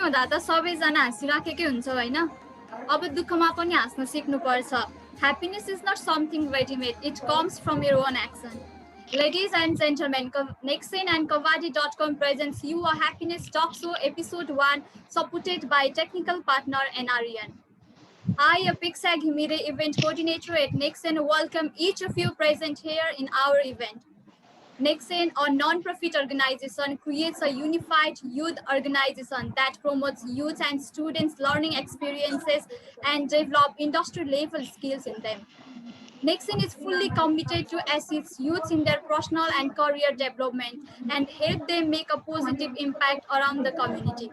हुँदा त सबैजना हाँसिराखेकै हुन्छ हैन? अब दुःखमा पनि हाँस्न सिक्नुपर्छ. Happiness is not something ready-made. It comes from your own action. Ladies and gentlemen, Nexen and Kavadi.com presents You a Happiness Talk Show Episode 1, supported by technical partner NREN. I, Apexa Ghimire, event coordinator at Nexen, welcome each of you present here in our event. Nexen, a non-profit organization, creates a unified youth organization that promotes youth and students' learning experiences and develop industry-level skills in them. Nexen is fully committed to assist youths in their personal and career development and help them make a positive impact around the community.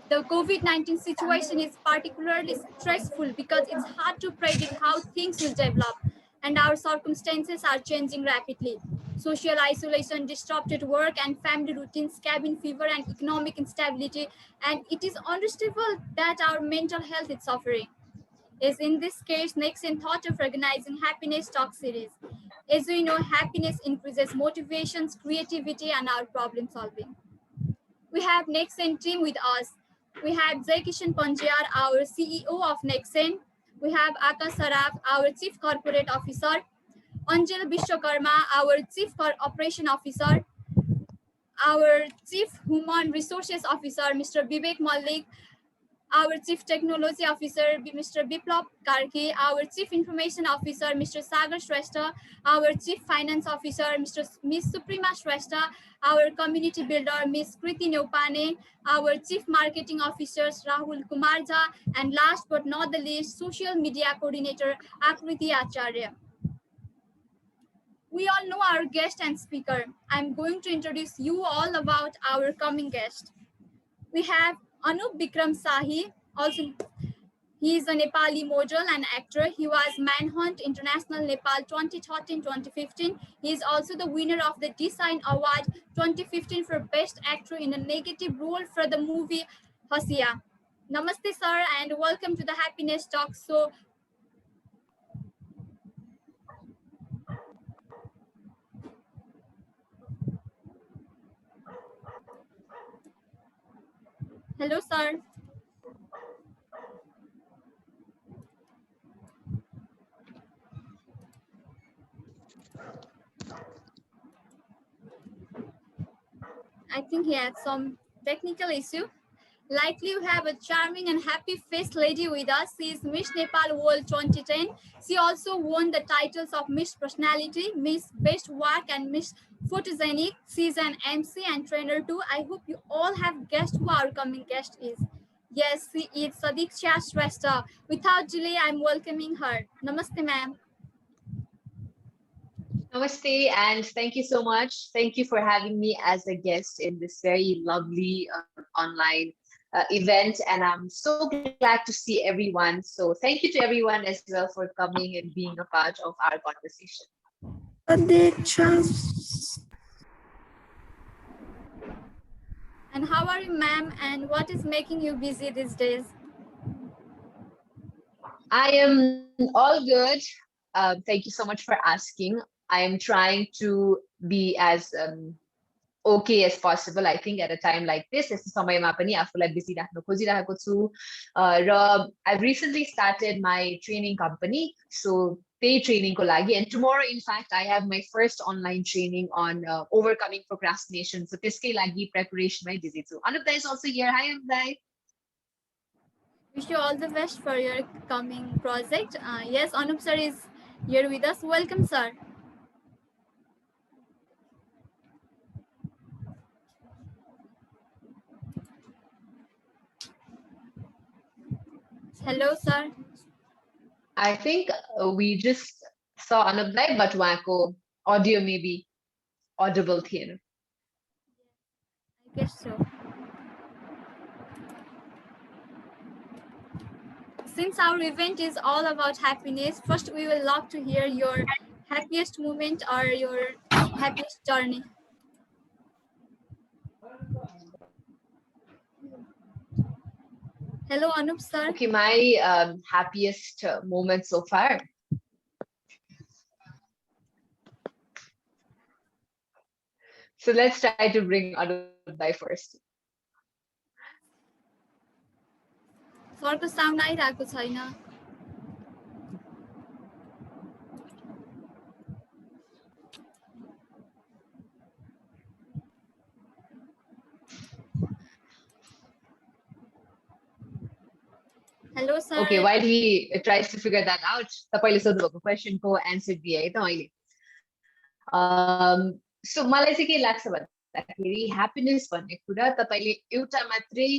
The COVID-19 situation is particularly stressful because it's hard to predict how things will develop, and our circumstances are changing rapidly. Social isolation, disrupted work and family routines, cabin fever, and economic instability, and it is understandable that our mental health is suffering. As in this case, Nexen thought of organizing Happiness Talk series. As we know, happiness increases motivations, creativity, and our problem solving. We have Nexen team with us. We have Jai Kishan Panjyar, our CEO of Nexen. We have Akash Saraf, our Chief Corporate Officer. Anjal Vishwakarma, our Chief Operation Officer. Our Chief Human Resources Officer, Mr. Vivek Malik. Our Chief Technology Officer, Mr. Biplab Karki, our Chief Information Officer, Mr. Sagar Shrestha, our Chief Finance Officer, Ms. Suprema Shrestha, our Community Builder, Ms. Kriti Neupane, our Chief Marketing Officers, Rahul Kumar Jha, and last but not the least, Social Media Coordinator, Akriti Acharya. We all know our guest and speaker. I'm going to introduce you all about our coming guest. We have Anup Bikram Sahi, also he is a Nepali model and actor. He was Manhunt International Nepal 2013-2015. He is also the winner of the Design Award 2015 for Best Actor in a Negative Role for the movie Hasiya. Namaste sir and welcome to the Happiness Talk. So, hello sir. I think he had some technical issue. Likely we have a charming and happy-faced lady with us. She is Miss Nepal World 2010. She also won the titles of Miss Personality, Miss Best Work, and Miss Photogenic. She is an MC and trainer too. I hope you all have guessed who our coming guest is. Yes, she is Sadiksha Shrestha. Without delay, I'm welcoming her. Namaste, ma'am. Namaste, and thank you so much. Thank you for having me as a guest in this very lovely online event. And I'm so glad to see everyone. So thank you to everyone as well for coming and being a part of our conversation. And how are you, ma'am? And what is making you busy these days? I am all good. Thank you so much for asking. I am trying to be as okay as possible. I think at a time like this, यस्तो समयमा पनि आफूलाई busy राख्न खोजिरहेको छु. र I've recently started my training company, so त्यही training को लागि, and tomorrow in fact I have my first online training on overcoming procrastination. So त्यसकै लागि preparation मै busy छु. Anupda is also here. Hi Anupda. Wish you all the best for your coming project. Yes, Anup sir is here with us. Welcome, sir. Hello, sir. I think we just saw Anupda, but उहाँको audio may be audible थिएन. I guess so. Since our event is all about happiness, first we will love to hear your happiest moment or your happiest journey. Hello, Anup sir. Okay, my happiest moment so far. So let's try to bring Anupda first. सरको sound आइरहेको छैन hello sir Okay, while he tries to figure that out, तपाईँले सोध्नुभएको क्वेसनको answer दिए है त अहिले सो मलाई चाहिँ के लाग्छ भन्दाखेरि ह्याप्पिनेस भन्ने कुरा तपाईँले एउटा मात्रै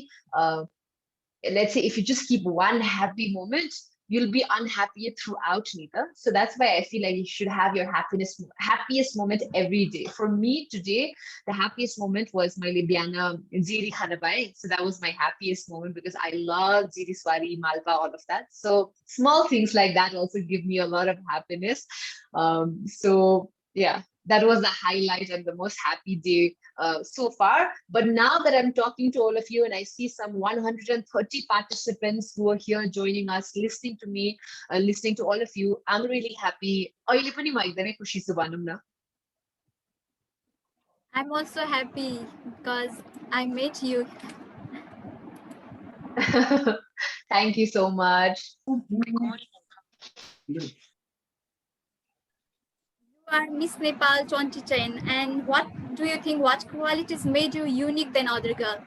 let's say if you just keep one happy moment, you'll be unhappy throughout neither. So that's why I feel like you should have your happiest moment every day. For me today, the happiest moment was my Libyana Ziri Khanabai. So that was my happiest moment because I love Ziri Swari, Malpa, all of that. So small things like that also give me a lot of happiness. So yeah, that was the highlight and the most happy day so far. But now that I'm talking to all of you and I see some 130 participants who are here joining us, listening to me, listening to all of you, I'm really happy. अहिले पनि म एकदमै खुसी छु भनौँ न. I'm also happy because I met you. Thank you so much. You are Miss Nepal 2010, and what do you think? What qualities made you unique than other girls?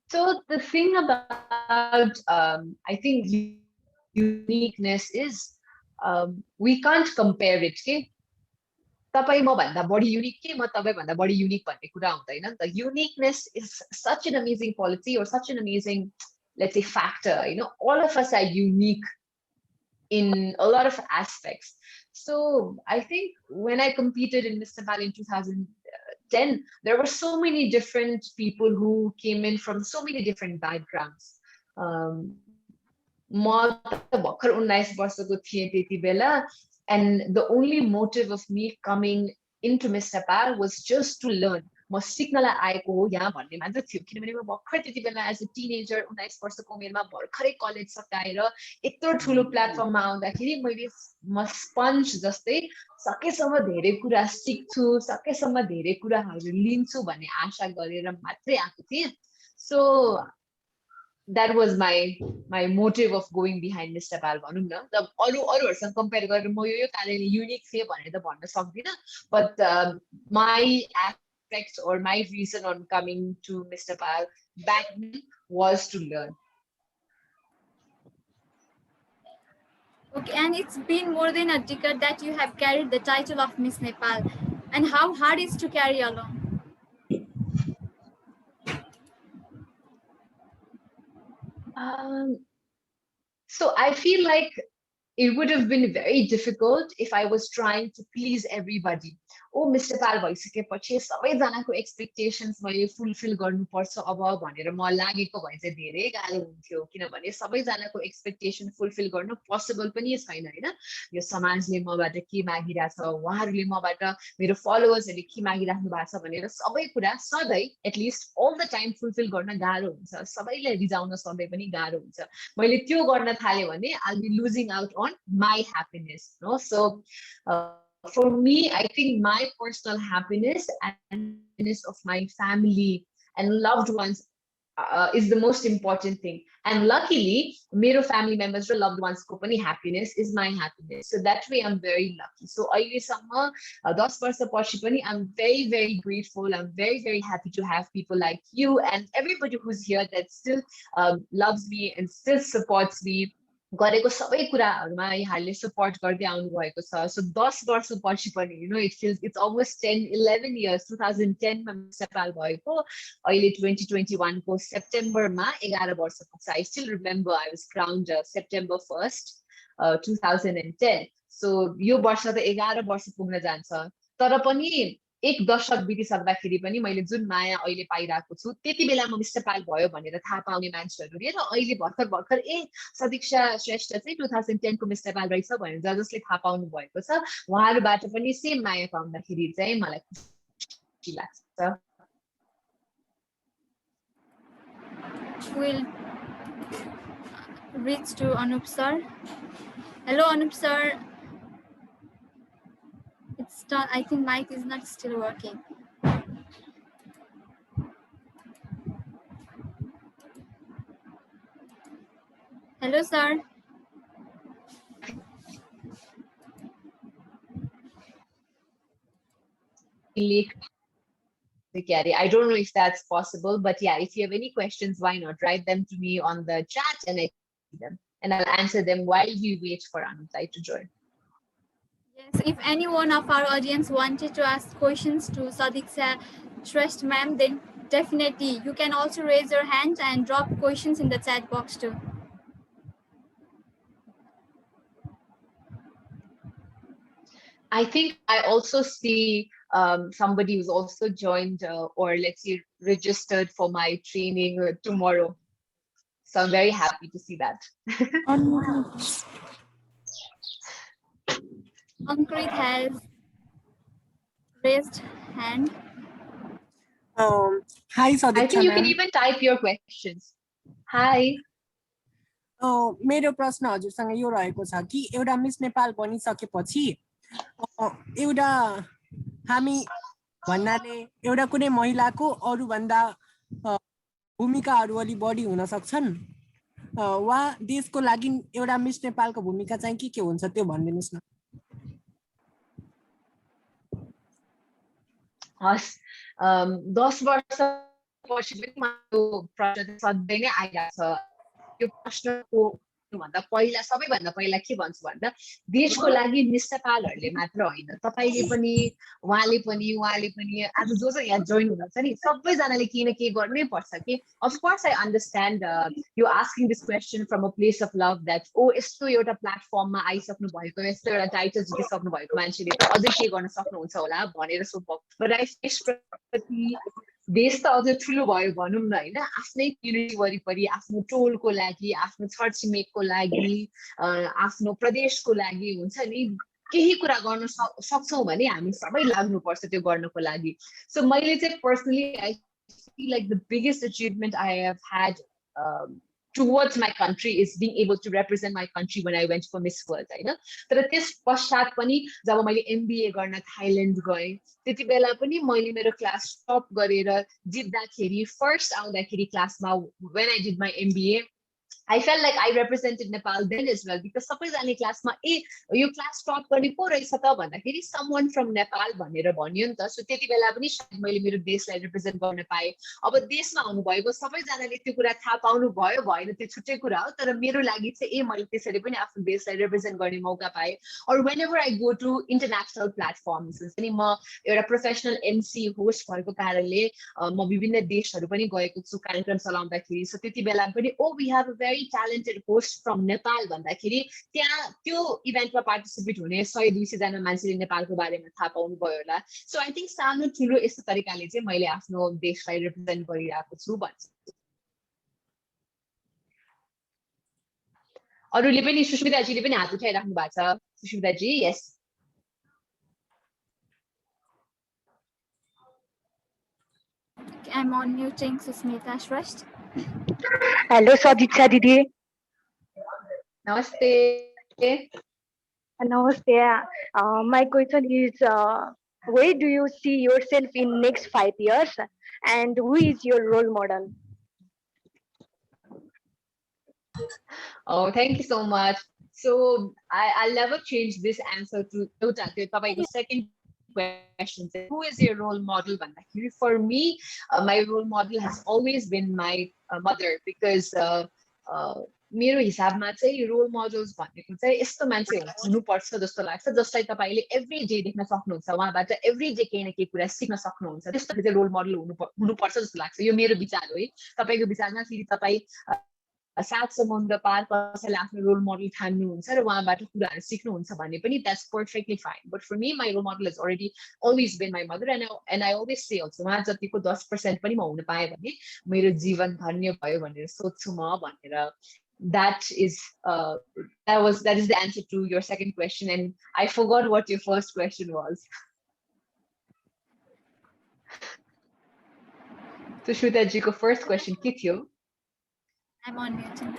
So the thing about I think uniqueness is we can't compare it. Okay? तपाईँ मभन्दा बढी unique के म तपाईँभन्दा बढी unique भन्ने कुरा हुँदैन नि त. Uniqueness is such an amazing quality or such an amazing, let's say, factor. You know, all of us are unique in a lot of aspects. So I think when I competed in Miss Nepal in 2010, there were so many different people who came in from so many different backgrounds. म त भर्खर 19 वर्षको थिएँ त्यति बेला, and the only motive of me coming into Miss Nepal was just to learn. म सिक्नलाई आएको हो यहाँ भन्ने मात्र थियो, किनभने म भर्खर त्यति बेला एज अ टिनेजर 19 वर्षको उमेरमा भर्खरै कलेज सकाएर यत्रो ठुलो प्लेटफर्ममा आउँदाखेरि म स्पन्ज जस्तै सकेसम्म धेरै कुरा सिक्छु, सकेसम्म धेरै कुराहरू लिन्छु भन्ने आशा गरेर मात्रै आएको थिएँ. So that was my motive of going behind Miss Nepal भनौँ न. त अरूहरूसँग कम्पेयर गरेर म यो कारणले युनिक थिएँ भनेर त भन्न सक्दिनँ, but my aspects or my reason on coming to Miss Nepal back then was to learn. Okay, and it's been more than a decade that you have carried the title of Miss Nepal. And how hard is to carry along? So I feel like it would have been very difficult if I was trying to please everybody. ओ miss Nepal भइसकेपछि सबैजनाको expectations मैले fulfil गर्नुपर्छ अब भनेर म लागेको भए चाहिँ धेरै गाह्रो हुन्थ्यो, किनभने सबैजनाको एक्सपेक्टेसन फुलफिल गर्न पोसिबल पनि छैन हैन. यो समाजले मबाट के मागिरहेछ, उहाँहरूले मबाट, मेरो फलोवर्सहरूले के मागिराख्नु भएको छ भनेर सबै कुरा सधैँ at least all the time fulfil गर्न गाह्रो हुन्छ, सबैलाई रिजाउन सधैँ पनि गाह्रो हुन्छ. मैले त्यो गर्न थालेँ भने I'll be losing out on my happiness, no? So for me, I think my personal happiness and happiness of my family and loved ones is the most important thing. And luckily, मेरो family members or loved ones ko pani happiness is my happiness. So that way I'm very lucky. So अहिलेसम्म 10 वर्षपछि पनि I'm very, very grateful. I'm very, very happy to have people like you and everybody who's here that still loves me and still supports me. गरेको सबै कुराहरुमा यहाँले support गर्दै आउनु भएको छ. सो 10 वर्षपछि पनि you know it's almost 10-11 years. 2010 मा मिस नेपाल भएको, अहिले 2021 को सेप्टेम्बरमा 11 वर्ष पुग्छ. I still remember I was crowned September 1st 2010. So यो वर्ष त 11 वर्ष पुग्न जान्छ. तर पनि एक दशक बितिसक्दाखेरि पनि मैले जुन माया अहिले पाइरहेको छु त्यति बेला म मिस नेपाल भयो भनेर थाहा पाउने मान्छेहरूले र अहिले भर्खर सदीक्षा श्रेष्ठ चाहिँ 2010 को मिस नेपाल रहेछ भनेर जसले थाहा पाउनु भएको छ उहाँहरुबाट पनि सेम माया पाउँदाखेरि चाहिँ मलाई खुसी लाग्छ. We'll reach to Anup sir. Hello Anup sir. It's not, I think mic is not still working. Hello, sir. Carry. I don't know if that's possible, but yeah, if you have any questions, why not write them to me on the chat and I see them and I'll answer them while we wait for Anutai to join. Yes, if any one of our audience wanted to ask questions to Sadiksha Shrestha ma'am, then definitely you can also raise your hand and drop questions in the chat box too. I think I also see somebody who's also joined or let's say registered for my training tomorrow. So I'm very happy to see that. Ankrit has raised hand. Hi, I Sadiksha think you can ma'am. even type your questions. Hi. मेरो प्रश्न हजुरसँग यो रहेको छ कि एउटा miss Nepal बनिसकेपछि एउटा हामी भन्नाले एउटा कुनै महिलाको अरूभन्दा भूमिकाहरू अलि बढी हुन सक्छन् वा देशको लागि एउटा मिस नेपालको भूमिका चाहिँ के हुन्छ त्यो भनिदिनुस् न। हस् 10 वर्षपछि पनि मेरो प्रश्न सधैँ नै आइरहेको छ यो प्रश्नको भन्दा पहिला सबैभन्दा पहिला के भन्छु भन्दा देशको लागि मिस नेपालहरूले मात्र होइन तपाईले पनि उहाँले पनि आज जो यहाँ जोइन हुनुहुन्छ नि सबैजनाले केही न केही गर्नै पर्छ कि of course I understand you asking this question from a place of love that ओ यस्तो एउटा प्लेटफर्ममा आइसक्नु भएको यस्तो एउटा टाइटल जितिसक्नु भएको मान्छेले त अझै के गर्न सक्नुहुन्छ होला भनेर सोध्नु देश त अझ ठुलो भयो भनौँ न होइन आफ्नै कम्युनिटी वरिपरि आफ्नो टोलको लागि आफ्नो छरछिमेकको लागि आफ्नो प्रदेशको लागि हुन्छ नि केही कुरा गर्न सक्छौँ भने हामी सबै लाग्नुपर्छ त्यो गर्नको लागि सो मैले चाहिँ personally I feel like the biggest achievement I have had towards my country is being able to represent my country when I went for Miss World होइन तर त्यस पश्चात पनि जब मैले MBA गर्न थाइल्यान्ड गएँ त्यति बेला पनि मैले मेरो क्लास टप गरेर जित्दाखेरि फर्स्ट आउँदाखेरि क्लासमा when I did my MBA I felt like I represented Nepal then as well because सबैजना क्लासमा यो क्लास टप गर्ने को रहेछ त भन्दाखेरि someone from Nepal भनेर भन्यो नि त सो त्यति बेला पनि सायद मैले मेरो देशलाई रिप्रेजेन्ट गर्न पाएँ अब देशमा हुनुभएको सबैजनाले त्यो कुरा थाहा पाउनु भयो भएन त्यो छुट्टै कुरा हो तर मेरो लागि चाहिँ मैले त्यसरी पनि आफ्नो देशलाई रिप्रेजेन्ट गर्ने मौका पाएँ or whenever I go to international platforms अनि म एउटा प्रोफेसनल MC होस्ट भएको कारणले म विभिन्न देशहरू पनि गएको छु कार्यक्रम चलाउँदाखेरि सो त्यति बेला पनि we have a very talented host from Nepal भन्दाखेरि त्यहाँ त्यो इभेन्टमा पार्टिसिपेट हुने 100-200 जना मान्छेले नेपालको बारेमा थाहा पाउनु भयो होला सो आई थिंक सानो ठुलो यस्तो तरिकाले चाहिँ मैले आफ्नो देशलाई रिप्रेजेन्ट गरिरहेको छु भन्छु अरूले पनि सुस्मिताजीले पनि हात उठाइराख्नु भएको छ Susmitaji yes I'm unmuting Susmita Shrestha. Hello, Sadiksha Didi. Namaste. Namaste. My question is, where do you see yourself in next 5 years, and who is your role model? Oh, thank you so much. So I'll never change this answer to the second question. Who is your role model? For me, my role model has always been my mother because मेरो हिसाबमा चाहिँ role models भनेको चाहिँ यस्तो मान्छे हुनुपर्छ जस्तो लाग्छ जसलाई तपाईले एभ्री डे देख्न सक्नुहुन्छ उहाँबाट एभ्री डे केही न केही कुरा सिक्न सक्नुहुन्छ त्यस्तो चाहिँ रोल मोडल हुनुपर्छ जस्तो लाग्छ यो मेरो विचार हो है तपाईको विचारमा फेरि तपाई सात समुद्र पार कसैले आफ्नो रोल मोडल ठान्नुहुन्छ र उहाँबाट कुराहरू सिक्नुहुन्छ भने पनि that's perfectly fine but for me my role model has always been my mother and I always say also उहाँ जतिको 10% पनि म हुन पाएँ भने मेरो जीवन धन्य भयो भनेर सोच्छु म भनेर that is the answer to your second question and I forgot what your first question was. So Shruta ji ko first question के थियो? I'm unmuting.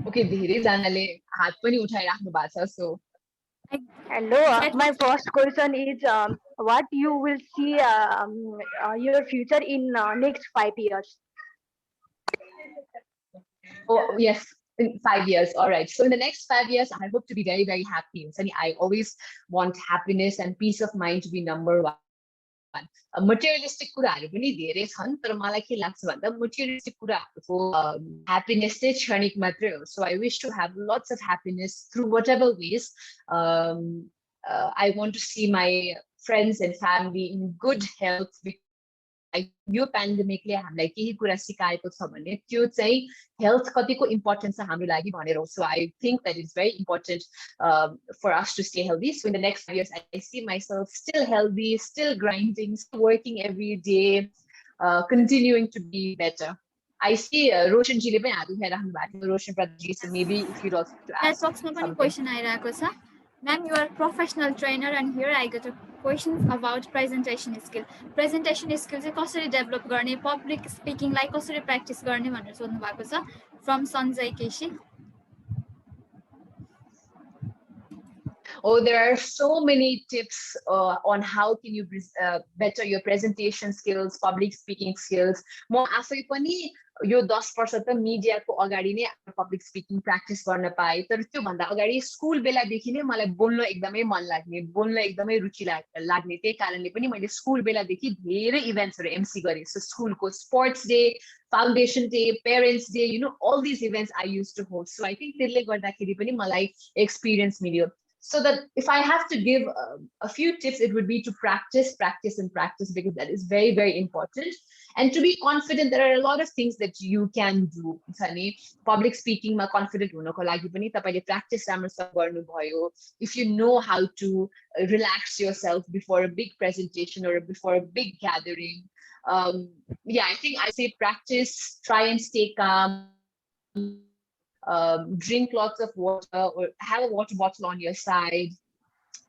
Okay, धेरै जनाले हात पनि उठाइराख्नु भएको छ so Hello, my first question is what you will see your future in next 5 years? Oh, yes, in 5 years. All right. So in the next 5 years, I hope to be very, very happy. Sunny, I always want happiness and peace of mind to be number one. Materialistic कुराहरू पनि धेरै छन् तर मलाई के लाग्छ भन्दा materialistic कुराहरूको happiness चाहिँ क्षणिक मात्रै हो. So I wish to have lots of happiness through whatever ways. I want to see my friends and family in good health. यो पेन्डेमिकले हामीलाई केही कुरा सिकाएको छ भने त्यो चाहिँ हेल्थ कतिको इम्पोर्टेन्ट छ हाम्रो लागि भनेर हो. So I think that it's very important for us to stay healthy. So in the next 5 years, I see myself still healthy, still grinding, still working every day, continuing to be better. I see Roshan ji le pani हात उठाइराख्नु भएको थियो. Roshan Pradji, so maybe if you'd also to ask something. Question आइरहेको छ. Ma'am, you are a professional trainer, and here I got a question about presentation skill. Presentation skill चाहिँ कसरी develop गर्ने, public speaking लाई कसरी practice गर्ने भनेर सोध्नु भएको छ from Sanjay Keshi. Oh, there are so many tips on how can you better your presentation skills, public speaking skills. म आफै पनि यो 10 वर्ष त मिडियाको अगाडि नै पब्लिक स्पिकिङ प्र्याक्टिस गर्न पाएँ. तर त्यो भन्दा अगाडि स्कुल बेलादेखि नै मलाई बोल्न एकदमै मन लाग्ने, बोल्न एकदमै रुचि लाग्ने. त्यही कारणले पनि मैले स्कुल बेलादेखि धेरै इभेन्ट्सहरू एमसी गरेँ. सो स्कुलको sports day, foundation day, parents day, you know, all these events I used to host. So I think त्यसले गर्दाखेरि पनि मलाई एक्सपिरियन्स मिल्यो. So that if I have to give a few tips, it would be to practice, practice, and practice, because that is very, very important. And to be confident, there are a lot of things that you can do. Public speaking, ma confident hunako लागि pani tapaile practice raम्रोसँग गर्नुभयो. If you know how to relax yourself before a big presentation or before a big gathering, yeah, I think I say practice, try and stay calm. Drink lots of water or have a water bottle on your side,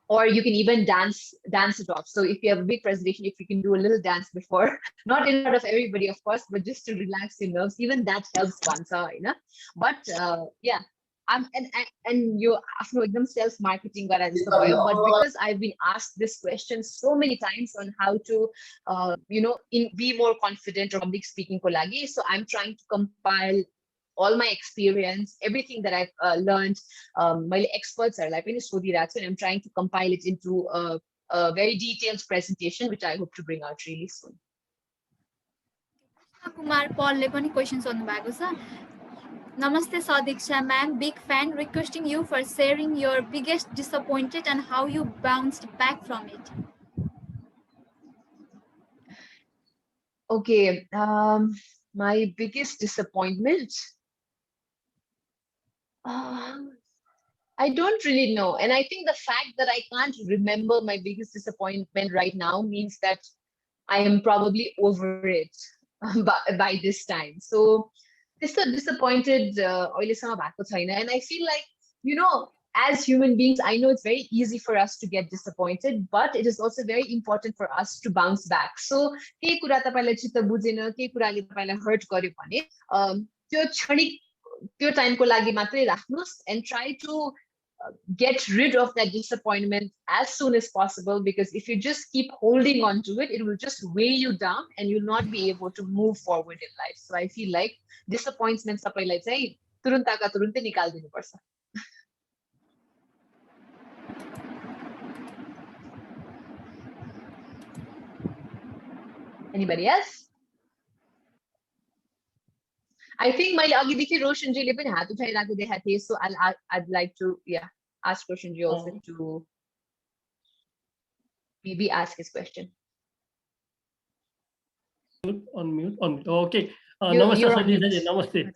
or you can even dance it off. So if you have a big presentation, if you can do a little dance before, not in front of everybody, of course, but just to relax your nerves, even that helps once, you know. But yeah, and you after them self-marketing, but because I've been asked this question so many times on how to you know, be more confident or public speaking ko lagi, so I'm trying to compile all my experience, everything that I've learned, my experts are like, and I'm trying to compile it into a very detailed presentation, which I hope to bring out really soon. Kumar Paul le pani question sonu bhako cha. Namaste Sadiksha ma'am, big fan, requesting you for sharing your biggest disappointed and how you bounced back from it. Okay, my biggest disappointment. I don't really know. And I think the fact that I can't remember my biggest disappointment right now means that I am probably over it by this time. So this is disappointed. And I feel like, you know, as human beings, I know it's very easy for us to get disappointed, but it is also very important for us to bounce back. So केही कुरा तपाईलाई चित्त बुझेन, केही कुराले तपाईलाई hurt गर्यो भने त्यो क्षणिक त्यो टाइमको लागि मात्रै राख्नुस् and try to get rid of that disappointment as soon as possible, because if you just keep holding on to it, it will just weigh you down and you'll not be able to move forward in life. So I feel like disappointment सबैलाई चाहिँ तुरुन्तका तुरुन्तै निकाल्दिनु पर्छ. Anybody else? I think my अघिदेखि रोशन जी ले पनि हात उठाइराखेको देखाएको थिए, so I'd like to ask Roshan ji also to maybe ask his question. On mute. Okay. Namaste Sadikta ji, namaste.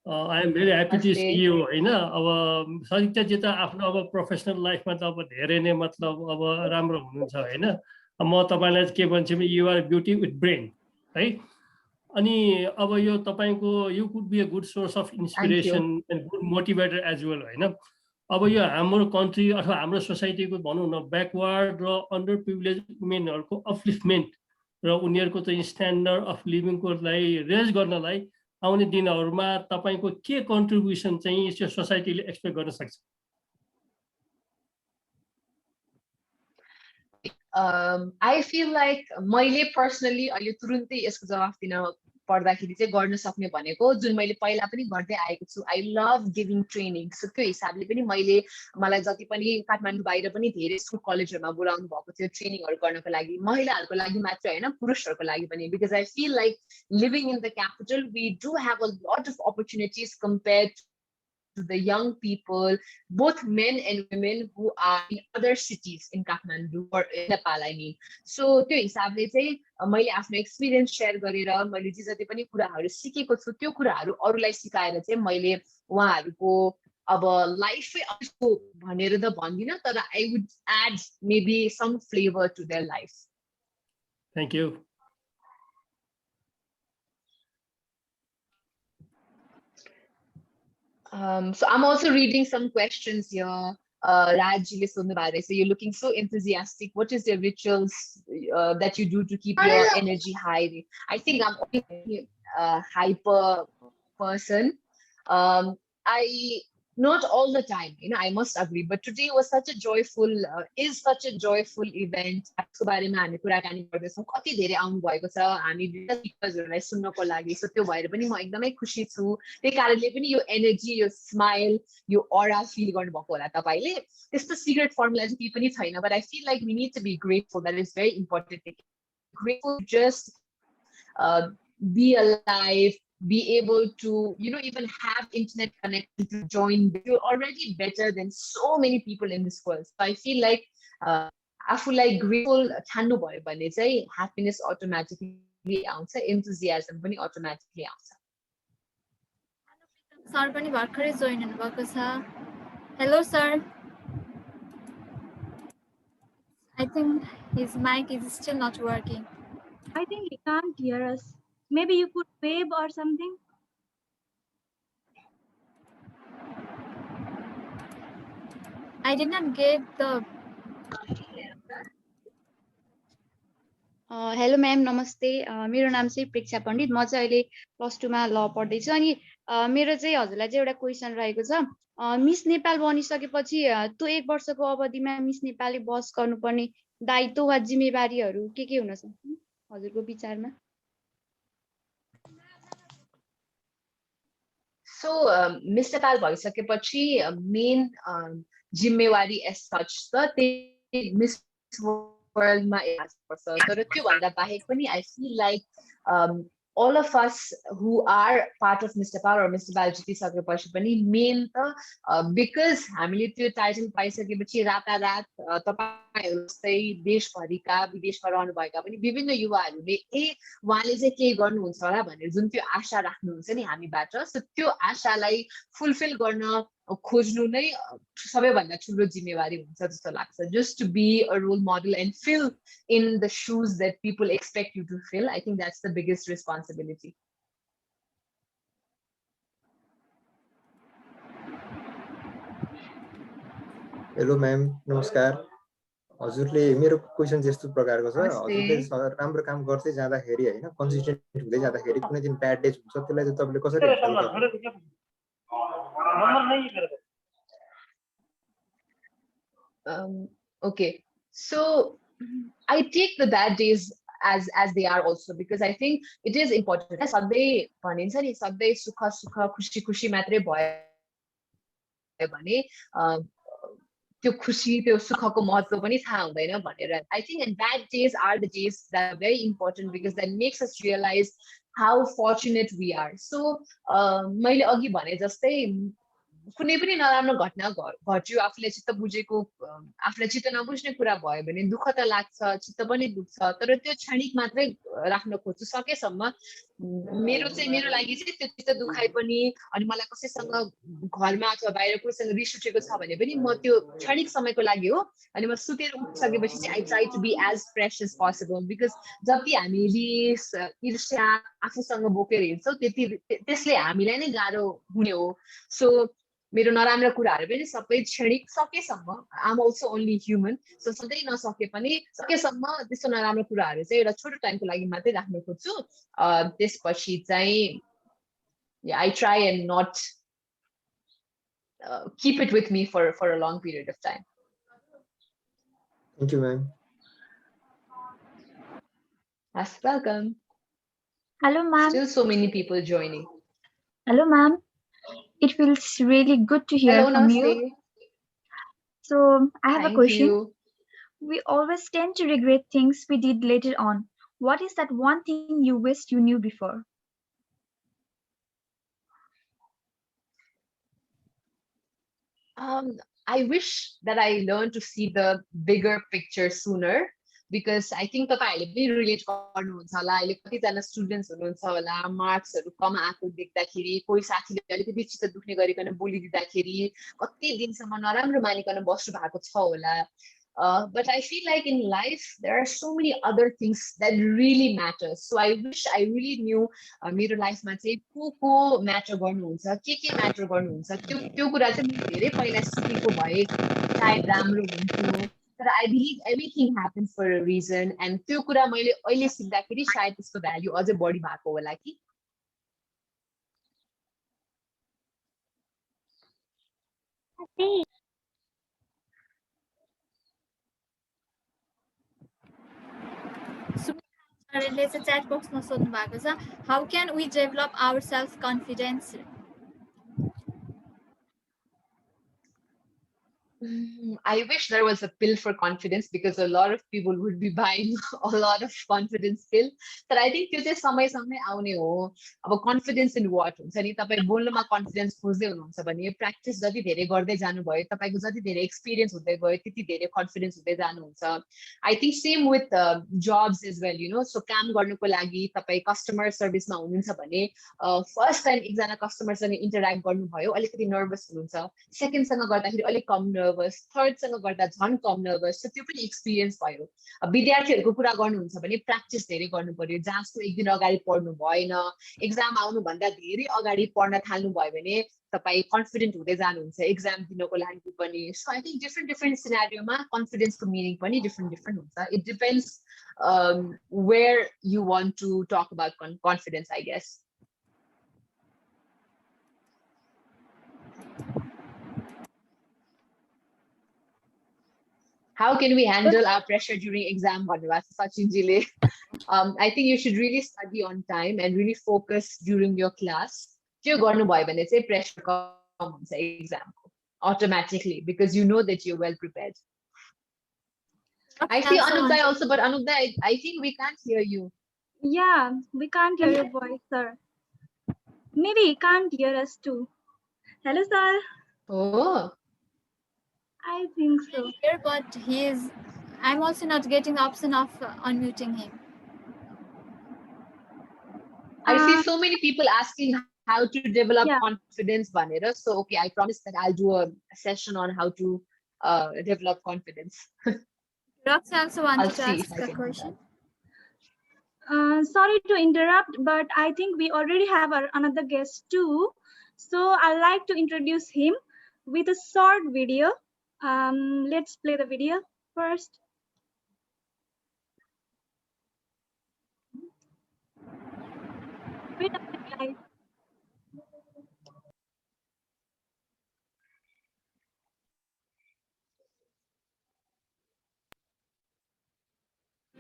I am very happy to see you. हैन अब सदिकता जी त आफ्नो अब प्रोफेसनल लाइफमा त अब धेरै नै मतलब अब राम्रो हुनुहुन्छ हैन. म तपाईलाई के भन्छु भने you are beauty with brain, है. अनि अब यो तपाईको you could be a good source of inspiration and good motivator as well, हैन. अब यो हाम्रो कन्ट्री अथवा हाम्रो सोसाइटीको भनौं न ब्याकवर्ड र अन्डर प्रिभिलेज वुमेनहरुको अपलिफ्टमेन्ट र उनीहरुको चाहिँ स्ट्यान्डर्ड अफ लिभिङको लागि रेज गर्नलाई आउने दिनहरुमा तपाईको के कन्ट्रिब्युसन चाहिँ यो सोसाइटीले एक्सपेक्ट गर्न सक्छ? I feel like मैले पर्सनली अहिले तुरुन्तै यसको जवाफ दिन पर्दाखेरि चाहिँ गर्न सक्ने भनेको जुन मैले पहिला पनि गर्दै आएको छु आई लभ गिभिङ ट्रेनिङ सो त्यो हिसाबले पनि मलाई जति पनि काठमाडौँ बाहिर पनि धेरै स्कुल कलेजहरूमा बोलाउनु भएको थियो ट्रेनिङहरू गर्नको लागि महिलाहरूको लागि मात्र होइन पुरुषहरूको लागि पनि because I feel like living in the capital we do have a lot of opportunities compared to the young people, both men and women who are in other cities in Kathmandu or in Nepal, I mean. So त्यो हिसाबले चाहिँ मैले आफ्नो experience share गरेर मैले जे जति पनि कुराहरू सिकेको छु त्यो कुराहरू अरूलाई सिकाएर चाहिँ मैले उहाँहरूको अब लाइफै अर्को भनेर त भन्दिनँ तर I would add maybe some flavour to their life. Thank you. So I'm also reading some questions here. Rajji Sundarbare, so you're looking so enthusiastic. What is the rituals that you do to keep your energy high? I think I'm a hyper person. I not all the time, I must agree. But today was such a joyful event. So बारेमा हामी कुराकानी गर्दैछौँ कति धेरै आउनु भएको छ हामी स्पिकर्सहरुलाई सुन्नको लागि सो त्यो भएर पनि म एकदमै खुसी छु त्यही कारणले पनि यो एनर्जी यो स्माइल यो ऑरा फिल गर्नु भएको होला तपाईले त्यस्तो सिक्रेट फर्मुला चाहिँ केही पनि छैन but I feel like we need to be grateful. That is very important. Grateful just be alive, be able to even have internet connection to join. You're already better than so many people in this world. So I feel like आफूलाई grateful ठान्नु भयो भने चाहिँ ह्याप्पीनेस automatically आउँछ एन्थुजियाजम पनि automatically आउँछ. Sir पनि भर्खरै join हुनु भएको छ. Hello sir. I think his mic is still not working. I think he can't hear us. Maybe you could wave or something. I did not get the. Hello ma'am नमस्ते. मेरो नाम चाहिँ प्रेक्षा पण्डित. म चाहिँ अहिले +2 मा ल पढ्दैछु अनि मेरो चाहिँ हजुरलाई चाहिँ एउटा क्वेसन रहेको छ. मिस नेपाल बनिसकेपछि त्यो 1 वर्षको अवधिमा मिस नेपालले बस गर्नुपर्ने दायित्व वा जिम्मेवारीहरू के हुन सक्छन् हजुरको विचारमा? So मिस नेपाल भइसकेपछि मेन जिम्मेवारी एज सच त मिस वर्ल्डमा पर्छ तर त्यो भन्दा बाहेक पनि आई feel like all of us who are part of Miss Nepal or Miss Nepal जितिसकेपछि पनि मेन त बिकज हामीले त्यो टाइटल पाइसकेपछि रातारात तपाईहरु जस्तै देशभरिका विदेशमा रहनुभएका पनि विभिन्न युवाहरूले उहाँले चाहिँ के गर्नुहुन्छ होला भनेर जुन त्यो आशा राख्नुहुन्छ नि हामीबाट सो त्यो आशालाई फुलफिल गर्न खोज्नु नै सबैभन्दा ठुलो जिम्मेवारी हुन्छ जस्तो लाग्छ. Just to be a role model and fill in the shoes that people expect you to fill. I think that's the biggest responsibility. Hello ma'am नमस्कार. हजुरले मेरो क्वेसन यस्तो प्रकारको छ. हजुरले राम्रो काम गर्दै जाँदाखेरि हैन कन्सिस्टेन्ट हुँदै जाँदाखेरि कुनै दिन ब्याड डेज हुन्छ त्यसलाई चाहिँ तपाईले कसरी ह्यान्डल गर्नुहुन्छ? Okay, so I take the bad days as they are also because I think it is important. सधैँ भनिन्छ नि सधैँ सुख सुख खुशी खुशी मात्रै भयो भने त्यो खुशी त्यो सुखको महत्त्व पनि थाहा हुँदैन भनेर. I think and bad days are the days that are very important because that makes us realize how fortunate we are. So मैले अघि भने जस्तै कुनै पनि नराम्रो घटना घट्यो आफूले चित्त बुझेको आफूले चित्त नबुझ्ने कुरा भयो भने दुःख त लाग्छ चित्त पनि दुख्छ तर त्यो क्षणिक मात्रै राख्न खोज्छु सकेसम्म मेरो लागि चाहिँ त्यो चित्त दुखाइ पनि अनि मलाई कसैसँग घरमा अथवा बाहिर कसैसँग रिस उठेको छ भने पनि म त्यो क्षणिक समयको लागि हो अनि म सुतेर उठिसकेपछि चाहिँ I try to be as fresh as possible because जति हामी रिस ईर्ष्या आफूसँग बोकेर हिँड्छौँ त्यसले हामीलाई नै गाह्रो हुने हो. सो मेरो नराम्रो कुराहरू पनि सबै क्षणिक सकेसम्म I am also only human so सधैँ नसके पनि सकेसम्म त्यस्तो नराम्रो कुराहरू चाहिँ एउटा छोटो टाइमको लागि मात्रै राख्न खोज्छु. त्यसपछि चाहिँ I try and not keep it with me for a long period of time. Thank you, ma'am. Most welcome. Hello, ma'am. Still so many people joining. Hello, ma'am. It feels really good to hear Hello, from you. Namaste. So, I have a Thank question. you. We always tend to regret things we did later on. What is that one thing you wished you knew before? I wish that I learned to see the bigger picture sooner because I think तपाईँहरूले पनि relate गर्नुहुन्छ होला अहिले कतिजना students हुनुहुन्छ होला मार्क्सहरू कम आएको देख्दाखेरि कोही साथीले अलिकति चित्त दुख्ने गरिकन बोलिदिँदाखेरि कति दिनसम्म नराम्रो मानिकन बस्नु भएको छ होला. But I feel like in life there are so many other things that really matter. So I wish I really knew मेरो लाइफमा चाहिँ को म्याटर गर्नुहुन्छ के म्याटर गर्नुहुन्छ त्यो कुरा चाहिँ मैले धेरै पहिला सिकेको भए सायद राम्रो हुन्थ्यो. तर I believe everything happens for a reason and त्यो कुरा मैले अहिले सिक्दाखेरि सायद त्यसको भ्याल्यु अझै बढी भएको होला कि. सरले चाहिँ च्याट बक्समा सोध्नु भएको छ, how can we develop our self confidence? I wish there was a pill for confidence because a lot of people would be buying a lot of confidence pill. But I think त्यो चाहिँ समय आउने हो. अब confidence in what हुन्छ नि, तपाईँ बोल्नमा confidence खोज्दै हुनुहुन्छ भने practice जति धेरै गर्दै जानुभयो तपाईको जति धेरै experience हुँदै गयो त्यति धेरै confidence हुँदै जानुहुन्छ. I think same with jobs as well, you know. So काम गर्नुको लागि तपाईँ customer service मा हुनुहुन्छ भने first time एकजना customer सँग interact गर्नुभयो अलिकति nervous हुनुहुन्छ, second सँग गर्दाखेरि अलिक कम nervous, third सँग गर्दा झन् कम nervous. So त्यो पनि experience भयो. विद्यार्थीहरूको कुरा गर्नुहुन्छ भने practice धेरै गर्नु पर्यो. जाँचको एक दिन अगाडि पढ्नु भएन, एक्जाम आउनु भन्दा धेरै अगाडि पढ्न थाल्नु भयो भने तपाईँ कन्फिडेन्ट हुँदै जानुहुन्छ एक्जाम दिनको लागि पनि. So I think different scenario मा confidence को meaning पनि different हुन्छ. It depends where you want to talk about confidence, I guess. How can we handle our pressure during exam? Sachin I think you should really study on time and really focus during your class. Pressure comes exam automatically because you know that you're well prepared. I see Anubdai also, but Anubdai, I think we can't hear you. Yeah, we can't hear your voice, sir. Maybe he can't hear us too. Hello, sir. Oh. I think so. Here, but I'm also not getting the option of unmuting him. I see so many people asking how to develop confidence, Vanera. So, okay, I promise that I'll do a session on how to develop confidence. Roxy also wants to ask a question. Sorry to interrupt, but I think we already have another guest too. So I'd like to introduce him with a short video. Let's play the video first. Wait a minute, guys.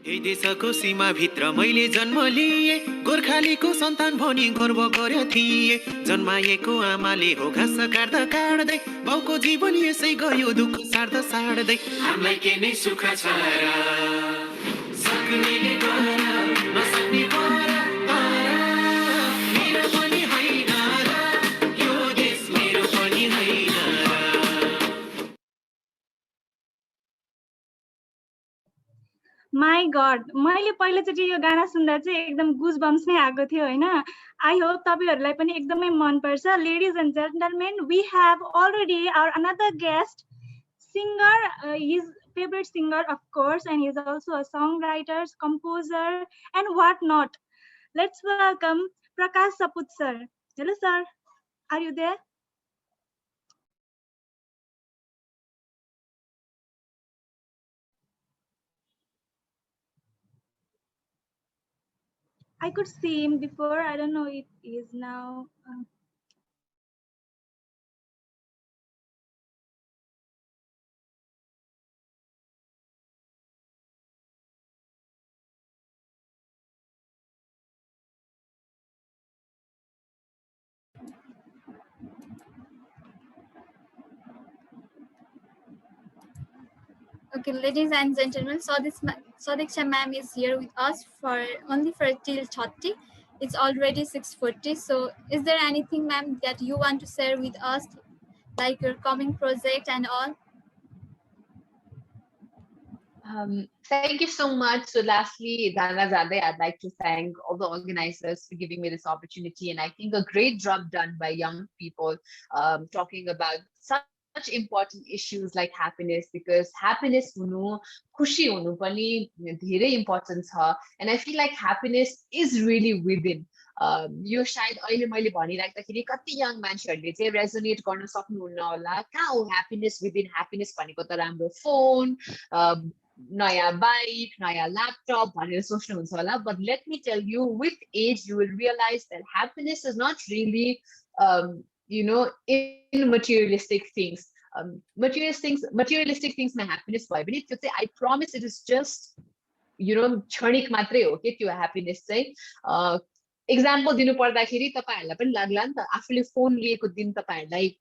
यही देशको सीमाभित्र मैले जन्म लिए, गोर्खालीको सन्तान भनी गर्व गर्यो थिए। जन्माएको आमाले हो घाँस काट्दा काट्दै, बाउको जीवन यसै गयो दुःख सार्दा सार्दै। हामीलाई के नै सुख छ र, सक्नेले गर नसक्ने पर मेरो पनि होइन र, यो देश मेरो पनि होइन र। My God, मैले पहिलोचोटि यो गाना सुन्दा चाहिँ एकदम गुजबम्स नै आएको थियो हैन. I hope तपाईहरुलाई पनि एकदमै मन पर्छ. Ladies and gentlemen, we have already our another guest, singer, his favorite singer of course, and he's also a songwriter, composer and what not. Let's welcome Prakash Saput sir. Hello sir, are you there? I could see him before. I don't know if he is now. Okay, ladies and gentlemen, Sadiksha ma'am is here with us for only for till 30. It's already 6:40. So, is there anything, ma'am, that you want to share with us, like your coming project and all? Thank you so much. So lastly, Dana Zade, I'd like to thank all the organizers for giving me this opportunity. And I think a great job done by young people talking about such important issues like happiness, because happiness hunu, khushi hunu pani धेरै important छ. And I feel like happiness is really within. यो सायद अहिले मैले भनिराख्दाखेरि कति young मान्छेहरूले चाहिँ resonate गर्न सक्नुहुन्न होला, कहाँ हो ह्याप्पिनेस विदिन, ह्याप्पिनेस भनेको त राम्रो फोन, नयाँ बाइक, नयाँ ल्यापटप भनेर सोच्नुहुन्छ होला. But let me tell you, with age you will realize that happiness is not really in materialistic things. Materialistic things ma happiness भयो भने त्यो चाहिँ I promise it is just क्षणिक मात्रै हो के त्यो happiness चाहिँ. एक्जाम्पल दिनु पर्दाखेरि तपाईहरुलाई पनि लाग्ला नि त, आफूले फोन लिएको दिन तपाईहरुलाई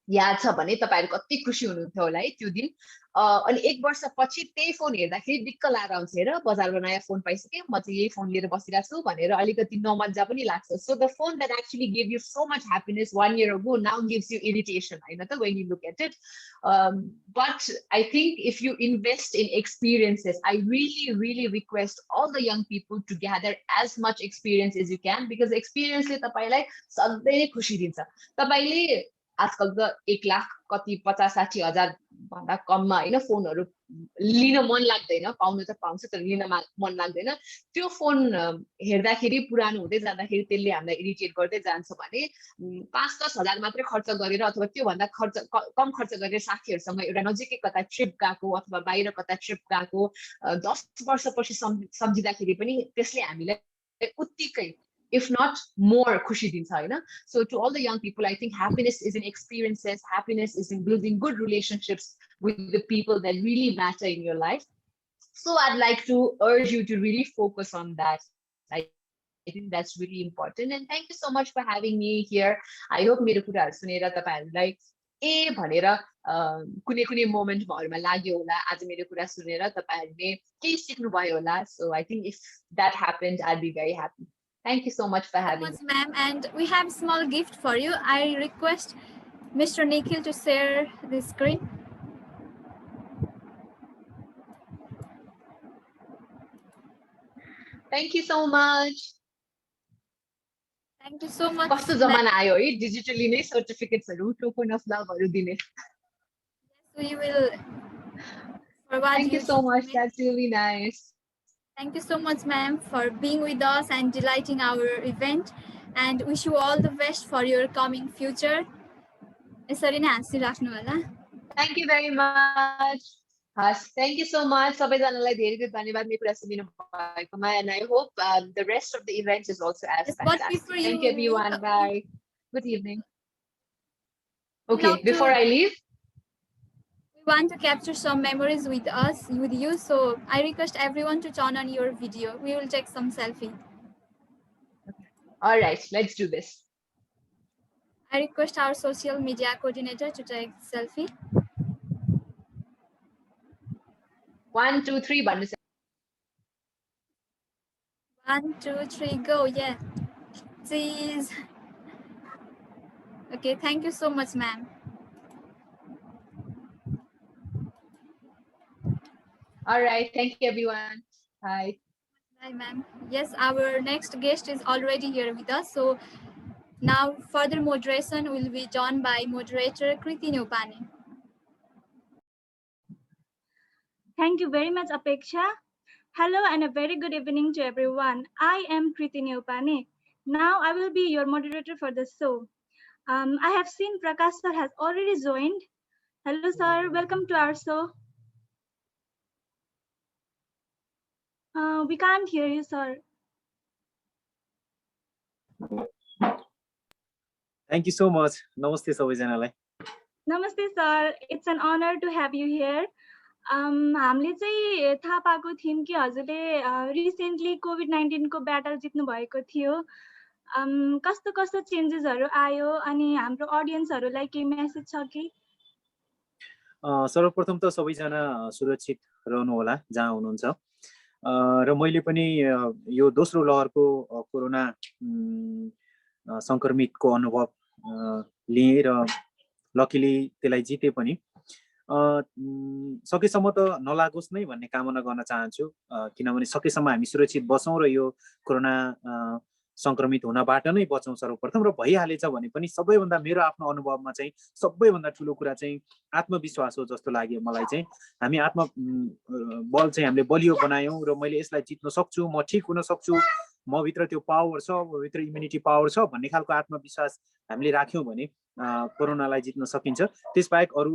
याद छ भने तपाईहरु कति खुसी हुनुहुन्थ्यो होला है त्यो दिन. अनि एक वर्ष पछि त्यही फोन हेर्दाखेरि दिक्क लागेर आउँछ, हेर बजारमा नयाँ फोन पाइसके, म चाहिँ यही फोन लिएर बसिरहेको छु भनेर अलिकति नमज्जा पनि लाग्छ. So the phone that actually gave you so much happiness 1 year ago now gives you irritation, हैन त, when you look at it. But I think if you invest in experiences, I really request all the young people to gather as much experience as you can, because experience ले तपाईलाई सधैँ खुसी दिन्छ. तपाईले आजकल त 1 लाख कति 50-60 हजार भन्दा कममा हैन फोनहरु लिन मन लाग्दैन, पाउनु त पाउँछ तर लिन मन लाग्दैन. त्यो फोन हेर्दाखेरि पुरानो हुँदै जाँदाखेरि त्यसले हामीलाई इरिटेट गर्दै जान्छ भने 5-10 हजार मात्र खर्च गरेर अथवा त्यो भन्दा कम खर्च गरेर साथीहरुसँग एउटा नजिकै कता ट्रिप गएको अथवा बाहिर कता ट्रिप गएको 10 वर्षपछि सम्झिँदाखेरि पनि त्यसले हामीलाई उत्तिकै if not more khushi dincha, Hahn. So to all the young people, I think happiness is in experiences, happiness is in building good relationships with the people that really matter in your life. So I'd like to urge you to really focus on that. I think that's really important. And thank you so much for having me here. I hope मेरो कुराहरु सुनेर तपाईहरुलाई ए भनेर कुनै कुनै मोमेन्टहरुमा लाग्यो होला, आज मेरो कुरा सुनेर तपाईहरुले केही सिक्नु भयो होला. So I think if that happened, I'd be very happy. Thank you so much for having me. Ma'am, and we have a small gift for you. I request Mr. Nikhil to share the screen. Thank you so much. Thank you so much. कस्तो जमाना आयो है, digitally नै सर्टिफिकेट्सहरु, token of लभहरु दिने. So you will provide. Thank you so much. That's really nice. Thank you so much, ma'am, for being with us and delighting our event, and wish you all the best for your coming future. Thank you very much. Thank you so much. सबैजनालाई धेरै धेरै धन्यवाद मेरो कुरा सुनिदिनु भएकोमा, and I hope the rest of the event is also as fantastic. Thank you everyone. Bye. Good evening. Okay, before I leave, we want to capture some memories with you, so I request everyone to turn on your video. We will take some selfie. All right, let's do this. I request our social media coordinator to take selfie. 1, 2, 3 भन्नु. 1, 2, 3 go. Yeah. Cheese. Okay, thank you so much, ma'am. All right, thank you everyone. Bye. Bye, ma'am. Yes, our next guest is already here with us. So now further moderation will be done by moderator Kriti Neupane. Thank you very much, Apeksha. Hello and a very good evening to everyone. I am Kriti Neupane. Now I will be your moderator for the show. I have seen Prakash sir has already joined. Hello sir, welcome to our show. We can't hear you, sir. Thank you so much. Namaste सबैजनालाई. Namaste sir. It's an honor to have you here. हामीले चाहिँ थाहा पाएको थियौँ कि हजुरले recently COVID-19 को battle जित्नु भएको थियो. कस्तो कस्तो चेन्जेसहरु आयो अनि हाम्रो ऑडियन्सहरुलाई के मेसेज छ कि? सर्वप्रथम त सबैजना सुरक्षित रहनु होला जहाँ हुनुहुन्छ। र मैले पनि यो दोस्रो लहरको कोरोना सङ्क्रमितको अनुभव लिएँ र लकिली त्यसलाई जिते पनि। सकेसम्म त नलागोस् नै भन्ने कामना गर्न चाहन्छु, किनभने सकेसम्म हामी सुरक्षित बसौँ र यो कोरोना सङ्क्रमित हुनबाट नै बचौँ सर्वप्रथम। र भइहालेछ भने पनि सबैभन्दा मेरो आफ्नो अनुभवमा चाहिँ सबैभन्दा ठुलो कुरा चाहिँ आत्मविश्वास हो जस्तो लाग्यो मलाई चाहिँ। हामी बल चाहिँ हामीले बलियो बनायौँ र मैले यसलाई जित्न सक्छु, म ठिक हुन सक्छु, म भित्र त्यो पावर छ, म भित्र इम्युनिटी पावर छ भन्ने खालको आत्मविश्वास हामीले राख्यौँ भने कोरोनालाई जित्न सकिन्छ। त्यसबाहेक अरू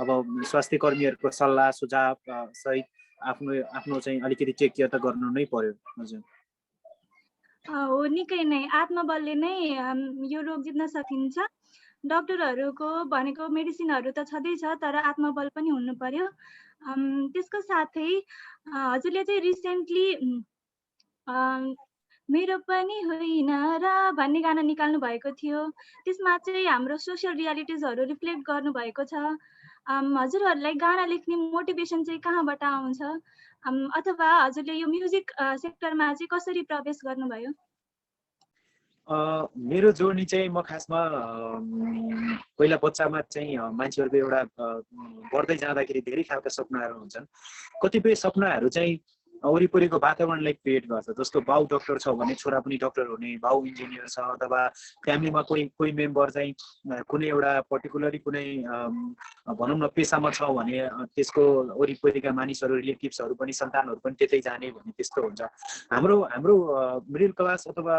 अब स्वास्थ्य कर्मीहरूको सल्लाह सुझाव सहित आफ्नो चाहिँ अलिकति टेक केयर त गर्नु नै पर्यो। हजुर हो, निकै नै आत्मबलले नै यो रोग जित्न सकिन्छ। डक्टरहरूको भनेको मेडिसिनहरू त छँदैछ, तर आत्मबल पनि हुनु पर्यो। त्यसको साथै हजुरले चाहिँ रिसेन्टली मेरो पनि होइन र भन्ने गाना निकाल्नु भएको थियो। त्यसमा चाहिँ हाम्रो सोसियल रियालिटिजहरू रिफ्लेक्ट गर्नुभएको छ। हजुरहरूलाई गाना लेख्ने मोटिभेसन चाहिँ कहाँबाट आउँछ, अथवा हजुरले यो म्युजिक सेक्टरमा चाहिँ कसरी प्रवेश गर्नुभयो? मेरो जोर्नी चाहिँ म खासमा पहिला बच्चामा चाहिँ मान्छेहरूको एउटा बढ्दै जाँदाखेरि धेरै खालका सपनाहरू हुन्छन्। कतिपय सपनाहरू चाहिँ वरिपरिको वातावरणलाई क्रिएट गर्छ। जस्तो बाउ डक्टर छ भने छोरा पनि डक्टर हुने, बाउ इन्जिनियर छ, अथवा फ्यामिलीमा कोही मेम्बर चाहिँ कुनै एउटा पर्टिकुलरली कुनै भनौँ न पेसामा छ भने त्यसको वरिपरिका मानिसहरू रिलेटिभ्सहरू पनि सन्तानहरू पनि त्यतै जाने भन्ने त्यस्तो हुन्छ। हाम्रो मिडल क्लास अथवा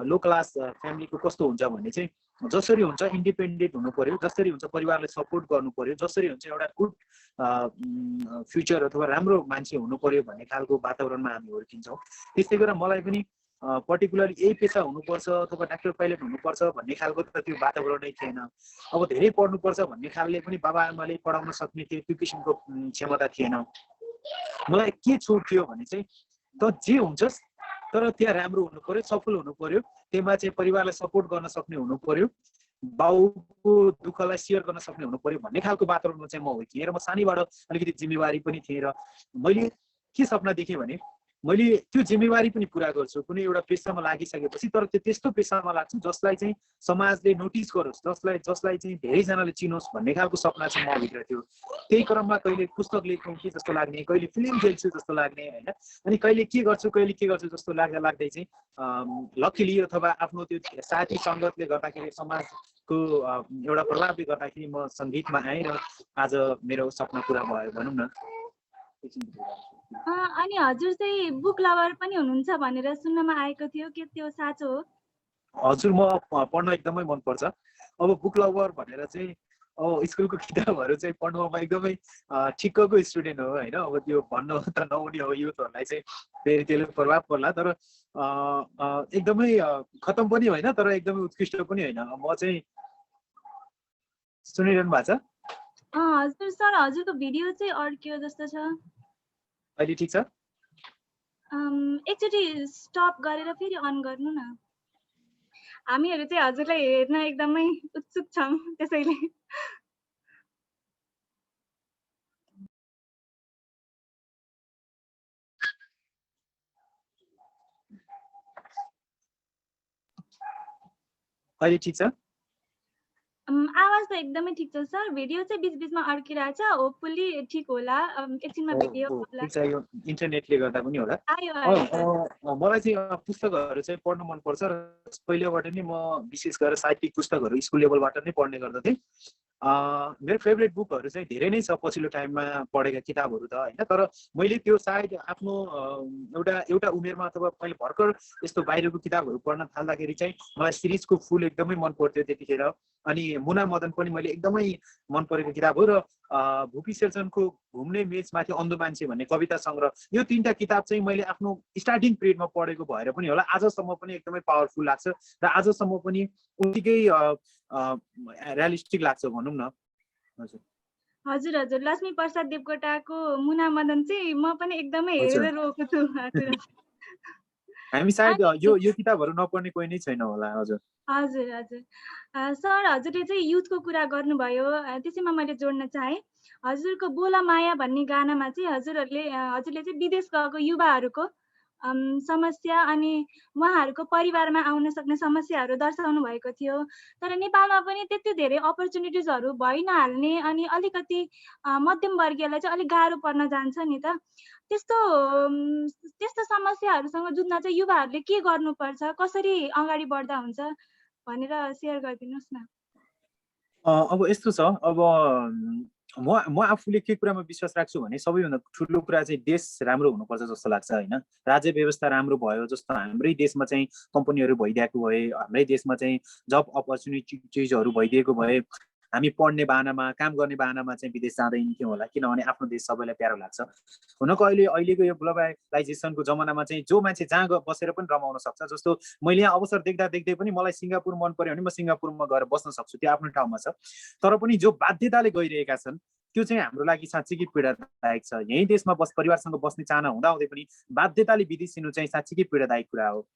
लो क्लास फ्यामिलीको कस्तो हुन्छ भने चाहिँ जसरी हुन्छ इन्डिपेन्डेन्ट हुनु पर्यो, जसरी हुन्छ परिवारलाई सपोर्ट गर्नु पर्यो, जसरी हुन्छ एउटा गुड फ्युचर अथवा राम्रो मान्छे हुनु पर्यो भन्ने खालको वातावरणमा हामी हुर्किन्छौँ। त्यस्तै गरेर मलाई पनि पर्टिकुलरली यही पेसा हुनुपर्छ अथवा डाक्टर पाइलट हुनुपर्छ भन्ने खालको त त्यो वातावरणै थिएन। अब धेरै पढ्नुपर्छ भन्ने खालले पनि बाबाआमाले पढाउन सक्ने त्यो किसिमको क्षमता थिएन। मलाई के छोड थियो भने चाहिँ त जे हुन्छस् तर त्यहाँ राम्रो हुनु पर्यो, सफल हुनु पर्यो, त्यसमा चाहिँ परिवारलाई सपोर्ट गर्न सक्ने हुनु पर्यो, बाउको दुःखलाई सेयर गर्न सक्ने हुनु पर्यो भन्ने खालको वातावरणमा चाहिँ म हुर्किएँ। र म सानैबाट अलिकति जिम्मेवारी पनि थिएँ र मैले के सपना देखेँ भने मैले त्यो जिम्मेवारी पनि पुरा गर्छु कुनै एउटा पेसामा लागिसकेपछि, तर त्यस्तो पेसामा लाग्छु जसलाई चाहिँ समाजले नोटिस गरोस्, जसलाई चाहिँ धेरैजनाले चिनोस् भन्ने खालको सपना चाहिँ म भित्र थियो। त्यही क्रममा कहिले पुस्तक लेख्नु कि जस्तो लाग्ने, कहिले फिल्म खेल्छु जस्तो लाग्ने होइन, अनि कहिले के गर्छु जस्तो लाग्दै चाहिँ लकिली अथवा आफ्नो त्यो साथी सङ्गतले गर्दाखेरि समाजको एउटा प्रभावले गर्दाखेरि म सङ्गीतमा आएँ र आज मेरो सपना पुरा भयो भनौँ न। अनि हजुर चाहिँ बुक लभर पनि हुनुहुन्छ भनेर सुन्नमा आएको थियो, के त्यो साँचो हो? हजुर, म पढ्न एकदमै मनपर्छ। अब बुक लभर भनेर चाहिँ स्कुलको किताबहरू चाहिँ पढ्नुमा एकदमै ठिक्कको स्टुडेन्ट हो होइन। अब त्यो भन्नु त नहुने हो, युथहरूलाई चाहिँ फेरि त्यसले प्रभाव पर्ला, तर एकदमै खतम पनि होइन तर एकदमै उत्कृष्ट पनि होइन। म चाहिँ सुनिरहनु भएको छ? हजुर सर, हजुरको भिडियो चाहिँ अड्कियो जस्तो छ। अहिले ठिक छ? एकचोटि स्टप गरेर फेरि अन गर्नु न। हामीहरू चाहिँ हजुरलाई हेर्न एकदमै उत्सुक छौँ, त्यसैले। अहिले ठिक छ? आवाज त एकदमै ठिक छ सर, भिडियो चाहिँ बिचबिचमा अड्किरहेछ। होपफुल्ली ठिक होला, एकछिनमा भिडियो ठिक छ, यो इन्टरनेटले गर्दा पनि होला। मलाई चाहिँ पुस्तकहरू चाहिँ पढ्न मनपर्छ र पहिलेबाट नै म विशेष गरेर साहित्यिक पुस्तकहरू स्कुल लेभलबाट नै पढ्ने गर्दथेँ। मेरो फेभरेट बुकहरू चाहिँ धेरै नै छ पछिल्लो टाइममा पढेका किताबहरू त होइन, तर मैले त्यो सायद आफ्नो एउटा उमेरमा अथवा मैले भर्खर यस्तो बाहिरको किताबहरू पढ्न थाल्दाखेरि चाहिँ मलाई सिरिजको फुल एकदमै मन पर्थ्यो त्यतिखेर। अनि मुना मदन पनि मैले एकदमै मन परेको किताब हो। र भुपी शेरचनको घुम्ने मेचमाथि अन्धो मान्छे भन्ने कविता सङ्ग्रह, यो तीनटा किताब चाहिँ मैले आफ्नो स्टार्टिङ पिरियडमा पढेको भएर पनि होला आजसम्म पनि एकदमै पावरफुल लाग्छ र आजसम्म पनि उत्तिकै रियलिस्टिक लाग्छ भनौँ न। हजुर हजुर, लक्ष्मी प्रसाद देवकोटाको मुना मदन चाहिँ म पनि एकदमै हेरेर रोएको छु। हामी सायद यो किताबहरू नपढ्ने कोही नै छैन होला। हजुर हजुर हजुर सर, हजुरले चाहिँ युथको कुरा गर्नुभयो, त्यसैमा मैले जोड्न चाहेँ। हजुरको बोला माया भन्ने गानामा चाहिँ हजुरले चाहिँ विदेश गएको युवाहरूको समस्या अनि उहाँहरूको परिवारमा आउन सक्ने समस्याहरू दर्शाउनु भएको थियो। तर नेपालमा पनि त्यति धेरै अपर्च्युनिटिजहरू भइ नहाल्ने अनि अलिकति मध्यम वर्गीयलाई चाहिँ अलिक गाह्रो पर्न जान्छ नि त। त्यस्तो समस्याहरूसँग जुझ्न चाहिँ युवाहरूले के गर्नुपर्छ, कसरी अगाडि बढ्दा हुन्छ भनेर सेयर गरिदिनुहोस् न। अब यस्तो छ, अब म आफूले के कुरामा विश्वास राख्छु भने सबैभन्दा ठुलो कुरा चाहिँ देश राम्रो हुनुपर्छ जस्तो लाग्छ होइन। राज्य व्यवस्था राम्रो भयो, जस्तो हाम्रै देशमा चाहिँ कम्पनीहरू भइदिएको भए, हाम्रै देशमा चाहिँ जब अपर्च्युनिटिजहरू भइदिएको भए हामी पढ्ने बाहनामा काम गर्ने बाहनामा चाहिँ विदेश जाँदैन थियौँ होला, किनभने आफ्नो देश सबैलाई प्यारो लाग्छ। हुनको अहिलेको यो ग्लोबलाइजेसनको जमानामा चाहिँ जो मान्छे जहाँ बसेर पनि रमाउन सक्छ। जस्तो मैले यहाँ अवसर देख्दै पनि मलाई सिङ्गापुर मन पर्यो भने म सिङ्गापुरमा गएर बस्न सक्छु, त्यो आफ्नो ठाउँमा छ। तर पनि जो बाध्यताले गइरहेका छन् त्यो चाहिँ हाम्रो लागि साँच्चीकै पीडादायक छ। यही देशमा परिवारसँग बस्ने चाहना हुँदाहुँदै पनि बाध्यताले विदेशिनु चाहिँ साँच्चीकै पीडादायक कुरा हो।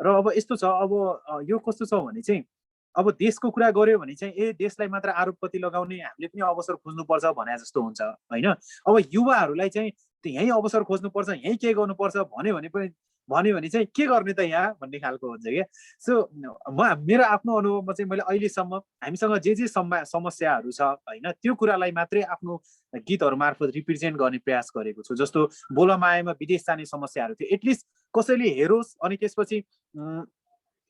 र अब यस्तो छ, अब यो कस्तो छ भने चाहिँ अब देशको कुरा गर्यो भने चाहिँ देशलाई मात्र आरोपपति लगाउने हामीले पनि अवसर खोज्नुपर्छ भने जस्तो हुन्छ होइन। अब युवाहरूलाई चाहिँ यहीँ अवसर खोज्नुपर्छ, यहीँ के गर्नुपर्छ भन्यो भने चाहिँ के गर्ने त यहाँ भन्ने खालको हुन्छ क्या। सो मेरो आफ्नो अनुभवमा चाहिँ मैले अहिलेसम्म हामीसँग जे समस्याहरू छ होइन त्यो कुरालाई मात्रै आफ्नो गीतहरू मार्फत रिप्रेजेन्ट गर्ने प्रयास गरेको छु। जस्तो बोला मायामा विदेश जाने समस्याहरू थियो, एटलिस्ट कसैले हेरोस् अनि त्यसपछि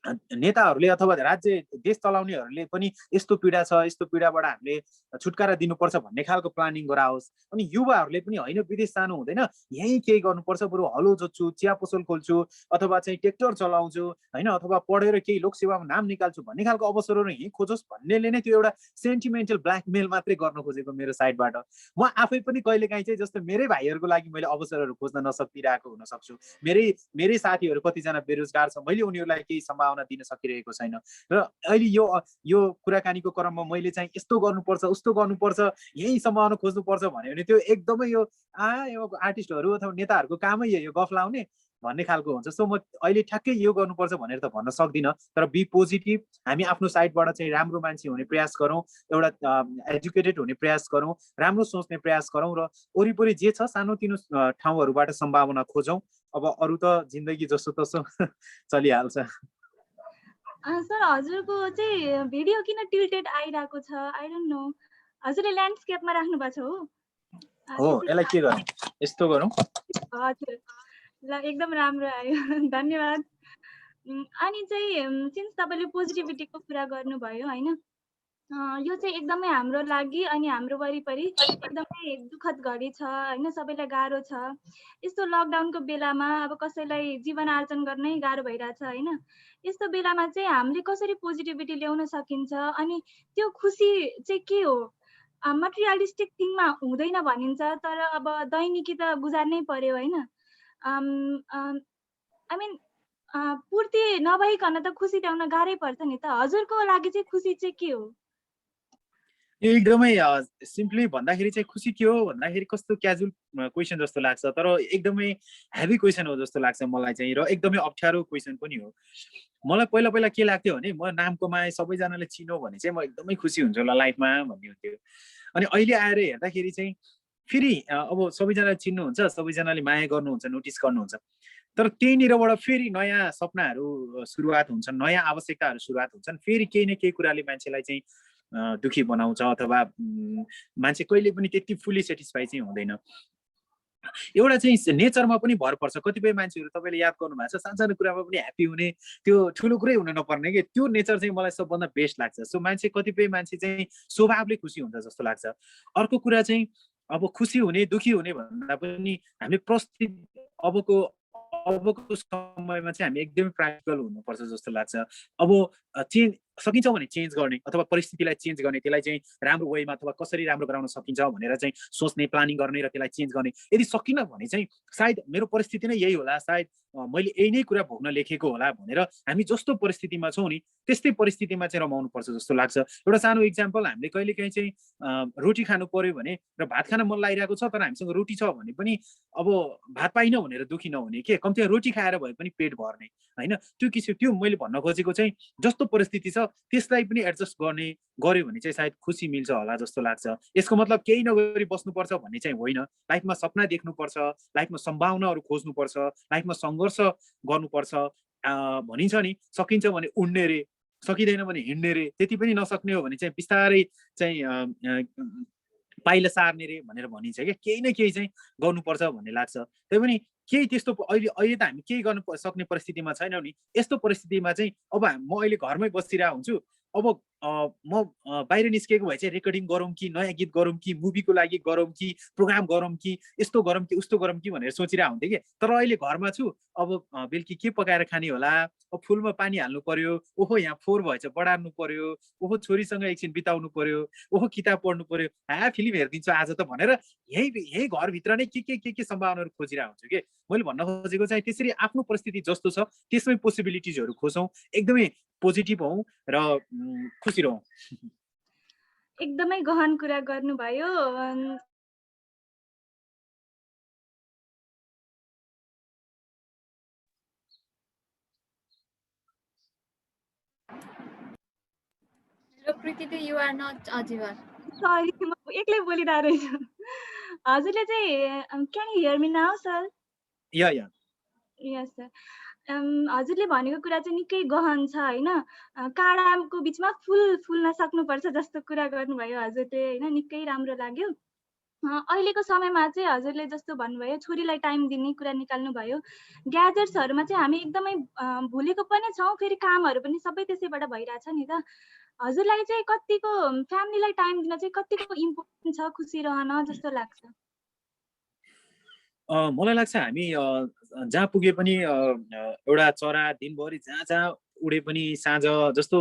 नेताहरूले अथवा राज्य देश चलाउनेहरूले पनि यस्तो पीडा छ, यस्तो पीडाबाट हामीले छुटकारा दिनुपर्छ भन्ने खालको प्लानिङ गराओस्। अनि युवाहरूले पनि होइन विदेश जानु हुँदैन, यहीँ केही गर्नुपर्छ, बरु हलो जोत्छु, चिया पसल खोल्छु अथवा चाहिँ ट्र्याक्टर चलाउँछु होइन, अथवा पढेर केही लोकसेवामा नाम निकाल्छु भन्ने खालको अवसरहरू यहीँ खोजोस् भन्नेले नै त्यो एउटा सेन्टिमेन्टल ब्ल्याकमेल मात्रै गर्न खोजेको मेरो साइडबाट। म आफै पनि कहिलेकाहीँ चाहिँ जस्तो मेरै भाइहरूको लागि मैले अवसरहरू खोज्न नसकिरहेको हुन सक्छु। मेरै साथीहरू कतिजना बेरोजगार छ, मैले उनीहरूलाई केही सम्भावना दिन सकिरहेको छैन। र अहिले यो कुराकानीको क्रममा मैले चाहिँ यस्तो गर्नुपर्छ उस्तो गर्नुपर्छ यही सम्भावना खोज्नुपर्छ भन्यो भने त्यो एकदमै यो आर्टिस्टहरू अथवा नेताहरूको कामै यो गफ लाउने भन्ने खालको हुन्छ। सो म अहिले ठ्याक्कै यो गर्नुपर्छ भनेर त भन्न सक्दिनँ, तर बी पोजिटिभ, हामी आफ्नो साइडबाट चाहिँ राम्रो मान्छे हुने प्रयास गरौँ, एउटा एजुकेटेड हुने प्रयास गरौँ, राम्रो सोच्ने प्रयास गरौँ र वरिपरि जे छ सानोतिनो ठाउँहरूबाट सम्भावना खोजौँ। अब अरू त जिन्दगी जसो तसो चलिहाल्छ। सर, हजुरको चाहिँ भिडियो किन टिल्टेड आइरहेको छ? आई डोन्ट नो। हजुरले ल्यान्डस्केपमा राख्नु भएको छ हो? यसलाई के गरौँ, यस्तो गरौँ? हजुर, ल एकदम राम्रो आयो धन्यवाद। अनि चाहिँ सिन्स तपाईँले पोजिटिभिटीको कुरा गर्नुभयो होइन, यो चाहिँ एकदमै हाम्रो लागि अनि हाम्रो वरिपरि एकदमै दुःखद घडी छ होइन, सबैलाई गाह्रो छ। यस्तो लकडाउनको बेलामा अब कसैलाई जीवन आर्जन गर्नै गाह्रो भइरहेछ होइन। यस्तो बेलामा चाहिँ हामीले कसरी पोजिटिभिटी ल्याउन सकिन्छ अनि त्यो खुसी चाहिँ के हो? मटेरियलिस्टिक थिङमा हुँदैन भनिन्छ, तर अब दैनिकी त गुजार्नै पर्यो होइन। आई मिन पूर्ति नभइकन त खुसी ल्याउन गाह्रै पर्छ नि त। हजुरको लागि चाहिँ खुसी चाहिँ के हो? यो एकदमै सिम्पली भन्दाखेरि चाहिँ खुसी के हो भन्दाखेरि कस्तो क्याजुअल क्वेसन जस्तो लाग्छ, तर एकदमै हेभी क्वेसन हो जस्तो लाग्छ मलाई चाहिँ, र एकदमै अप्ठ्यारो क्वेसन पनि हो। मलाई पहिला के लाग्थ्यो भने म नाम कमाएँ, सबैजनाले चिनो भने चाहिँ म एकदमै खुसी हुन्छु होला लाइफमा भन्ने हुन्थ्यो। अनि अहिले आएर हेर्दाखेरि चाहिँ फेरि अब सबैजनाले चिन्नुहुन्छ, सबैजनाले माया गर्नुहुन्छ, नोटिस गर्नुहुन्छ, तर त्यहीँनिरबाट फेरि नयाँ सपनाहरू सुरुवात हुन्छन्, नयाँ आवश्यकताहरू सुरुवात हुन्छन्। फेरि केही न केही कुराले मान्छेलाई चाहिँ दुखी बनाउँछ अथवा मान्छे कहिले पनि त्यति फुल्ली सेटिस्फाई चाहिँ हुँदैन। एउटा चाहिँ नेचरमा पनि भर पर्छ। कतिपय मान्छेहरू तपाईँले याद गर्नु भएको छ, सानसानो कुरामा पनि ह्याप्पी हुने, त्यो ठुलो कुरै हुन नपर्ने कि त्यो नेचर चाहिँ मलाई सबभन्दा बेस्ट लाग्छ। सो कतिपय मान्छे चाहिँ स्वभावले खुसी हुन्छ जस्तो लाग्छ। अर्को कुरा चाहिँ अब खुसी हुने दुखी हुने भन्दा पनि हामीले प्रस्तुत अबको समयमा चाहिँ हामी एकदमै प्र्याक्टिकल हुनुपर्छ जस्तो लाग्छ। अब सकिन्छ भने चेन्ज गर्ने अथवा परिस्थितिलाई चेन्ज गर्ने, त्यसलाई चाहिँ राम्रो वेमा अथवा कसरी राम्रो गराउन सकिन्छ भनेर चाहिँ सोच्ने, प्लानिङ गर्ने र त्यसलाई चेन्ज गर्ने। यदि सकिन भने चाहिँ सायद मेरो परिस्थिति नै यही होला, सायद मैले यही नै कुरा भोग्न लेखेको होला भनेर हामी जस्तो परिस्थितिमा छौँ नि त्यस्तै परिस्थितिमा चाहिँ रमाउनु पर्छ जस्तो लाग्छ। एउटा सानो इक्जाम्पल, हामीले कहिलेकाहीँ चाहिँ रोटी खानु पर्यो भने र भात खान मन लागिरहेको छ तर हामीसँग रोटी छ भने पनि अब भात पाइन भनेर दुखी नहुने के, कम्तीमा रोटी खाएर भए पनि पेट भर्ने होइन। त्यो किसिम त्यो मैले भन्न खोजेको चाहिँ जस्तो परिस्थिति छ त्यसलाई पनि एडजस्ट गर्यो भने चाहिँ सायद खुसी मिल्छ होला जस्तो लाग्छ। यसको मतलब केही नगरी बस्नुपर्छ भन्ने चाहिँ होइन। लाइफमा सपना देख्नुपर्छ, लाइफमा सम्भावनाहरू खोज्नुपर्छ, लाइफमा सङ्घर्ष गर्नुपर्छ। भनिन्छ नि सकिन्छ भने उड्ने रे, सकिँदैन भने हिँड्ने रे, त्यति पनि नसक्ने हो भने चाहिँ बिस्तारै चाहिँ पाइला सार्ने रे भनेर भनिन्छ क्या। केही न केही चाहिँ गर्नुपर्छ भन्ने लाग्छ। त्यही पनि केही त्यस्तो अहिले त हामी केही गर्न सक्ने परिस्थितिमा छैनौँ नि। यस्तो परिस्थितिमा चाहिँ अब म अहिले घरमै बसिरहेको हुन्छु, अब म बाहिर निस्केको भए चाहिँ रेकर्डिङ गरौँ कि, नयाँ गीत गरौँ कि, मुभीको लागि गरौँ कि, प्रोग्राम गरौँ कि, यस्तो गरौँ कि उस्तो गरौँ कि भनेर सोचिरहेको हुन्थेँ कि। तर अहिले घरमा छु, अब बेलुकी के पकाएर खाने होला, अब फुलमा पानी हाल्नु पर्यो, ओहो यहाँ फोहोर भएछ बढार्नु पर्यो, ओहो छोरीसँग एकछिन बिताउनु पर्यो, ओहो किताब पढ्नु पर्यो, फिल्म हेरिदिन्छु आज त भनेर यही घरभित्र नै के सम्भावनाहरू खोजिरहेको हुन्छु कि। मैले भन्न खोजेको चाहिँ त्यसरी आफ्नो परिस्थिति जस्तो छ त्यसमै पोसिबिलिटिजहरू खोजौँ, एकदमै पोजिटिभ हौँ र खुसी रहौँ। एकदमै गहन कुरा गर्नुभयो। Preeti, you are not audible. Sorry, म एक्लै बोलिरहेको रहेछु। हजुरले चाहिँ क्यान you hear me now sir? या यस सर। हजुरले भनेको कुरा चाहिँ निकै गहन छ होइन। काँडाको बिचमा फुल्न सक्नुपर्छ जस्तो कुरा गर्नुभयो हजुरले होइन, निकै राम्रो लाग्यो। अहिलेको समयमा चाहिँ हजुरले जस्तो भन्नुभयो छोरीलाई टाइम दिने कुरा निकाल्नु भयो। ग्याजेट्सहरूमा चाहिँ हामी एकदमै भुलेको पनि छौँ, फेरि कामहरू पनि सबै त्यसैबाट भइरहेछ नि त। हजुरलाई चाहिँ कतिको फ्यामिलीलाई टाइम दिन चाहिँ कतिको इम्पोर्टेन्ट छ खुसी रहन जस्तो लाग्छ? मलाई लाग्छ हामी जहाँ पुगे पनि एउटा चरा दिनभरि जहाँ उडे पनि साँझ जस्तो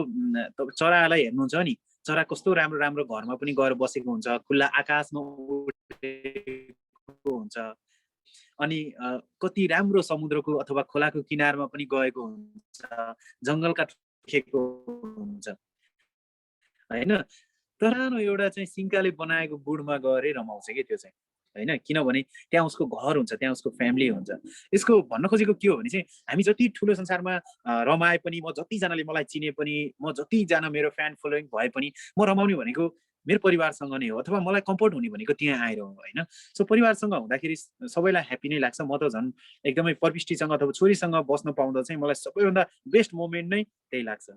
चरालाई हेर्नुहुन्छ नि, चरा कस्तो राम्रो राम्रो घरमा पनि गएर बसेको हुन्छ, खुल्ला आकाशमा उडेको हुन्छ, अनि कति राम्रो समुद्रको अथवा खोलाको किनारमा पनि गएको हुन्छ, जङ्गलका ठेकेको हुन्छ होइन। तर एउटा चाहिँ सिङ्काले बनाएको गुडमा गएर रमाउँछ कि त्यो चाहिँ होइन, किनभने त्यहाँ उसको घर हुन्छ, त्यहाँ उसको फ्यामिली हुन्छ। यसको भन्न खोजेको के हो भने चाहिँ हामी जति ठुलो संसारमा रमाए पनि, म जतिजनाले मलाई चिने पनि, म जतिजना मेरो फ्यान फलोइङ भए पनि, म रमाउने भनेको मेरो परिवारसँग नै हो, अथवा मलाई कम्फर्ट हुने भनेको त्यहाँ आएर हो होइन। सो परिवारसँग हुँदाखेरि सबैलाई ह्याप्पी नै लाग्छ। म त झन् एकदमै परपिष्टीसँग अथवा छोरीसँग बस्न पाउँदा चाहिँ मलाई सबैभन्दा बेस्ट मोमेन्ट नै त्यही लाग्छ।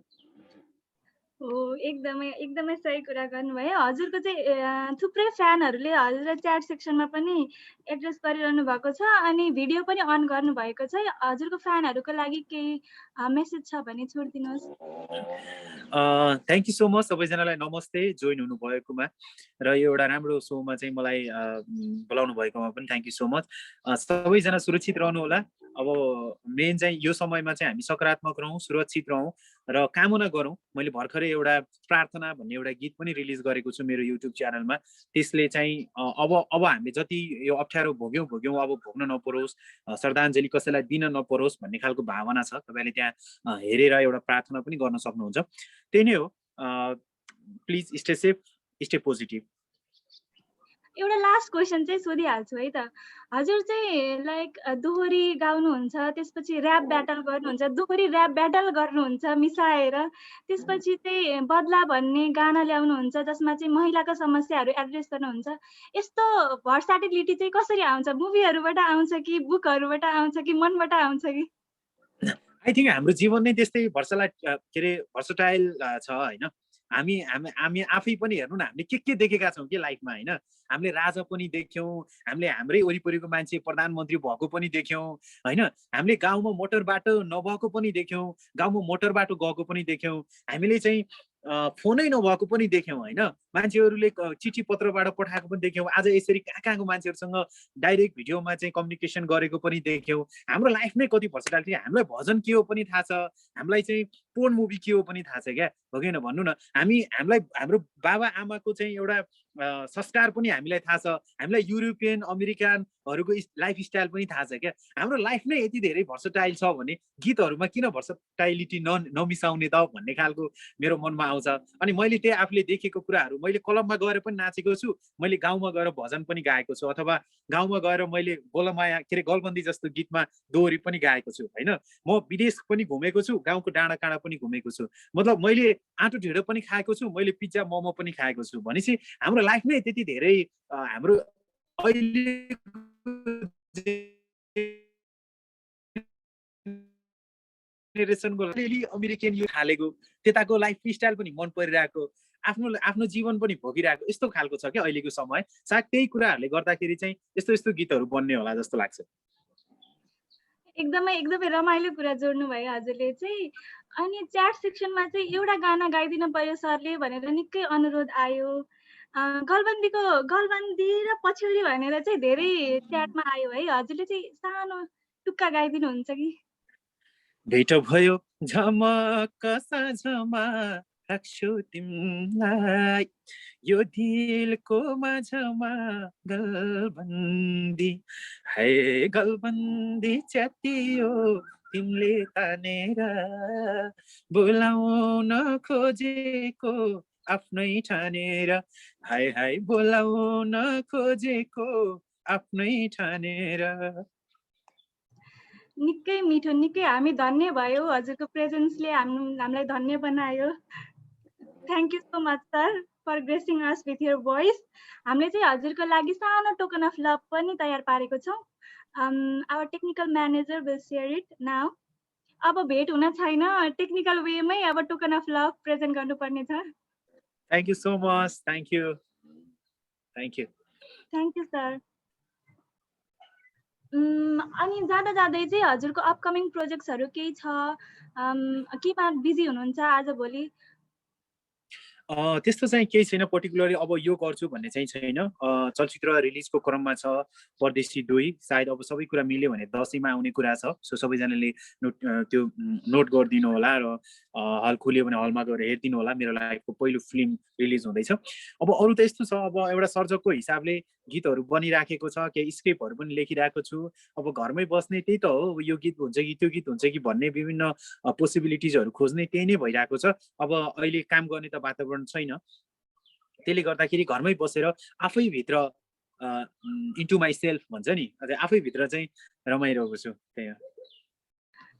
हो, एकदमै सही कुरा गर्नुभयो। हजुरको चाहिँ थुप्रै फ्यानहरूले हजुरलाई च्याट सेक्सनमा पनि एड्रेस गरिरहनु भएको छ अनि भिडियो पनि अन गर्नुभएको छ। हजुरको फ्यानहरूको लागि केही मेसेज छ भने छोडिदिनुहोस्। थ्याङ्क यू सो मच सबैजनालाई नमस्ते जोइन हुनुभएकोमा र यो एउटा राम्रो सोमा चाहिँ मलाई बोलाउनु भएकोमा पनि थ्याङ्क यू सो मच। सबैजना सुरक्षित रहनु होला। अब मेन चाहिँ यो समयमा चाहिँ हामी सकारात्मक रहौँ, सुरक्षित रहौँ र कामना गरौँ। मैले भर्खरै एउटा प्रार्थना भन्ने एउटा गीत पनि रिलिज गरेको छु मेरो युट्युब च्यानलमा। त्यसले चाहिँ अब हामीले जति यो अप्ठ्यारो भोग्यौँ अब भोग्न नपरोस्, श्रद्धाञ्जली कसैलाई दिन नपरोस् भन्ने खालको भावना छ। तपाईँले त्यहाँ हेरेर एउटा प्रार्थना पनि गर्न सक्नुहुन्छ। त्यही नै हो। Please stay safe, stay positive. एउटा लास्ट क्वेसन चाहिँ सोधिहाल्छु है त। हजुर चाहिँ लाइक दोहोरी गाउनुहुन्छ, त्यसपछि ऱ्याप ब्याटल गर्नुहुन्छ, दोहोरी ऱ्याप ब्याटल गर्नुहुन्छ मिसाएर, त्यसपछि चाहिँ बदला भन्ने गाना ल्याउनुहुन्छ जसमा चाहिँ महिलाको समस्याहरू एड्रेस गर्नुहुन्छ। यस्तो भर्साटिलिटी चाहिँ कसरी आउँछ? मुभीहरूबाट आउँछ कि बुकहरूबाट आउँछ कि मनबाट आउँछ कि? आई थिङ्क हाम्रो जीवन नै त्यस्तै भर्सटाइल छ होइन। हामी आफै पनि हेर्नु न, हामीले के देखेका छौँ कि लाइफमा होइन। हामीले राजा पनि देख्यौँ, हामीले हाम्रै वरिपरिको मान्छे प्रधानमन्त्री भएको पनि देख्यौँ होइन। हामीले गाउँमा मोटर बाटो नभएको पनि देख्यौँ, गाउँमा मोटर बाटो गएको पनि देख्यौँ, हामीले चाहिँ फोनै नभएको पनि देख्यौँ होइन। मान्छेहरूले चिठी पत्रबाट पठाएको पनि देख्यौँ, आज यसरी कहाँ कहाँको मान्छेहरूसँग डाइरेक्ट भिडियोमा चाहिँ कम्युनिकेसन गरेको पनि देख्यौँ। हाम्रो लाइफमै कति भर्सटालिटी, हामीलाई भजन के हो पनि थाहा छ, हामीलाई चाहिँ पोर्न मुभी के हो पनि थाहा छ क्या, हो कि होइन भन्नु न। हामीलाई हाम्रो बाबा आमाको चाहिँ एउटा संस्कार पनि हामीलाई थाहा छ, हामीलाई युरोपियन अमेरिकनहरूको लाइफस्टाइल पनि थाहा छ क्या। हाम्रो लाइफ नै यति धेरै भर्सटाइल छ भने गीतहरूमा किन भर्सटाइलिटी नमिसाउने त भन्ने खालको मेरो मनमा आउँछ। अनि मैले त्यही आफूले देखेको कुराहरू मैले क्लबमा गएर पनि नाचेको छु, मैले गाउँमा गएर भजन पनि गाएको छु, अथवा गाउँमा गएर मैले बोलमाया के अरे गलबन्दी जस्तो गीतमा दोहोरी पनि गाएको छु होइन। म विदेश पनि घुमेको छु, गाउँको डाँडा काँडा पनि घुमेको छु, मतलब मैले आँटो ढिँडो पनि खाएको छु, मैले पिज्जा मोमो पनि खाएको छु। भनेपछि हाम्रो लाइफमै त्यति धेरै हाम्रो अहिले अमेरिकन यो थालेको त्यताको लाइफ स्टाइल पनि मन परिरहेको, आफ्नो जीवन पनि भोगिरहेको यस्तो खालको छ क्या अहिलेको समय। सायद त्यही कुराहरूले गर्दाखेरि चाहिँ यस्तो यस्तो गीतहरू बन्ने होला जस्तो लाग्छ। एकदमै एकदमै रमाइलो कुरा जोड्नु भयो हजुरले चाहिँ। अनि च्याट सेक्सनमा चाहिँ एउटा गाना गाइदिनु पर्यो सरले भनेर निकै अनुरोध आयो। गलबन्दी र पछ्यौरी भनेर चाहिँ धेरै च्याटमा आयो है। हजुरले चाहिँ सानो टुक्का गाइदिनुहुन्छ कि? भेट भयो झमक साँझमा राख्छु तिमीलाई, यो दिलको माझमा गलबन्दी, है गलबन्दी च्यातियो तिमीले तानेर, बोलाउन खोजेको आफ्नै ठानेर, हाय हाय बोलाउन खोजेको आफ्नै ठानेर। निकै मिठो, निकै हामी धन्य भयो, हजुरको प्रेजेन्सले हामीलाई धन्य बनायो। Thank you so much sir for gracing us with your voice. हामीले चाहिँ हजुरको लागि सानो टोकन अफ लभ पनि तयार पारेको छौँ। Our technical manager will share it now. अब भेट हुन छैन, टेक्निकल वेमै अब टोकन अफ लभ प्रेजेन्ट गर्नुपर्ने छ। Thank you so much, thank you thank you thank you sir. अनि जाँदा जाँदै चाहिँ हजुरको अपकमिङ प्रोजेक्ट्सहरू केही छ, केमा बिजी हुनुहुन्छ आज भोलि? त्यस्तो चाहिँ केही छैन पर्टिकुलरली अब यो गर्छु भन्ने चाहिँ छैन। चलचित्र रिलिजको क्रममा छ परदेशी 2, सायद अब सबै कुरा मिल्यो भने दसैँमा आउने कुरा छ। सो सबैजनाले त्यो नोट गरिदिनु होला र हल खुल्यो भने हलमा गएर हेरिदिनु होला। मेरो लाइफको पहिलो फिल्म रिलिज हुँदैछ। अब अरू त यस्तो छ, अब एउटा सर्जकको हिसाबले गीतहरू बनिराखेको छ, केही स्क्रिप्टहरू पनि लेखिरहेको छु। अब घरमै बस्ने त्यही त हो, यो गीत हुन्छ कि त्यो गीत हुन्छ कि भन्ने विभिन्न पोसिबिलिटिजहरू खोज्ने त्यही नै भइरहेको छ। अब अहिले काम गर्ने त वातावरण छैन, त्यसले गर्दाखेरि घरमै बसेर आफैभित्र इन्टु माइ सेल्फ भन्छ नि, आफैभित्र चाहिँ रमाइरहेको छु। त्यही हो।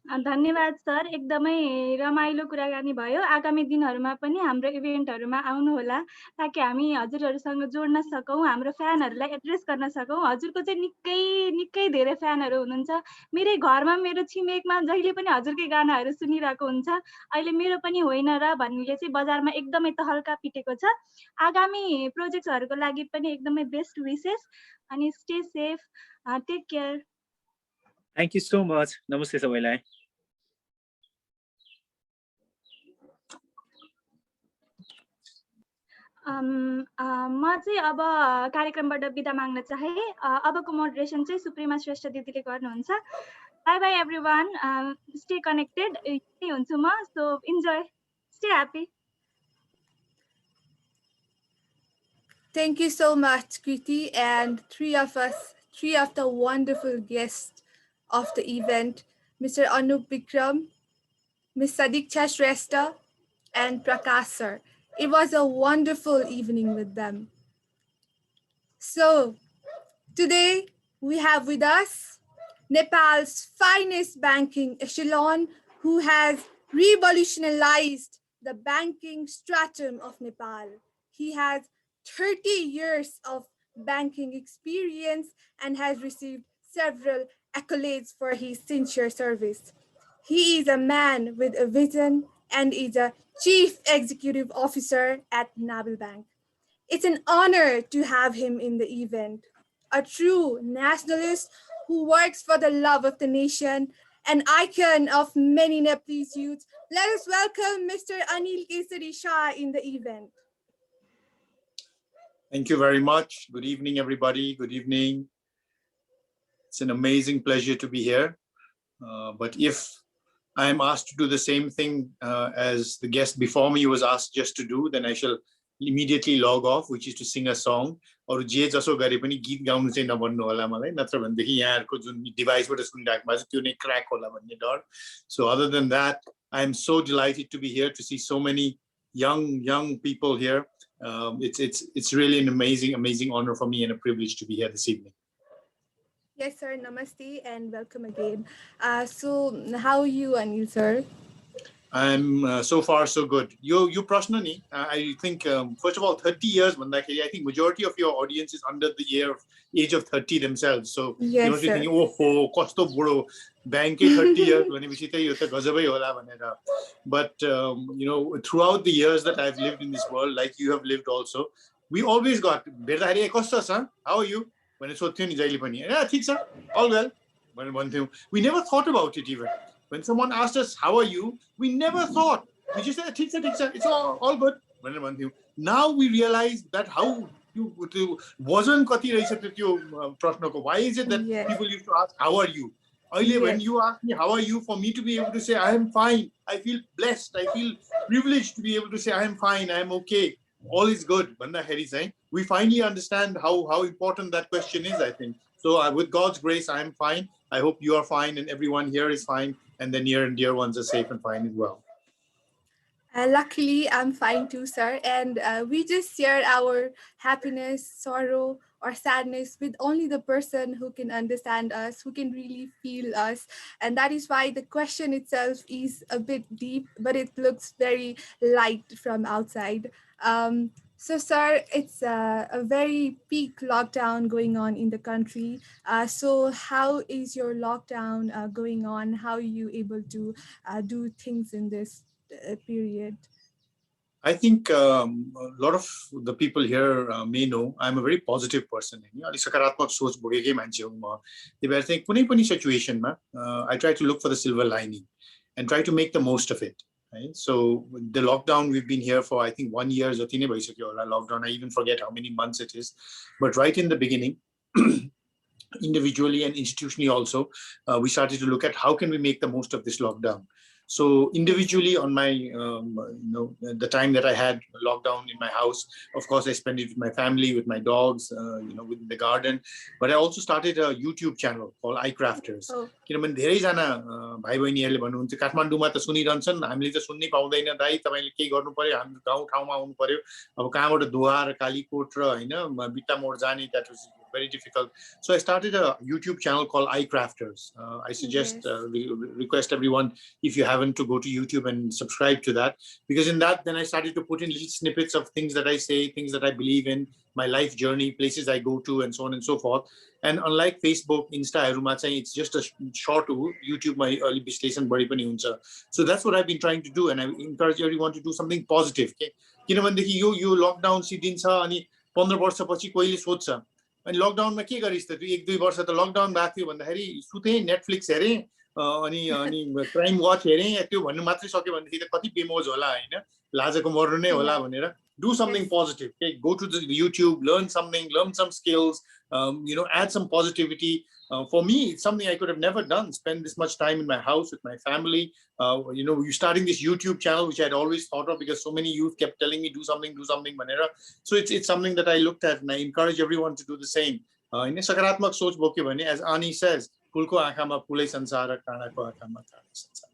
धन्यवाद सर, एकदमै रमाइलो कुराकानी भयो। आगामी दिनहरूमा पनि हाम्रो इभेन्टहरूमा आउनुहोला ताकि हामी हजुरहरूसँग जोड्न सकौँ, हाम्रो फ्यानहरूलाई एड्रेस गर्न सकौँ। हजुरको चाहिँ निकै निकै धेरै फ्यानहरू हुनुहुन्छ। मेरै घरमा मेरो छिमेकमा जहिले पनि हजुरकै गानाहरू सुनिरहेको हुन्छ। अहिले मेरो पनि होइन र भन्नेले चाहिँ बजारमा एकदमै तहल्का पिटेको छ। आगामी प्रोजेक्ट्सहरूको लागि पनि एकदमै बेस्ट विसेस अनि stay safe, take care. Thank you so much. नमस्ते सबैलाई। म चाहिँ अब कार्यक्रमबाट बिदा माग्न चाहे। अबको मोडरेसन चाहिँ सुप्रिमा श्रेष्ठ दिदीले गर्नुहुन्छ। Bye bye everyone, stay connected. यही हुन्छु म, so enjoy, stay happy. Thank you so much, Kriti, and three of the wonderful guests of the event, Mr. Anup Vikram, Ms. Sadiksha Shrestha, and Prakash sir. It was a wonderful evening with them. So today we have with us Nepal's finest banking echelon, who has revolutionized the banking stratum of Nepal. He has 30 years of banking experience and has received several accolades for his sincere service. He is a man with a vision and is a Chief Executive Officer at Nabil Bank. It's an honor to have him in the event. A true nationalist who works for the love of the nation, an icon of many Nepalese youths. Let us welcome Mr. Anil Kesari Shah in the event. Thank you very much. Good evening, everybody. Good evening. It's an amazing pleasure to be here. But if I am asked to do the same thing as the guest before me was asked just to do, then I shall immediately log off, which is to sing a song. Or जे जसो गरे पनि गीत गाउनु चाहिँ नभन्नु होला मलाई, नत्र भनेदेखि यहाँहरुको जुन डिभाइसबाट सुनिराख्नु भएको छ त्यो नै क्र्याक होला भन्ने डर. So other than that, I am so delighted to be here to see so many young people here. It's really an amazing honor for me and a privilege to be here this evening. Yes, sir. Namaste and welcome again. So how are you, Anil, sir? I'm so far so good. You personally, I think first of all 30 years I think majority of your audience is under the age of 30 themselves. So yes, you must be thinking, oh, kasto buro bank 30 years भनेपछि त यो त गजबै होला भनेर. But you know, throughout the years that I've lived in this world, like you have lived also, we always got भेट्दाखेरि कस्तो छ, how are you भने सोध्थ्यो नि जहिले पनि. ठिक छ, all well भनेर भन्थ्यौ. We never thought about it even. When someone asked us, how are you? We never thought. We just said, it's all good. Now we realize that how you wasn't why is it that people used to ask, how are you? Earlier, when you ask me, how are you? For me to be able to say, I am fine. I feel blessed. I feel privileged to be able to say, I am fine. I am okay. All is good. We finally understand how important that question is, I think. So with God's grace, I am fine. I hope you are fine and everyone here is fine. And the near and dear ones are safe and fine as well. Luckily, I'm fine too, sir. And we just share our happiness, sorrow, or sadness with only the person who can understand us, who can really feel us. And that is why the question itself is a bit deep, but it looks very light from outside. So, sir, it's a very peak lockdown going on in the country. So how is your lockdown going on? How are you able to do things in this period? I think a lot of the people here may know I'm a very positive person. सकारात्मक सोच बोकेकै मान्छे हो म. त्यही भएर चाहिँ कुनै पनि सिचुएसनमा I try to look for the silver lining and try to make the most of it. Right? So the lockdown, we've been here for I think 1 year. Lockdown, I even forget how many months it is. But right in the beginning, individually and institutionally also, we started to look at how can we make the most of this lockdown. So individually on my, the time that I had lockdown in my house, of course, I spent it with my family, with my dogs, within the garden. But I also started a YouTube channel called iCrafters. किनभने धेरैजना भाइ बहिनीहरूले भन्नुहुन्छ काठमाडौँमा त सुनिरहन्छन्, हामीले त सुन्नै पाउँदैन दाइ, तपाईले के गर्नु पर्यो, हाम्रो गाउँ ठाउँमा आउनु पर्यो. अब कहाँबाट दोहा र कालीकोट र हैन बिट्टा मोड जाने, that was very difficult. So I started a YouTube channel called iCrafters. I suggest, request everyone, if you haven't, to go to YouTube and subscribe to that. Because in that, then I started to put in little snippets of things that I say, things that I believe in, my life journey, places I go to, and so on and so forth. And unlike Facebook, Insta, it's just a short YouTube, my early station. So that's what I've been trying to do. And I encourage everyone to do something positive. You lockdown, 15 वर्षपछि कोहीले सोध्छ अनि लकडाउनमा के गरिस् त, 1-2 वर्ष त lockdown भएको थियो भन्दाखेरि सुते, नेटफ्लिक्स हेरे, अनि क्राइम वाच हेरे, त्यो भन्नु मात्रै सक्यो भनेदेखि त कति बेमोज होला हैन, लाजको मर्नु नै होला भनेर. Do something positive. Okay? Go to the YouTube, learn something, learn some skills, add some positivity. For me, it's something I could have never done, spend this much time in my house with my family. You're starting this YouTube channel, which I'd always thought of because so many youth kept telling me, do something, manera. So it's something that I looked at and I encourage everyone to do the same. Sakaratmak soch bokyo bhane, as Ani says, fulko aankhama phulai sansara, kaanako aankhama kaana sansara.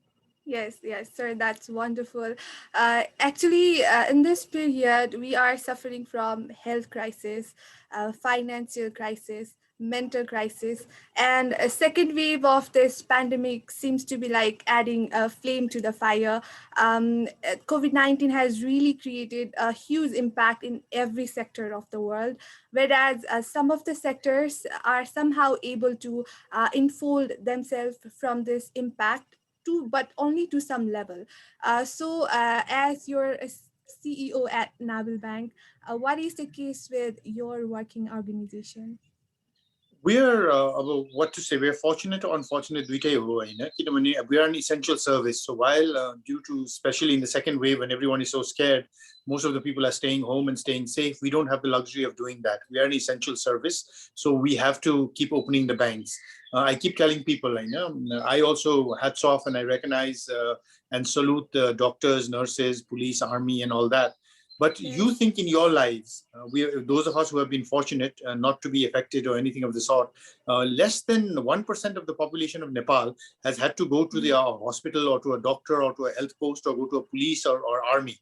Yes, sir, that's wonderful. Actually, in this period, we are suffering from health crisis, financial crisis, mental crisis, and a second wave of this pandemic seems to be like adding a flame to the fire. COVID-19 has really created a huge impact in every sector of the world, whereas some of the sectors are somehow able to enfold themselves from this impact, but only to some level. So as your CEO at Nabil Bank, what is the case with your working organization? We're what to say, we're fortunate or unfortunate, we are an essential service. So while due to, especially in the second wave when everyone is so scared, most of the people are staying home and staying safe, we don't have the luxury of doing that. We are an essential service, so we have to keep opening the banks. I keep telling people, I also hats off and I recognize and salute the doctors, nurses, police, army and all that. But you think in your lives, those of us who have been fortunate not to be affected or anything of the sort, less than 1% of the population of Nepal has had to go to the hospital or to a doctor or to a health post or go to a police or army.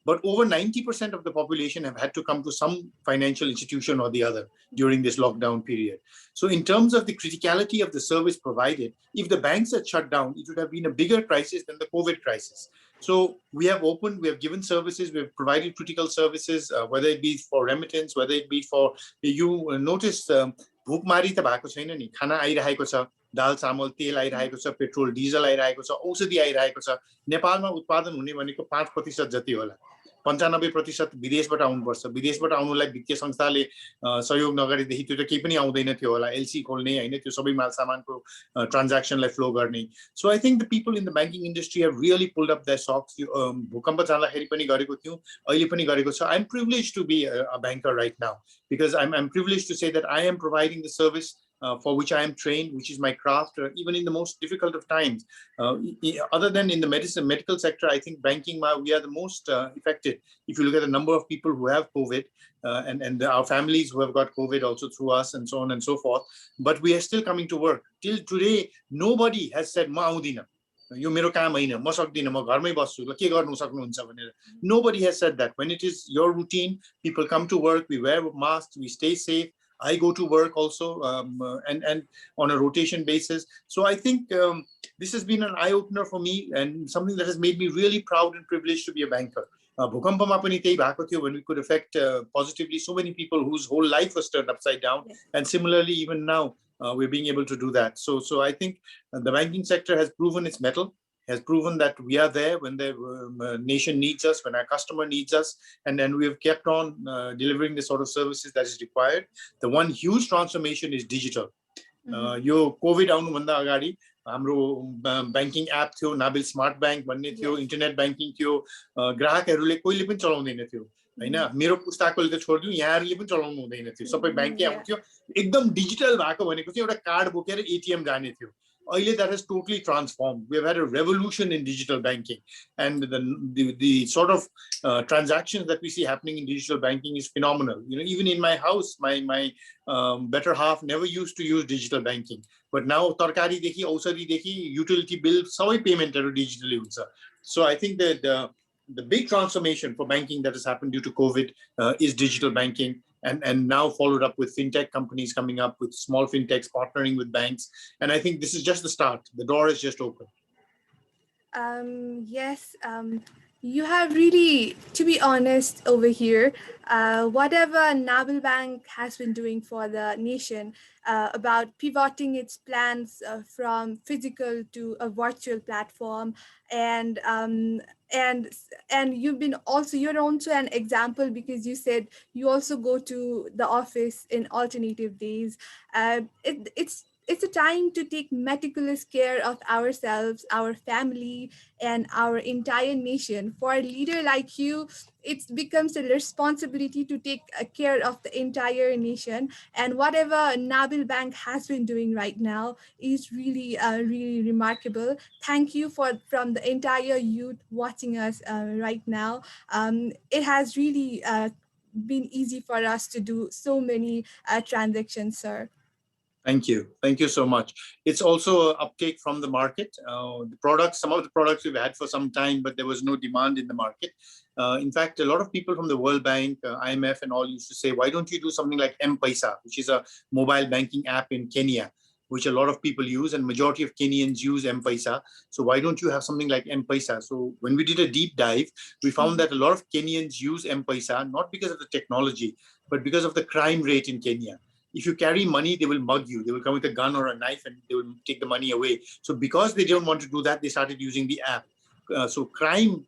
But over 90% of the population have had to come to some financial institution or the other during this lockdown period. So in terms of the criticality of the service provided, if the banks had shut down, it would have been a bigger crisis than the COVID crisis. So we have opened, we have given services, we have provided critical services, whether it be for remittance, whether it be for, you notice, भुकमारी त भएको छैन नि, खाना आइरहेको छ, दाल चामल तेल आइरहेको छ, पेट्रोल डिजल आइरहेको छ, औषधि आइरहेको छ. नेपालमा उत्पादन हुने भनेको 5% जति होला. 95% विदेशबाट आउनुपर्छ. विदेशबाट आउनुलाई वित्तीय संस्थाले सहयोग नगरेदेखि त्यो त केही पनि आउँदैन थियो होला. एलसी खोल्ने हैन, त्यो सबै माल सामानको ट्रान्ज्याक्सनलाई फ्लो गर्ने. So I think the people in the banking industry have really pulled up their socks. भूकम्प जाँदाखेरि पनि गरेको थियौ, अहिले पनि गरेको छ. I'm privileged to be a banker right now because I'm privileged to say that I am providing the service for which I am trained, which is my craft, even in the most difficult of times. Other than in the medical sector, I think banking, we are the most affected. If you look at the number of people who have COVID and our families who have got COVID also through us and so on and so forth, but we are still coming to work. Till today, nobody has said, Ma audina. यो मेरो काम हैन, म सक्दिन, म घरमै बस्छु, ल के गर्नु सक्नुहुन्छ भनेर. Nobody has said that. When it is your routine, people come to work, we wear masks, we stay safe. I go to work also and on a rotation basis. So I think this has been an eye-opener for me and something that has made me really proud and privileged to be a banker. Bhukampama pani त्यही भएको थियो when we could affect positively so many people whose whole life was turned upside down. And similarly, even now, we're being able to do that. So I think the banking sector has proven its mettle, has proven that we are there when the nation needs us, when our customer needs us, and then we have kept on delivering the sort of services that is required. The one huge transformation is digital. Yo COVID आउनु भन्दा अगाडि हाम्रो banking app थियो, Nabil Smart Bank भन्ने थियो, internet banking थियो, ग्राहकहरूले कोहीले पनि चलाउँदैन थियो हैन. मेरो पुस्ताकोले त छोड्दिउ, यहाँहरुले पनि चलाउनु हुँदैन थियो. सबै बैंककै आउँथ्यो. एकदम डिजिटल भएको भनेको चाहिँ एउटा कार्ड बोकेर एटीएम जाने थियो. That has totally transformed. We have had a revolution in digital banking, and the sort of transactions that we see happening in digital banking is phenomenal. Even in my house, my better half never used to use digital banking, but now tarkari dekhi, ausadi dekhi, utility bill, sabai payment digitally huncha. So I think that the big transformation for banking that has happened due to COVID is digital banking. And now followed up with fintech companies coming up, with small fintechs partnering with banks. And I think this is just the start. The door is just open. Yes, you have really, to be honest, over here, whatever Nabil Bank has been doing for the nation about pivoting its plans from physical to a virtual platform, and you're also an example because you said you also go to the office in alternative days. It's a time to take meticulous care of ourselves, our family, and our entire nation. For a leader like you, it becomes a responsibility to take care of the entire nation. And whatever Nabil Bank has been doing right now is really, really remarkable. Thank you from the entire youth watching us right now. It has really been easy for us to do so many transactions, sir. Thank you. Thank you so much. It's also an uptake from the market. The products, some of the products we've had for some time, but there was no demand in the market. In fact, a lot of people from the World Bank, IMF and all used to say, why don't you do something like M-Paisa, which is a mobile banking app in Kenya, which a lot of people use, and majority of Kenyans use M-Paisa. So why don't you have something like M-Paisa? So when we did a deep dive, we found that a lot of Kenyans use M-Paisa, not because of the technology, but because of the crime rate in Kenya. If you carry money, they will mug you. They will come with a gun or a knife and they will take the money away. So because they don't want to do that, they started using the app. so crime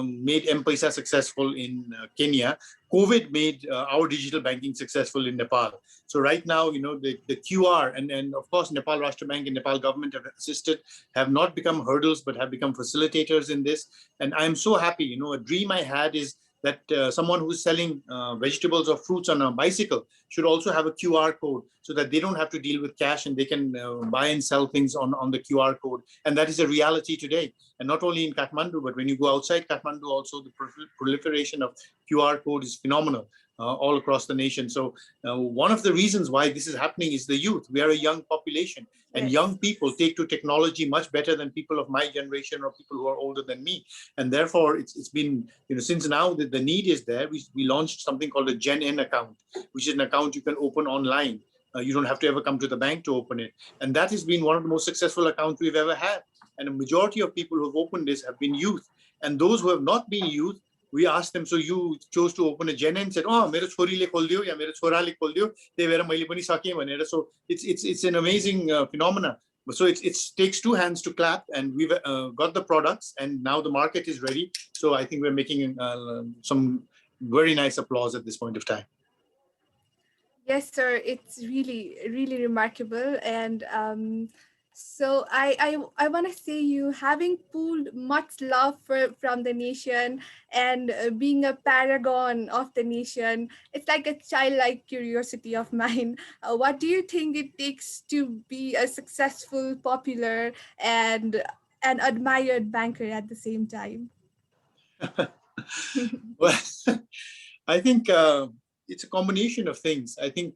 made M-Paisa successful in Kenya. COVID made our digital banking successful in Nepal. So right now, the QR and of course, Nepal Rashtra Bank and Nepal government have assisted, have not become hurdles, but have become facilitators in this. And I'm so happy, a dream I had is that someone who's selling vegetables or fruits on a bicycle should also have a QR code so that they don't have to deal with cash and they can buy and sell things on the QR code. And that is a reality today. And not only in Kathmandu, but when you go outside Kathmandu, also the proliferation of QR code is phenomenal all across the nation. So one of the reasons why this is happening is the youth. We are a young population, and young people take to technology much better than people of my generation or people who are older than me. And therefore, it's been, since now the need is there, we launched something called a Gen N account, which is an account you can open online. You don't have to ever come to the bank to open it. And that has been one of the most successful accounts we've ever had. And a majority of people who have opened this have been youth. And those who have not been youth, we asked them, so you chose to open a Gen N, said, oh, mero chorile kholidiyo ya mero chorale kholidiyo, त्यही भएर मैले पनि सकेँ भनेर. So it's an amazing phenomena. So it takes two hands to clap, and we've got the products, and now the market is ready. So I think we're making some very nice applause at this point of time. Yes, sir. It's really, really remarkable. And so I want to say, you having pulled much love from the nation and being a paragon of the nation, it's like a childlike curiosity of mine. What do you think it takes to be a successful, popular, and an admired banker at the same time? Well, I think it's a combination of things. I think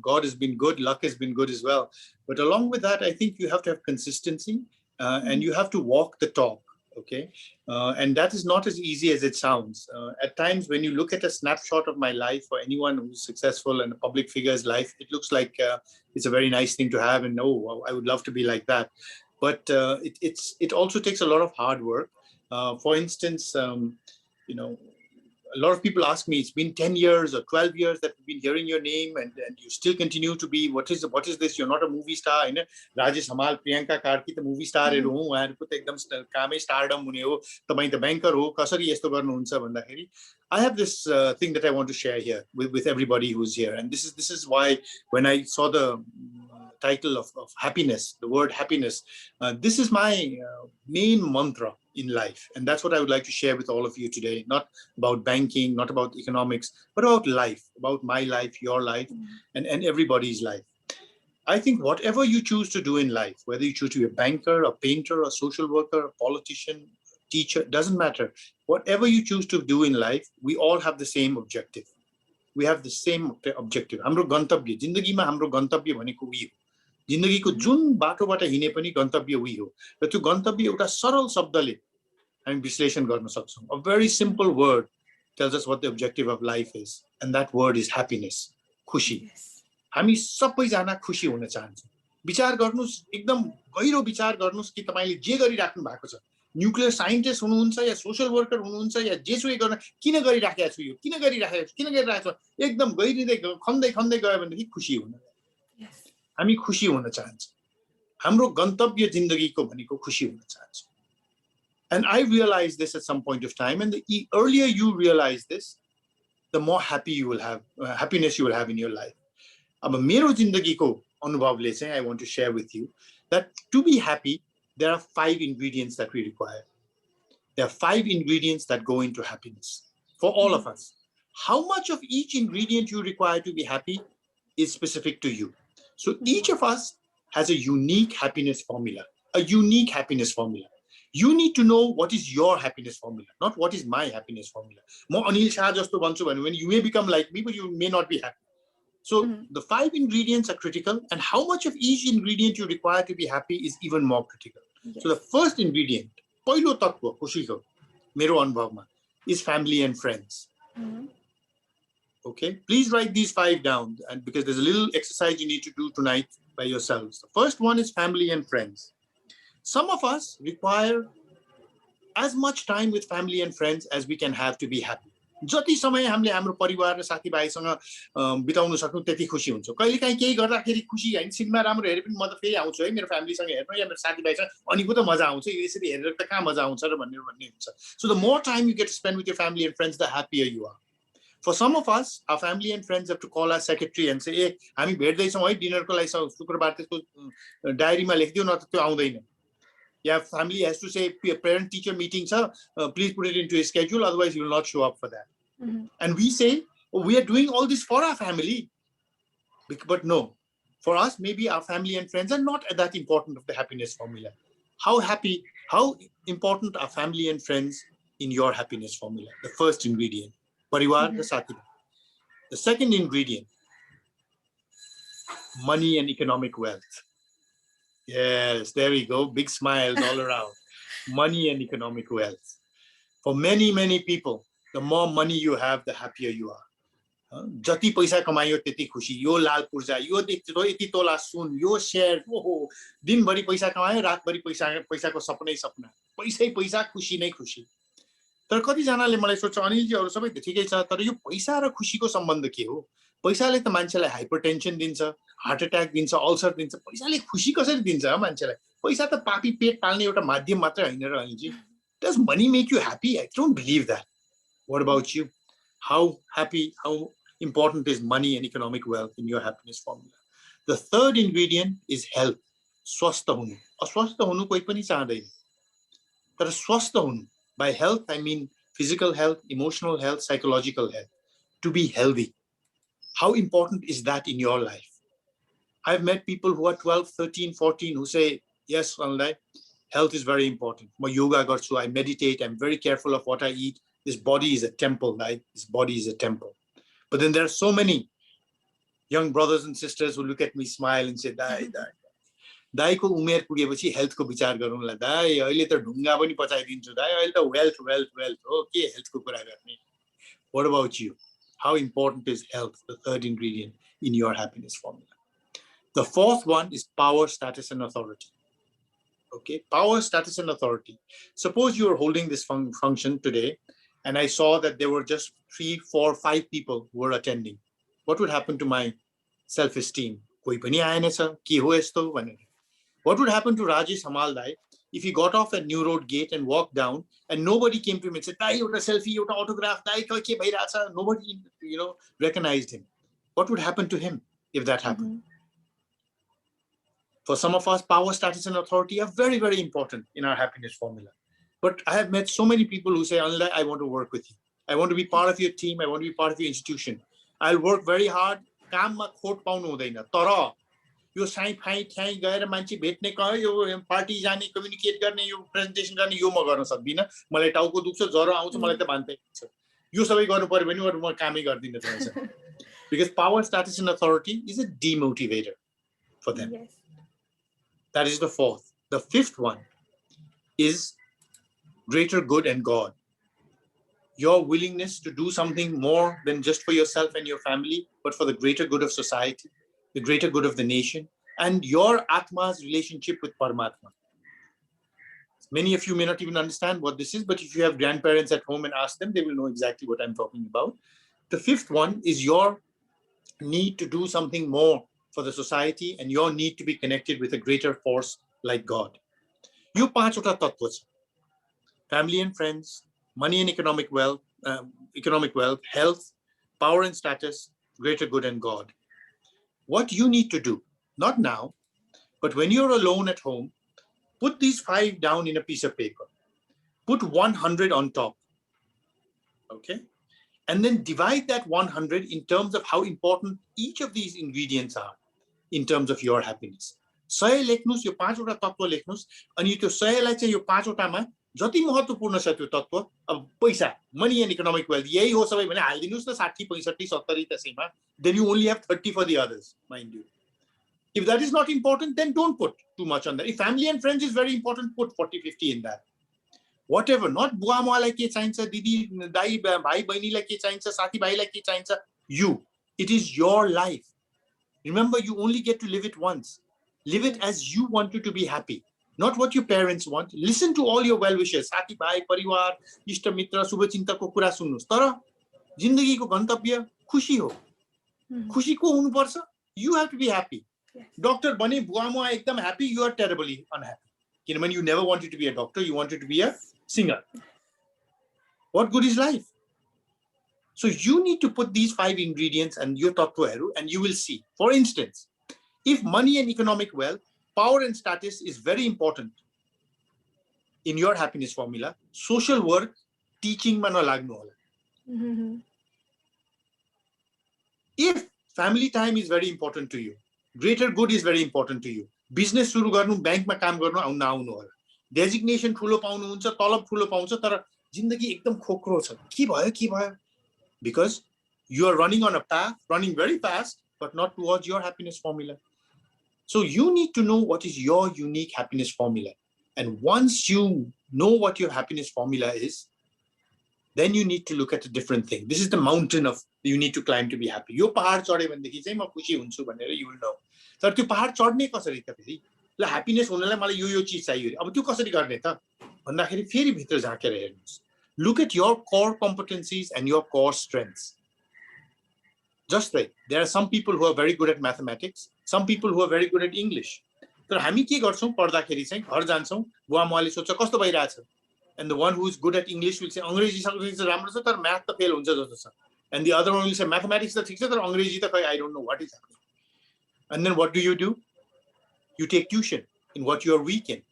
God has been good, luck has been good as well. But along with that, I think you have to have consistency and you have to walk the talk, okay? And that is not as easy as it sounds. At times, when you look at a snapshot of my life, or anyone who's successful and a public figure's life, it looks like it's a very nice thing to have, and oh, I would love to be like that. But it also takes a lot of hard work. For instance, a lot of people ask me, it's been 10 years or 12 years that we've been hearing your name, and you still continue to be, what is this? You're not a movie star. Rajesh Hamal, Priyanka Karki, the movie star. I have this thing that I want to share here with everybody who's here. And this is why when I saw the title of happiness, the word happiness, this is my main mantra in life. And that's what I would like to share with all of you today. Not about banking, not about economics, but about life, about my life, your life, and everybody's life. I think whatever you choose to do in life, whether you choose to be a banker, a painter, a social worker, a politician, teacher, doesn't matter. Whatever you choose to do in life, we all have the same objective. We have the same objective. Hamro gantabya, jindagi ma hamro gantabya bhaneko uhi ho. जिन्दगीको जुन बाटोबाट हिँडे पनि गन्तव्य उही हो र त्यो गन्तव्य एउटा सरल शब्दले हामी विश्लेषण गर्न सक्छौं. A very simple word tells us what the objective of life is, and that word is happiness, खुशी. हामी सबैजना खुशी हुन चाहन्छौं. विचार गर्नुस्, एकदम गहिरो विचार गर्नुस् कि तपाईले जे गरिराख्नु भएको छ, न्युक्लियर साइन्टिस्ट हुनुहुन्छ या सोशल वर्कर हुनुहुन्छ या जेसुकै गर्न किन गरिराखेको छु, यो किन गरिराखेको छु, एकदम गहिरिँदै खन्दै गयो भनेदेखि खुशी हुन. हामी खुशी हुन चाहन्छौं. हाम्रो गन्तव्य जिन्दगीको भनेको खुशी हुन चाहन्छौं. And I realized this at some point of time, and the earlier you realize this, the more happiness you will have in your life. अब मेरो जिन्दगीको अनुभवले चाहिँ I want to share with you that to be happy, there are 5 ingredients that we require. There are 5 ingredients that go into happiness for all of us. How much of each ingredient you require to be happy is specific to you. So each of us has a unique happiness formula, You need to know what is your happiness formula, not what is my happiness formula. Mo Anil Shah jasto banchu bhanyo when you may become like me, but you may not be happy. So the 5 ingredients are critical, and how much of each ingredient you require to be happy is even more critical. Yes. So the first ingredient, पहिलो तत्व खुशीको मेरो अनुभवमा, is family and friends. Okay, please write these 5 down, and because there's a little exercise you need to do tonight by yourselves. The first one is family and friends. Some of us require as much time with family and friends as we can have to be happy. जति समय हामीले हाम्रो परिवार र साथीभाइसँग बिताउन सक्छौँ त्यति खुसी हुन्छौँ। कहिलेकाहीँ केही गर्दाखेरि खुसी होइन, सिनेमा राम्रो हेरे पनि म त फेरि आउँछु है मेरो फ्यामिलीसँग हेर्नु या मेरो साथीभाइसँग, अनि पो त मजा आउँछ, यसरी हेरेर त कहाँ मजा आउँछ र भन्ने हुन्छ। So the more time you get to spend with your family and friends, the happier you are. For some of us, our family and friends have to call our secretary and say, "ए हामी भेट्दैछौँ है डिनरको लागि शुक्रबार, त्यसको डायरीमा लेखिदिउ न त त्यो आउँदैन." Yeah, family has to say parent-teacher meeting, sir, please put it into a schedule, otherwise you will not show up for that. And we say, oh, we are doing all this for our family. But no, for us, maybe our family and friends are not that important of the happiness formula. How important are family and friends in your happiness formula? The first ingredient, parivar the sati. The second ingredient, money and economic wealth. Yes, there we go. Big smiles all around. Money and economic wealth. For many, many people, the more money you have, the happier you are. जति पैसा कमायो त्यति खुसी, यो लाल पूर्जा, यो यति तोला सुन, यो share, ओहो दिनभरि पैसा कमायो, रातभरि पैसाको सपनै सपना, पैसै पैसा, खुसी नै खुसी। तर कतिजनाले मलाई सोध्छ अनिलजी अरु सबै ठिकै छ, तर यो पैसा र खुसीको सम्बन्ध के हो? पैसाले त मान्छेलाई हाइपरटेन्सन दिन्छ, हार्ट अट्याक दिन्छ, अल्सर दिन्छ, पैसाले खुसी कसरी दिन्छ मान्छेलाई? पैसा त पापी पेट पाल्ने एउटा माध्यम मात्र हैन र Anilji. Does money make you happy? I don't believe that. What about you? How important is money and economic wealth in your happiness formula? The third ingredient is health. Swastha hunu. Aswastha hunu koi pani chahदैन. तर swastha hunu, by health I mean physical health, emotional health, psychological health. To be healthy. How important is that in your life? I've met people who are 12, 13, 14 who say, yes, Anilai, health is very important. My yoga garchu, I meditate, I'm very careful of what I eat. This body is a temple, right? This body is a temple. But then there are so many young brothers and sisters who look at me, smile and say, Dai. दाइको उमेर पुगेपछि हेल्थको विचार गरौँला दाइ, अहिले त ढुङ्गा पनि पचाइदिन्छु दाइ, अहिले त वेल्थ हो, के हेल्थको कुरा गर्ने? What about you? How important is health, the third ingredient in your happiness formula? The fourth one is power, status, and authority. Okay, power, status, and authority. Suppose you are holding this function today, and I saw that there were just 3, 4, 5 people who were attending. What would happen to my self-esteem? Koi pani aayena cha, ke ho yesto bhanera. What would happen to Rajesh Hamal Dai if he got off at New Road Gate and walked down and nobody came to him and said, Dai, euta selfie, euta autograph, Dai, ke bhairacha cha? Nobody, recognized him. What would happen to him if that happened? For some of us, power, status, and authority are very, very important in our happiness formula. But I have met so many people who say, Anilai, I want to work with you. I want to be part of your team. I want to be part of your institution. I'll work very hard. काममा खोट पाउनु हुँदैन, तर यो साइ phi ठ्याइ गएर मान्छे भेट्ने यो party जाने, communicate गर्ने, यो प्रेजेन्टेसन गर्ने, यो म गर्न सक्दिनँ, मलाई टाउको दुख्छ, ज्वरो आउँछ, मलाई त भान्दै हुन्छ, यो सबै गर्नु पर्यो भने म कामै गर्दिनँ त्यसमा। Because power, status, and authority is a demotivator for them. Yes. That is the fourth. The fifth one is greater good and God. Your willingness to do something more than just for yourself and your family, but for the greater good of society, the greater good of the nation, and your Atma's relationship with Paramatma. Many of you may not even understand what this is, but if you have grandparents at home and ask them, they will know exactly what I'm talking about. The fifth one is your need to do something more for the society and your need to be connected with a greater force like God. You panchota tattva cha. Family and friends, money and economic wealth, health, power and status, greater good and God. What you need to do, not now, but when you're alone at home, put these 5 down in a piece of paper. Put 100 on top. Okay? And then divide that 100 in terms of how important each of these ingredients are in terms of your happiness. 100 लेख्नुस्, यो 5 वटा तत्व लेख्नुस्, अनि त्यो 100 लाई चाहिँ यो 5 वटामा जति महत्त्वपूर्ण छ त्यो तत्व, अब पैसा, money and economic wealth, यही हो सबै भने हाल्दिनुस् न 60, 65, 70 त्यसैमा, then you only have 30 for the others, mind you. If that is not important, then don't put too much on that. If family and friends is very important, put 40, 50 in that. Whatever, not बुवा मुवालाई के चाहिन्छ, दिदी दाइ भाइ बहिनीलाई के चाहिन्छ, साथी भाइलाई के चाहिन्छ, you. It is your life. Remember, you only get to live it once. Live it as you want to be happy, not what your parents want. Listen to all your well-wishers, साथी भाइ, परिवार, इष्ट मित्र, शुभचिन्तकको कुरा सुन्नुस्, तर जिन्दगीको गन्तव्य खुशी हो खुशी को हुनुपर्छ you have to be happy doctor bane बुवामा एकदम happy you are terribly unhappy किनभने you never wanted to be a doctor you wanted to be a singer what good is life so you need to put these 5 ingredients and your tattvaharu and you will see for instance if money and economic wealth power and status is very important in your happiness formula social work teaching ma nalagnu hola if family time is very important to you greater good is very important to you business सुरु गर्नु बैंकमा काम गर्नु आउन आउनु होला designation ठुलो पाउनु हुन्छ तलब ठुलो पाउँछ तर जिन्दगी एकदम खोक्रो छ के भयो because you are running on a path running very fast but not towards your happiness formula so you need to know what is your unique happiness formula and once you know what your happiness formula is then you need to look at a different thing this is the mountain of you need to climb to be happy यो पहाड चढे भनेदेखि चाहिँ म खुशी हुन्छु भनेर you will know तर त्यो पहाड चढ्ने कसरी त फेरि ल ह्याप्पिनेस हुनलाई मलाई यो चीज चाहियो अब त्यो कसरी गर्ने त भन्दाखेरि फेरि भित्र झाकेर हेर्नुस् look at your core competencies and your core strengths just like there are some people who are very good at mathematics some people who are very good at English तर हामी के गर्छौं पढ्दाखेरि चाहिँ घर जान्छौं बुवा मले सोध्छ कस्तो भइराछ and the one who is good at English will say अंग्रेजी चाहिँ राम्रो छ तर म्याथ त फेल हुन्छ जस्तो छ and the other one will say mathematics त ठीक छ तर अंग्रेजी त खै I don't know what is happening and then what do you take tuition in what you are weak in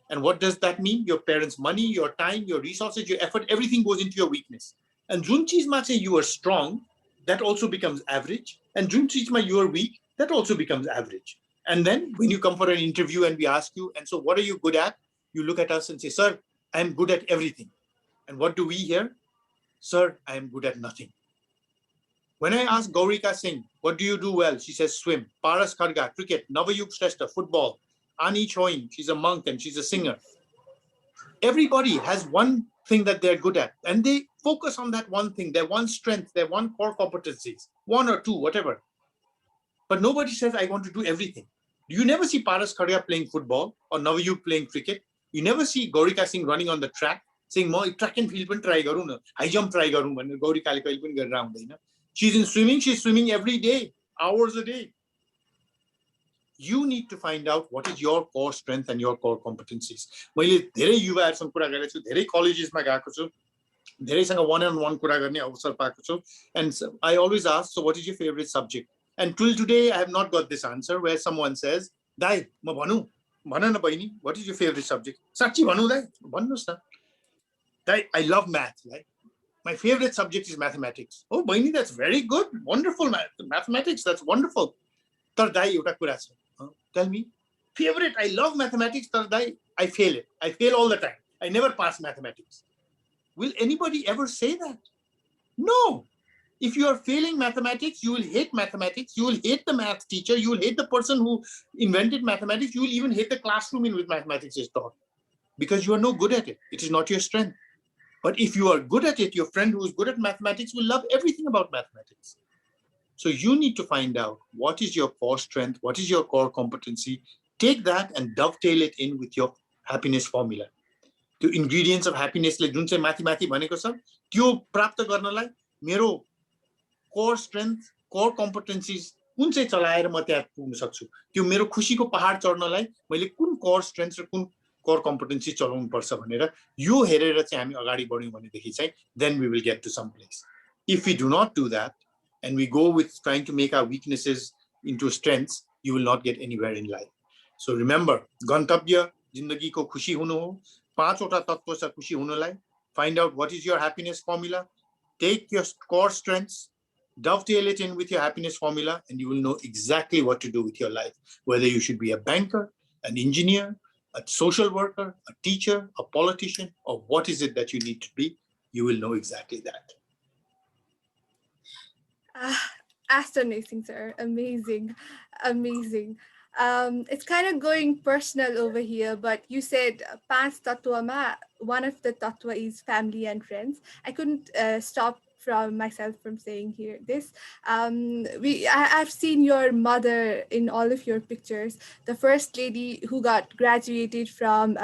and what does that mean your parents money your time your resources your effort everything goes into your weakness and जुन चीजमा चाहिँ you are strong that also becomes average and Jun चीजमा you are weak that also becomes average and then when you come for an interview and we ask you and so what are you good at you look at us and say sir I am good at everything. And what do we hear? Sir, I am good at nothing. When I ask Gaurika Singh, what do you do well? She says swim. Paras Kharga, cricket. Navayug Shrestha, football. Ani Choin, she's a monk and she's a singer. Everybody has one thing that they're good at. And they focus on that one thing, their one strength, their one core competencies. One or two, whatever. But nobody says, I want to do everything. You never see Paras Kharga playing football or Navayug playing cricket. You never see Gaurika Singh running on the track saying, "Mo track and field try garu na, high jump try garu." Gaurika le kahi pani garera hundaina. She's in swimming. She's swimming every day, hours a day. You need to find out what is your core strength and your core competencies. मैले धेरै युवाहरुसँग कुरा गरेको छु, धेरै कलेजेसमा गएको छु, धेरैसँग one-on-one कुरा गर्ने अवसर पाएको छु, and I always ask, so what is your favorite subject? And till today, I have not got this answer where someone says, "Dai, म भनु." भन न बहिनी what is your favorite subject साच्चै भन्नु दाइ भन्नुस् न दाइ I love math right my favorite subject is mathematics oh बहिनी that's very good wonderful mathematics that's wonderful तर दाइ एउटा कुरा छ tell me favorite I love mathematics तर दाइ I fail all the time I never pass mathematics will anybody ever say that no if you are failing mathematics, you will hate mathematics, you will hate the math teacher, you will hate the person who invented mathematics, you will even hate the classroom in which mathematics is taught because you are no good at it. It is not your strength. But if you are good at it, your friend who is good at mathematics will love everything about mathematics. So you need to find out what is your core strength, what is your core competency, take that and dovetail it in with your happiness formula. The ingredients of happiness, like जुन चाहिँ माथि भनेको छ, त्यो प्राप्त गर्नलाई मेरो core strength, core competencies कुन चाहिँ चलाएर म त्यहाँ पुग्न सक्छु त्यो मेरो खुशीको पहाड चढ्नलाई मैले कुन core strengths र कुन core competencies चलाउनु पर्छ भनेर यो हेरेर चाहिँ हामी अगाडि बढ्यौं भनेदेखि चाहिँ then we will get to some place if we do not do that and we go with trying to make our weaknesses into strengths you will not get anywhere in life so remember गन्तव्य जिन्दगीको खुशी हुनु हो पाँचवटा तत्व छ खुशी हुनलाई find out what is your happiness formula take your core strengths dovetail it in with your happiness formula and you will know exactly what to do with your life whether you should be a banker an engineer a social worker a teacher a politician or what is it that you need to be you will know exactly that Astonishing, sir. Amazing. It's kind of going personal over here, but you said Panch Tattva ma, one of the Tattva is family and friends. I couldn't stop from myself from saying here this. I've seen your mother in all of your pictures, the first lady who got graduated from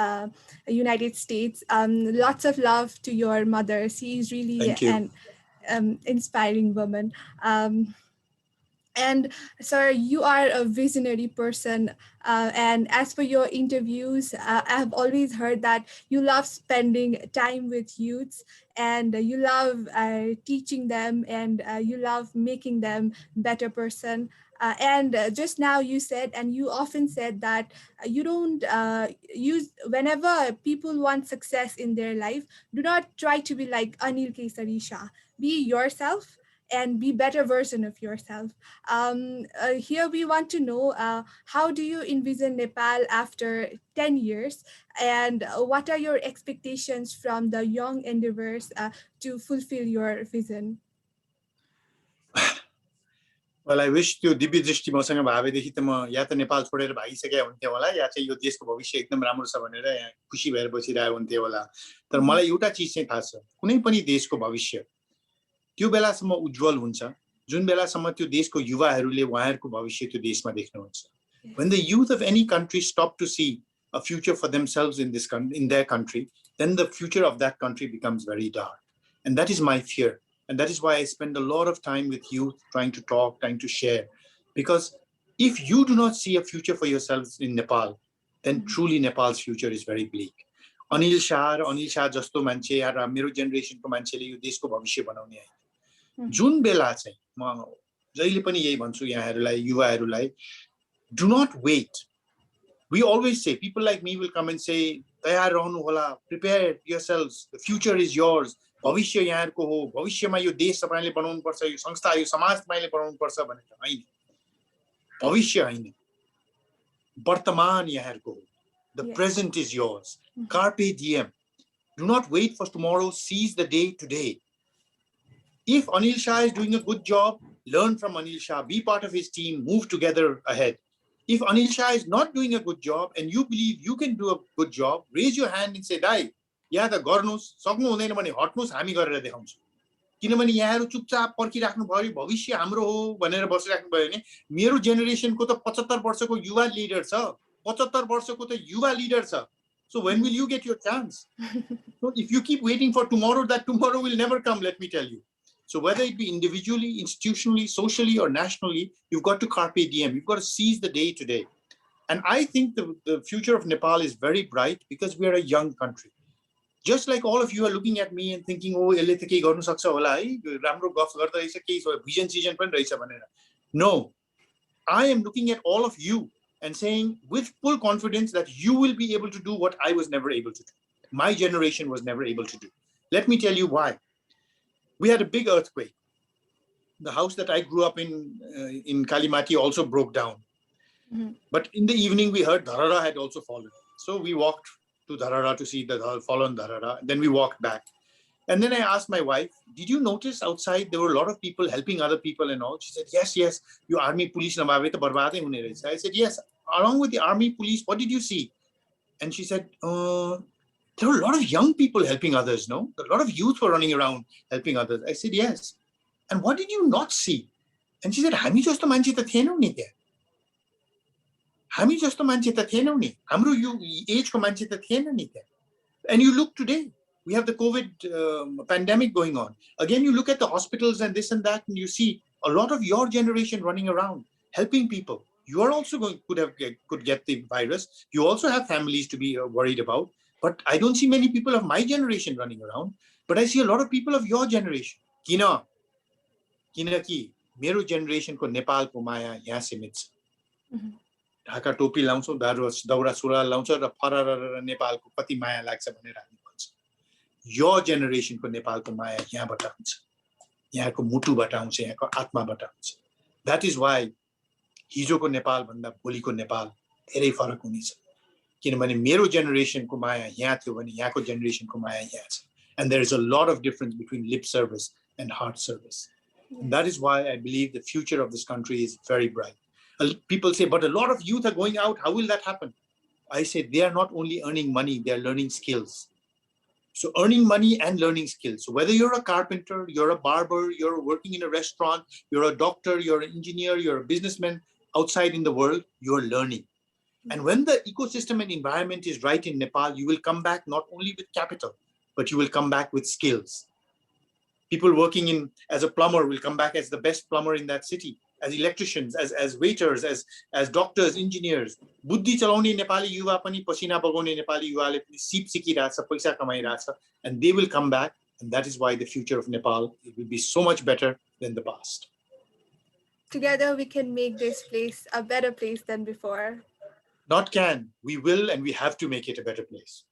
United States. Lots of love to your mother. She is really inspiring woman. And sir, you are a visionary person. And as per your interviews, I have always heard that you love spending time with youths, and you love teaching them, and you love making them better person. And just now you said, and you often said that you don't use, whenever people want success in their life, do not try to be like Anil Kesari Shah. Be yourself and be better version of yourself. Here we want to know, how do you envision Nepal after 10 years, and what are your expectations from the young endeavors to fulfill your vision? Well, I wish त्यो दिव्य दृष्टि मसँग भएदेखि त म या त नेपाल छोडेर भागिसकेका हुन्थेँ होला, या चाहिँ यो देशको भविष्य एकदम राम्रो छ भनेर यहाँ खुसी भएर बसिरहेको हुन्थेँ होला। तर मलाई एउटा चिज चाहिँ थाहा छ, कुनै पनि देशको भविष्य त्यो बेलासम्म उज्जवल हुन्छ जुन बेलासम्म त्यो देशको युवाहरूले उहाँहरूको भविष्य त्यो देशमा देख्नुहुन्छ। When the youth of any country stop to see a future for themselves in their country, then the future of that country becomes very dark. And that is my fear. And that is why I spend a lot of time with youth, trying to talk, trying to share. Because if you do not see a future for yourselves in Nepal, then truly Nepal's future is very bleak. Anil Shah jasto manche या मेरो जेनेरेसनको मान्छेले यो देशको भविष्य बनाउने आए जुन बेला चाहिँ म जहिले पनि यही भन्छु यहाँहरूलाई युवाहरूलाई, do not wait. We always say, people like me will come and say, तयार रहनु होला, prepare yourselves, the future is yours. भविष्य यहाँहरूको हो, भविष्यमा यो देश तपाईले बनाउनु पर्छ, यो संस्था यो समाज तपाईले बनाउनु पर्छ भनेर हैन। भविष्य हैन, वर्तमान यहाँहरूको हो. The present is yours. Carpe diem. Do not wait for tomorrow, seize the day today. If Anil Shah is doing a good job, learn from Anil Shah, be part of his team, move together ahead. If Anil Shah is not doing a good job and you believe you can do a good job, raise your hand and say, Dai, या त गर्नुस्, सक्नु हुँदैन भने हट्नुस्, हामी गरेर देखाउँछौँ। किनभने यहाँहरु चुपचाप पर्खिराख्नु भयो, भविष्य हाम्रो हो भनेर बसिराख्नु भयो भने मेरो जेनेरेसनको त 75 वर्षको युवा लिडर छ, 75 वर्षको त युवा लिडर छ. So when will you get your chance? So if you keep waiting for tomorrow, that tomorrow will never come, let me tell you. So whether it be individually, institutionally, socially, or nationally, you've got to carpe diem. You've got to seize the day today. And I think the future of Nepal is very bright because we are a young country. Just like all of you are looking at me and thinking, oh, यसले त केही गर्नु सक्छ होला है, राम्रो गफ गर्दै रहेछ, केही भिजन सिजन पनि रहेछ भनेर. No, I am looking at all of you and saying with full confidence that you will be able to do what I was never able to do. My generation was never able to do. Let me tell you why. We had a big earthquake. The house that I grew up in Kalimati also broke down. But in the evening, we heard Dharara had also fallen. So we walked to Dharara to see the fallen Dharara. Then we walked back. And then I asked my wife, did you notice outside there were a lot of people helping other people and all? She said, yes, yes. You army police nabave to barbade hune rahe. I said, yes. Along with the army police, what did you see? And she said, there were a lot of young people helping others, no? A lot of youth were running around helping others. I said, yes. And what did you not see? And she said, हामी जस्तो मान्छे त थिएनौ नि त्यहाँ. हामी जस्तो मान्छे त थिएनौ नि. हाम्रो यो एजको मान्छे त थिएन नि त्यहाँ. And you look today, we have the COVID pandemic going on. Again, you look at the hospitals and this and that, and you see a lot of your generation running around, helping people. You are also could get the virus. You also have families to be worried about. But I don't see many people of my generation running around. But I see a lot of people of your generation. किनकि मेरो जेनेरेसनको नेपालको माया यहाँ सीमित छ. ढाका टोपी लाउँछौँ, दौरा सुरुवाल लाउँछ र फरर नेपालको कति माया लाग्छ भनेर हामी भन्छौँ. यो जेनेरेसनको नेपालको माया यहाँबाट हुन्छ, यहाँको मुटुबाट आउँछ, यहाँको आत्माबाट आउँछ. द्याट इज वाइ हिजोको नेपाल भन्दा भोलिको नेपाल धेरै फरक हुनेछ. किनभने मेरो जेनेरेसनको माया यहाँ थियो भने यहाँको जेनेरेसनको माया यहाँ छ. And there is a lot of difference between lip service and heart service. And that is why I believe the future of this country is very bright. People say, but a lot of youth are going out. How will that happen? I say they are not only earning money, they are learning skills. So earning money and learning skills. So whether you're a carpenter, you're a barber, you're working in a restaurant, you're a doctor, you're an engineer, you're a businessman outside in the world, you're learning. And when the ecosystem and environment is right in Nepal, you will come back not only with capital, but you will come back with skills. People working in as a plumber will come back as the best plumber in that city, as electricians, as waiters, as doctors, engineers. बुद्धि चलाउने नेपाली युवा पनि पसिना बगाउने नेपाली युवाले पनि SIP सिकिरहेछ, पैसा कमाइरहेछ, and they will come back, and that is why the future of Nepal, it will be so much better than the past. Together we can make this place a better place than before. Not can, we will, and we have to make it a better place.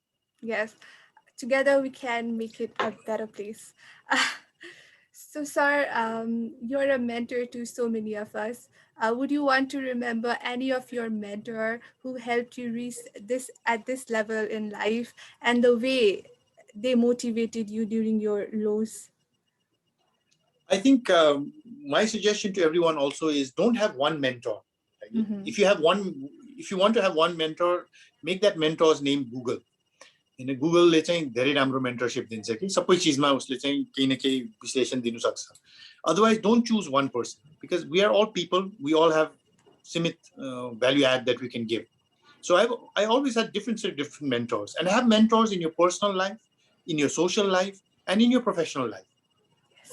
Yes, together we can make it a better place. So, sir, you're a mentor to so many of us. Would you want to remember any of your mentor who helped you reach at this level in life, and the way they motivated you during your lows? I think my suggestion to everyone also is don't have one mentor. If you want to have one mentor, make that mentor's name Google. In Google ले चाहिँ धेरै राम्रो mentorship दिन्छ कि सबै चीजमा उसले चाहिँ केही न केही विश्लेषण दिनु सक्छ. Otherwise, don't choose one person, because we are all people. We all have simit value add that we can give. So I always had different mentors, and have mentors in your personal life, in your social life, and in your professional life.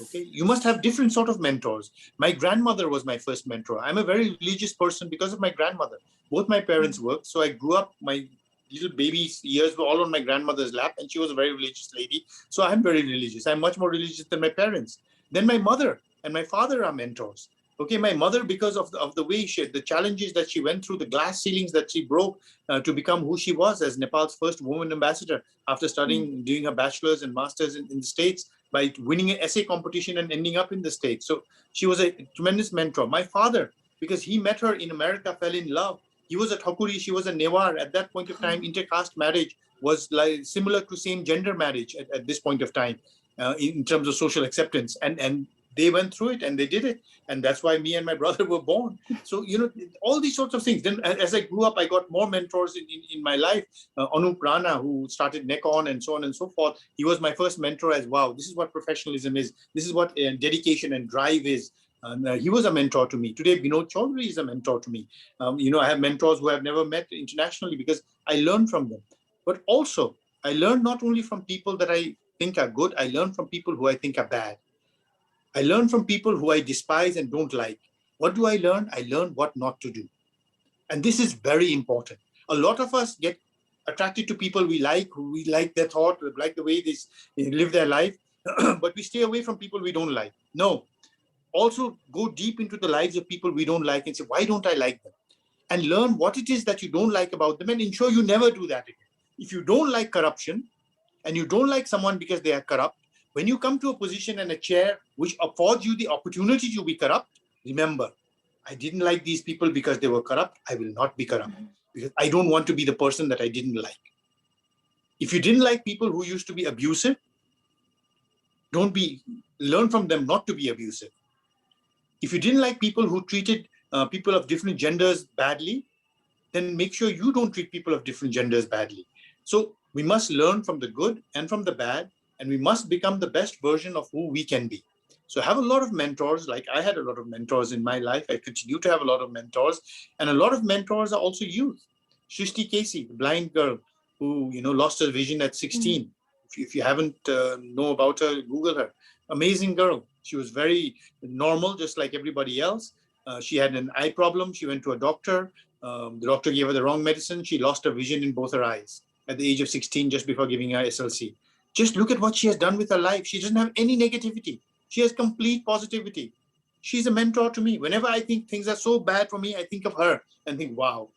Okay, you must have different sort of mentors. My grandmother was my first mentor. I'm a very religious person because of my grandmother. Both my parents worked, so I grew up, my little baby years were all on my grandmother's lap, and she was a very religious lady. So I'm very religious. I'm much more religious than my parents. Then my mother and my father are mentors. Okay, my mother, because of the way the challenges that she went through, the glass ceilings that she broke to become who she was as Nepal's first woman ambassador after studying, doing her bachelor's and master's in the States, by winning an essay competition and ending up in the States. So she was a tremendous mentor. My father, because he met her in America, fell in love. He was a Thakuri, she was a Newar. At that point of time, intercaste marriage was like similar to same gender marriage at this point of time in terms of social acceptance. And they went through it and they did it. And that's why me and my brother were born. So, you know, all these sorts of things. Then as I grew up, I got more mentors in my life. Anup Rana, who started Nekon and so on and so forth. He was my first mentor as, wow, this is what professionalism is. This is what dedication and drive is. And he was a mentor to me. Today, Vinod Chaudhary is a mentor to me. You know, I have mentors who I've never met internationally because I learned from them. But also, I learned not only from people that I think are good, I learned from people who I think are bad. I learn from people who I despise and don't like. What do I learn? I learn what not to do. And this is very important. A lot of us get attracted to people we like their thought, we like the way they live their life, but we stay away from people we don't like. No. Also go deep into the lives of people we don't like and say, why don't I like them? And learn what it is that you don't like about them and ensure you never do that again. If you don't like corruption and you don't like someone because they are corrupt, when you come to a position and a chair which affords you the opportunity to be corrupt, remember, I didn't like these people because they were corrupt. I will not be corrupt because I don't want to be the person that I didn't like. If you didn't like people who used to be abusive, learn from them not to be abusive. If you didn't like people who treated people of different genders badly, then make sure you don't treat people of different genders badly. So we must learn from the good and from the bad, and we must become the best version of who we can be. So have a lot of mentors, like I had a lot of mentors in my life. I continue to have a lot of mentors, and a lot of mentors are also youth. Shrishti Casey, the blind girl who lost her vision at 16. If you haven't know about her, Google her. Amazing girl. She was very normal, just like everybody else. She had an eye problem. She went to a doctor. The doctor gave her the wrong medicine. She lost her vision in both her eyes at the age of 16, just before giving her SLC. Just look at what she has done with her life. She doesn't have any negativity. She has complete positivity. She's a mentor to me. Whenever I think things are so bad for me, I think of her and think, wow,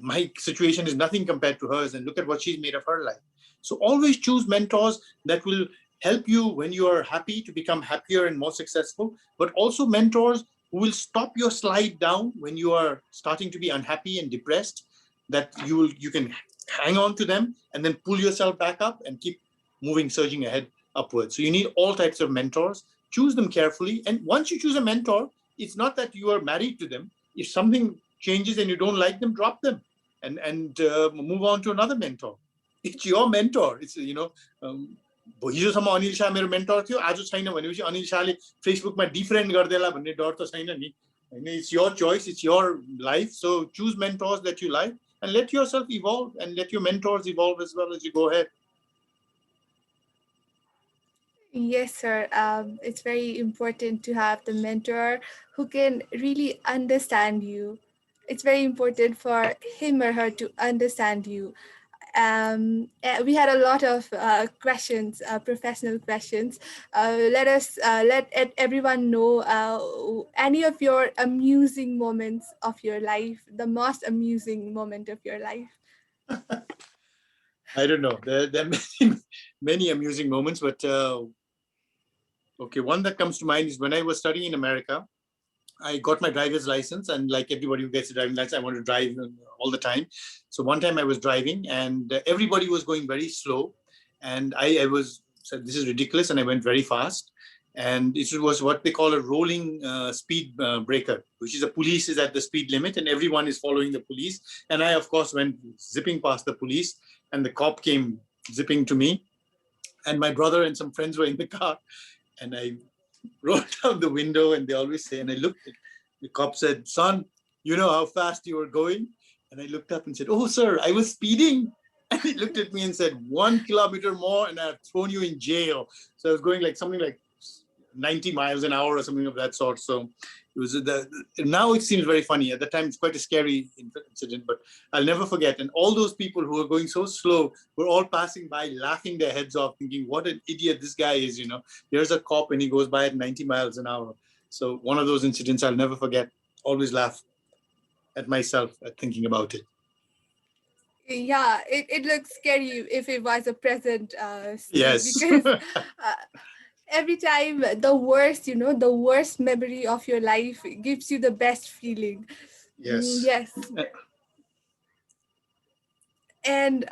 my situation is nothing compared to hers, and look at what she's made of her life. So always choose mentors that will help you when you are happy to become happier and more successful, but also mentors who will stop your slide down when you are starting to be unhappy and depressed, that you can hang on to them and then pull yourself back up and keep moving, surging ahead upwards. So you need all types of mentors. Choose them carefully. And once you choose a mentor, it's not that you are married to them. If something changes and you don't like them, drop them and move on to another mentor. It's your mentor. It's, हिजोसम्म Anil Shah मेरो mentor थियो, आज छैन भनेपछि अनिल शाहले फेसबुकमा डिफ्रेन्ड गर्देला भन्ने डर त छैन नि हैन. It's your choice, it's your life. So choose mentors that you like and let yourself evolve and let your mentors evolve as well as you go ahead. Yes, sir. It's very important to have the mentor who can really understand you. It's very important for him or her to understand you. We had a lot of questions, professional questions. Let everyone know any of your amusing moments of your life, the most amusing moment of your life. I don't know. There are many, many amusing moments, but okay, one that comes to mind is when I was studying in America. I got my driver's license, and like everybody who gets a driving license, I want to drive all the time. So one time I was driving, and everybody was going very slow, and I said, this is ridiculous, and I went very fast. And it was what they call a rolling speed breaker, which is the police is at the speed limit, and everyone is following the police. And I, of course, went zipping past the police, and the cop came zipping to me, and my brother and some friends were in the car, and I rolled down the window, and they always say, and I looked, the cop said, son, you know how fast you were going? And I looked up and said, oh, sir, I was speeding. And he looked at me and said, 1 kilometer more and I've thrown you in jail. So I was going like something like 90 miles an hour or something of that sort. So it was now it seems very funny. At the time, it's quite a scary incident, but I'll never forget. And all those people who were going so slow were all passing by, laughing their heads off, thinking, what an idiot this guy is, you know. There's a cop and he goes by at 90 miles an hour. So one of those incidents I'll never forget. Always laugh at myself at thinking about it. Yeah, it looks scary if it was a present. Yes. Because every time the worst memory of your life gives you the best feeling. Yes. Yes. And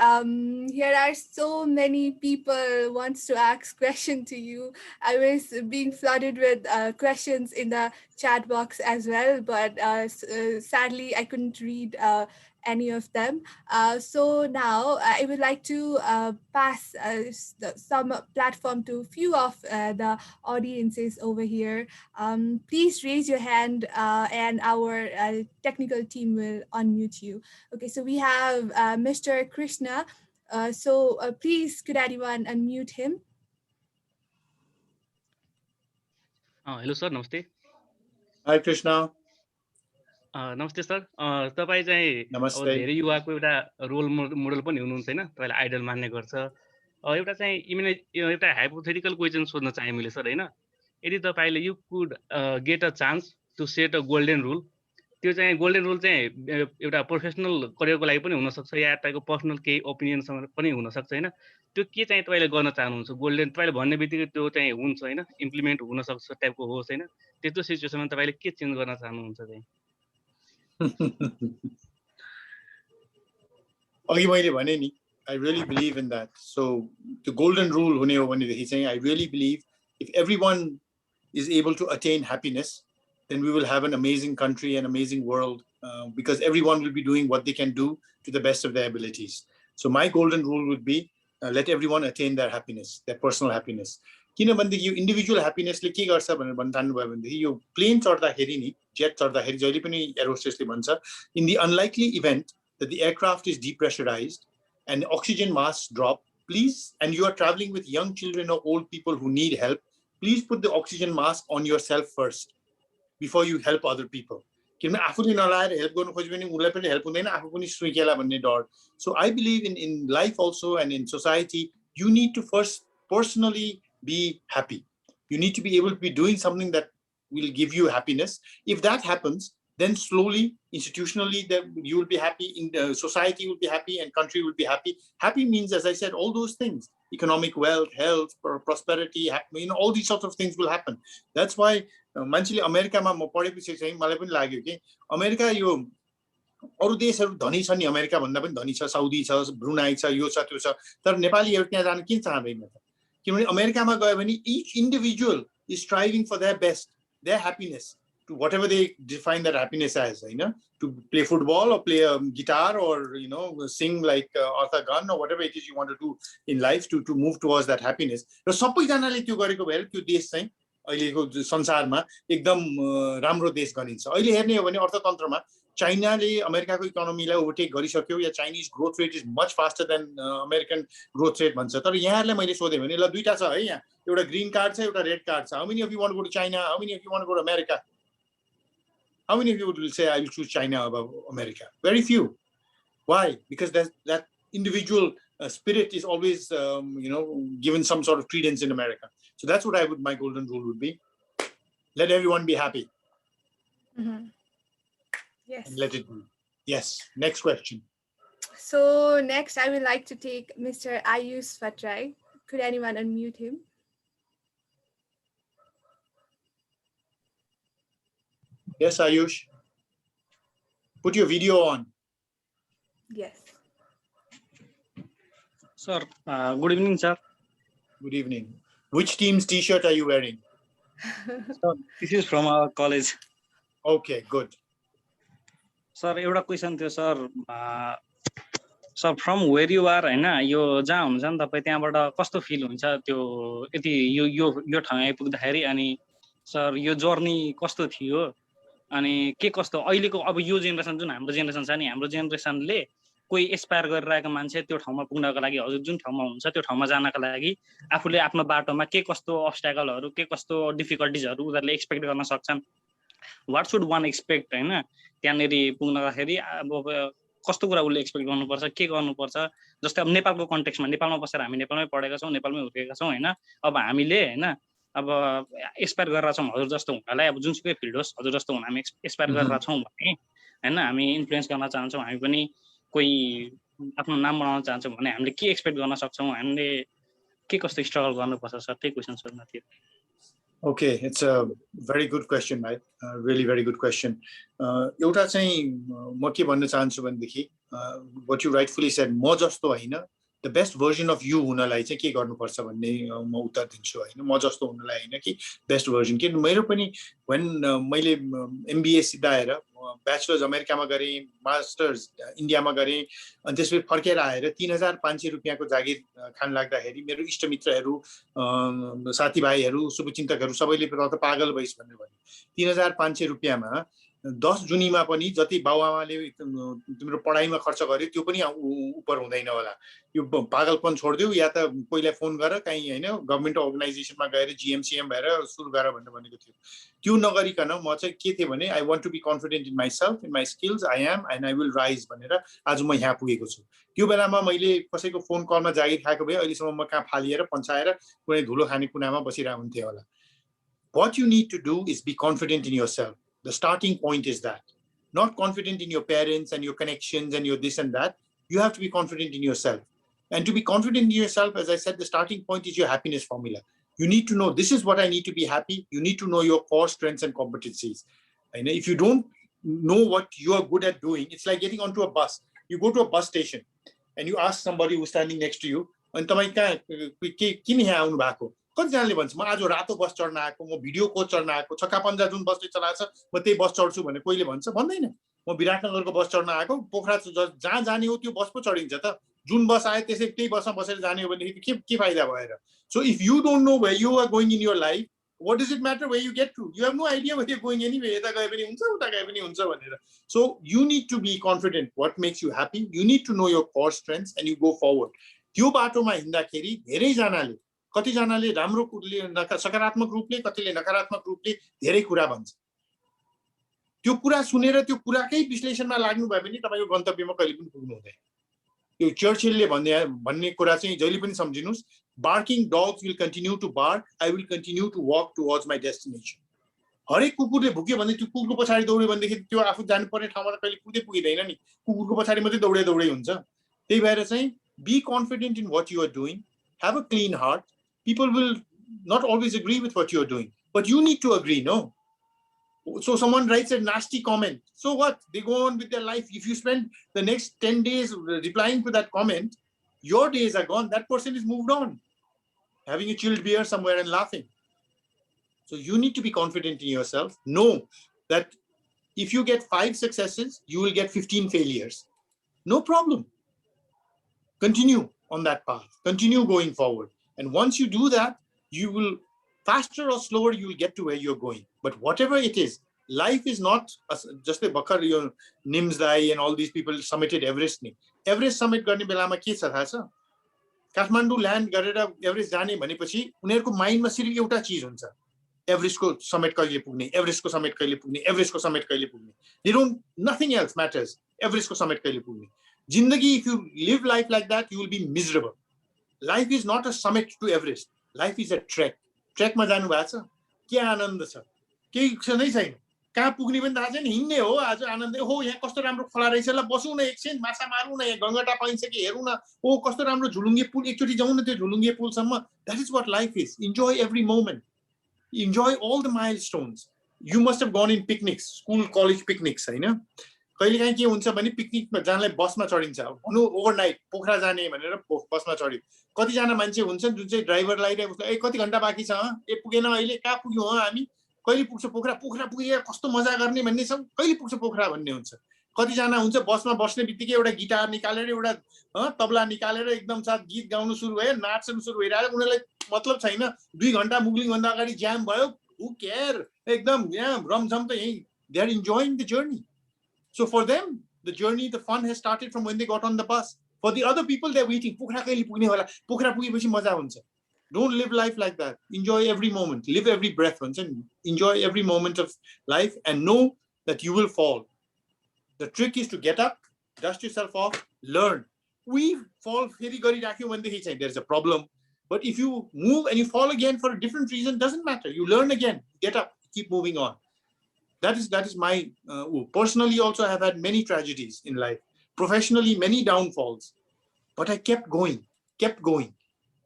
here are so many people wants to ask question to you. I was being flooded with questions in the chat box as well, but sadly I couldn't read any of them. So now I would like to pass some platform to few of the audiences over here. Please raise your hand and our technical team will unmute you. Okay, so we have Mr. Krishna. Please, could anyone unmute him? Hello, sir. Namaste. Hi, Krishna. नमस्ते sir तपाईँ चाहिँ अब धेरै युवाको एउटा role model पनि हुनुहुन्छ हैन तपाईलाई idol मान्ने गर्छ एउटा चाहिँ एउटा हाइपोथेटिकल क्वेशन सोध्न चाहे मैले सर हैन यदि तपाईले you could get a chance to set a golden rule त्यो चाहिँ गोल्डन रुल चाहिँ एउटा प्रोफेसनल करियरको लागि पनि हुन सक्छ या तपाईको पर्सनल केही ओपिनियनसँग पनि हुन सक्छ हैन त्यो के चाहिँ तपाईले गर्न चाहनुहुन्छ गोल्डन तपाईले भन्ने बित्तिकै त्यो चाहिँ हुन्छ हैन इम्प्लिमेन्ट हुन सक्छ टाइपको होस् हैन त्यस्तो सिचुएसनमा तपाईले के चेन्ज गर्न चाहनुहुन्छ चाहिँ I really believe in that. So the golden rule, I really believe if everyone is able to attain happiness, then we will have an amazing country, an amazing world, because everyone will be doing what they can do to the best of their abilities. So my golden rule would be let everyone attain their happiness, their personal happiness. किनभनेदेखि यो individual हाप्पिनेसले के गर्छ भनेर भन्नु भयो भनेदेखि यो plane चढ्दाखेरि नि jet चढ्दाखेरि जहिले पनि एरोस्टेसले भन्छ in the unlikely event that the aircraft is depressurized and oxygen masks drop, please, and you are traveling with young children or old people who need help, please put the oxygen mask on yourself first before you help other people. So I believe in life also and in society, you need to first personally be happy. You need to be able to be doing something that will give you happiness. If that happens, then slowly, institutionally, you will be happy, in the society will be happy, and country will be happy. Happy means, as I said, all those things: economic wealth, health, prosperity. All these sorts of things will happen. That's why, manchile America ma mo padeपछि चाहिँ मलाई पनि लाग्यो कि America यो अरु देशहरु धनी छन् नि America भन्दा पनि धनी छ साउदी छ ब्रुनाई छ यो छ त्यो छ तर नेपालीहरु त्यहाँ जान किन चाहदैन त किनभने अमेरिकामा गयो भने each individual is striving for their best, their happiness, to whatever they define that happiness as, to play football or play a guitar or sing like Arthur Gunn or whatever it is you want to do in life to move towards that happiness. र सबैजनाले त्यो गरेको भएर त्यो देश चाहिँ अहिलेको संसारमा एकदम राम्रो देश गनिन्छ. अहिले हेर्ने हो भने अर्थतन्त्रमा चाइनाले अमेरिकाको इकोनोमीलाई ओभरटेक गरिसक्यो या Chinese growth rate is much faster than American growth rate भन्छ। तर यहाँहरूलाई मैले सोधेँ भने ल दुईटा छ है, यहाँ एउटा ग्रीन कार्ड छ एउटा रेड कार्ड छ। How many of you want to go to China? How many of you want to go to America? How many of you will say I will choose China above America? Very few. Why? Because that individual spirit is always given some sort of credence in America. So that's what my golden rule would be. Let everyone be happy. Mm-hmm. Yes. And let it be. Yes. Next question. So next I would like to take Mr. Ayush Fatrai. Could anyone unmute him? Yes, Ayush. Put your video on. Yes. Sir, good evening, sir. Good evening. Which team's t-shirt are you wearing? Sir, this is from our college. Okay, good. Sir, एउटा question थियो sir. Sir from where you are हैन, यो जहाँ हुन्छ नि तपाईँ त्यहाँबाट कस्तो फिल हुन्छ त्यो यति यो ठाउँ आइपुग्दाखेरि? अनि सर यो जर्नी कस्तो थियो अनि के कस्तो अहिलेको अब यो जेनेरेसन जुन हाम्रो जेनेरेसन छ नि, हाम्रो जेनेरेसनले कोही एस्पायर गरिरहेको मान्छे त्यो ठाउँमा पुग्नको लागि, हजुर जुन ठाउँमा हुन्छ त्यो ठाउँमा जानको लागि आफूले आफ्नो बाटोमा के कस्तो अब्स्ट्याकलहरू के कस्तो डिफिकल्टिजहरू उनीहरूले एक्सपेक्ट गर्न सक्छन्? वाट सुड वान एक्सपेक्ट हैन त्यहाँनेरि पुग्नदाखेरि? अब कस्तो कुरा उसले एक्सपेक्ट गर्नुपर्छ, के गर्नुपर्छ? जस्तै अब नेपालको कन्टेक्स्टमा, नेपालमा बसेर हामी नेपालमै पढेका छौँ, नेपालमै हुर्केका छौँ हैन। अब हामीले हैन अब एस्पायर गरेर छौँ हजुर जस्तो हुनलाई, अब जुनसुकै फिल्ड होस् हजुर जस्तो हुन हामी एस्पायर गरेर छौँ भने हैन, हामी इन्फ्लुएन्स गर्न चाहन्छौँ, हामी पनि कोही आफ्नो नाम बनाउन चाहन्छौँ भने हामीले के एक्सपेक्ट गर्न सक्छौँ, हामीले के कस्तो स्ट्रगल गर्नुपर्छ सर? त्यही क्वेसन सोध्न थियो। Okay, it's a very good question, right? Really very good question. एउटा चाहिँ म के भन्न चाहन्छु भनेदेखि what you rightfully said, म जस्तो हैन, the best version of you हुनलाई चाहिँ के गर्नुपर्छ भन्ने म उत्तर दिन्छु हैन। म जस्तो हुनलाई हैन कि बेस्ट भर्जन के। मेरो पनि when मैले MBA सिधाएर ब्याचलर्स अमेरिकामा गरेँ, मास्टर्स इन्डियामा गरेँ, अनि त्यसपछि फर्केर आएर 3500 रुपियाँको जागिर खान लाग्दाखेरि मेरो इष्टमित्रहरू साथीभाइहरू शुभचिन्तकहरू सबैले त पागल भइस भनेर भने 3500 रुपियाँमा 10 जुनीमा पनि जति बाउआमाले तिम्रो पढाइमा खर्च गर्यो त्यो पनि उपर हुँदैन होला। यो पागलपन छोडिदेऊ, या त कोहीलाई फोन गर कहीँ हैन गभर्नमेन्ट अर्गनाइजेसनमा गएर GMCM भएर सुरु गर भनेर भनेको थियो। त्यो नगरिकन म चाहिँ के थिए भने I want to be confident in myself, in my skills, I am and I will rise भनेर आज म यहाँ पुगेको छु। त्यो बेलामा मैले कसैको फोन कलमा जागिर खाएको भए अहिलेसम्म म कहाँ फालिएर पन्छाएर कुनै धुलो खाने कुनामा बसिरहेको हुन्थेँ होला। What you need to do is be confident in yourself. The starting point is that. Not confident in your parents and your connections and your this and that. You have to be confident in yourself. And to be confident in yourself, as I said, the starting point is your happiness formula. You need to know, this is what I need to be happy. You need to know your core strengths and competencies. And if you don't know what you are good at doing, it's like getting onto a bus. You go to a bus station and you ask somebody who's standing next to you, and कतिजनाले भन्छ म आज रातो बस चढ्न आएको, म video coach चढ्न आएको, छक्का पन्जा जुन बसले चलाएको छ म त्यही बस चढ्छु भने कोहीले भन्छ, भन्दैन। म विराटनगरको बस चढ्न आएको, पोखरा जहाँ जाने हो त्यो बस पो चढिन्छ त, जुन बस आयो त्यसै त्यही बसमा बसेर जाने हो भनेदेखि के फाइदा भएर? So if you don't know where you are going in your life, what does it matter where you get to? You have no idea where you're going anyway. यता गए पनि हुन्छ उता गए पनि हुन्छ भनेर. So you need to be confident what makes you happy. You need to know your core strengths and you go forward. त्यो बाटोमा हिँड्दाखेरि धेरै जनाले, कतिजनाले राम्रो सकारात्मक रूपले, कतिले नकारात्मक रूपले धेरै कुरा भन्छ। त्यो कुरा सुनेर त्यो कुराकै विश्लेषणमा लाग्नु भयो भने तपाईको गन्तव्यमा कहिले पनि पुग्नु हुँदैन। यो चर्चिलले भन्ने कुरा चाहिँ जहिले पनि सम्झिनुस्, barking dogs will continue to bark, I will continue to walk towards my destination. हरेक कुकुरले भुक्यो भने त्यो कुकुरको पछाडी दौड्यो भनेदेखि त्यो आफू जानुपर्ने ठाउँमा त कहिले पुगिदैन नि, कुकुरको पछाडी मात्रै दौडे हुन्छ। त्यही भएर चाहिँ be confident in what you are doing, have a clean heart. People will not always agree with what you are doing, but you need to agree, no? So someone writes a nasty comment. So what? They go on with their life. If you spend the next 10 days replying to that comment, your days are gone. That person is moved on, having a chilled beer somewhere and laughing. So you need to be confident in yourself. Know that if you get 5 successes, you will get 15 failures. No problem. Continue on that path. Continue going forward. And once you do that, you will, faster or slower, you will get to where you're going. But whatever it is, Life is not just the Bakar, Nims Dai and all these people summited Everest. Everest summit गर्ने बेलामा के छ थाहा छ? Kathmandu land गरेर Everest जाने भनेपछि उनीहरूको माइन्डमा सिर्फ एउटा चिज हुन्छ, एभरेस्टको समेट कहिले पुग्ने, एभरेस्टको समेट कहिले पुग्ने, एभरेस्टको समेट कहिले पुग्ने. They don't, nothing else matters. एभरेस्टको समेट कहिले पुग्ने. जिन्दगी, if you live life like that, you will be miserable. Life is not a summit to Everest. Life is a trek. ट्रेकमा जानु भएको छ, के आनन्द छ, केही नै छैन. कहाँ पुग्ने पनि थाहा छैन, हिँड्ने हो. आज आनन्द हो, यहाँ कस्तो राम्रो खोला रहेछ, ल बसौँ न एकछिन, माछा मारौँ न, यहाँ गङ्गटा पाइन्छ कि हेरौँ न, ओ कस्तो राम्रो झुलुङ्गे पुल, एकचोटि जाउँ न त्यो झुलुङ्गे पुलसम्म. That is what life is. Enjoy every moment. Enjoy all the milestones. You must have gone in picnics, school, college picnics, हैन? कहिलेकाहीँ के हुन्छ भने पिकनिकमा जानलाई बसमा चढिन्छ, भनौँ ओभरनाइट पोखरा जाने भनेर बसमा चढ्यो. कतिजना मान्छे हुन्छन् जुन चाहिँ ड्राइभरलाई ए कति घन्टा बाँकी छ, ए पुगेन अहिले, कहाँ पुग्यौँ हामी, कहिले पुग्छ पोखरा, पोखरा पुगे कस्तो मजा गर्ने भन्ने छ, कहिले पुग्छ पोखरा भन्ने हुन्छ. कतिजना हुन्छ बसमा बस्ने बित्तिकै एउटा गिटार निकालेर एउटा तबला निकालेर एकदम साथ गीत गाउनु सुरु भयो, नाच्नु सुरु भइरहेको, उनीहरूलाई मतलब छैन 2 घन्टा मुगलिङ भन्दा अगाडि ज्याम भयो, हु केयर, एकदम यहाँ रमझम त यही. They are enjoying the journey. So for them, the journey, the fun has started from when they got on the bus. For the other people, they're waiting. पोखरा कहिले पुग्ने होला, पोखरा पुगेपछि मजा हुन्छ. Don't live life like that. Enjoy every moment. Live every breath. Enjoy every moment of life and know that you will fall. The trick is to get up, dust yourself off, learn. We fall very when there's a problem. But if you move and you fall again for a different reason, doesn't matter. You learn again, get up, keep moving on. That is my, personally also I have had many tragedies in life. Professionally, many downfalls. But I kept going.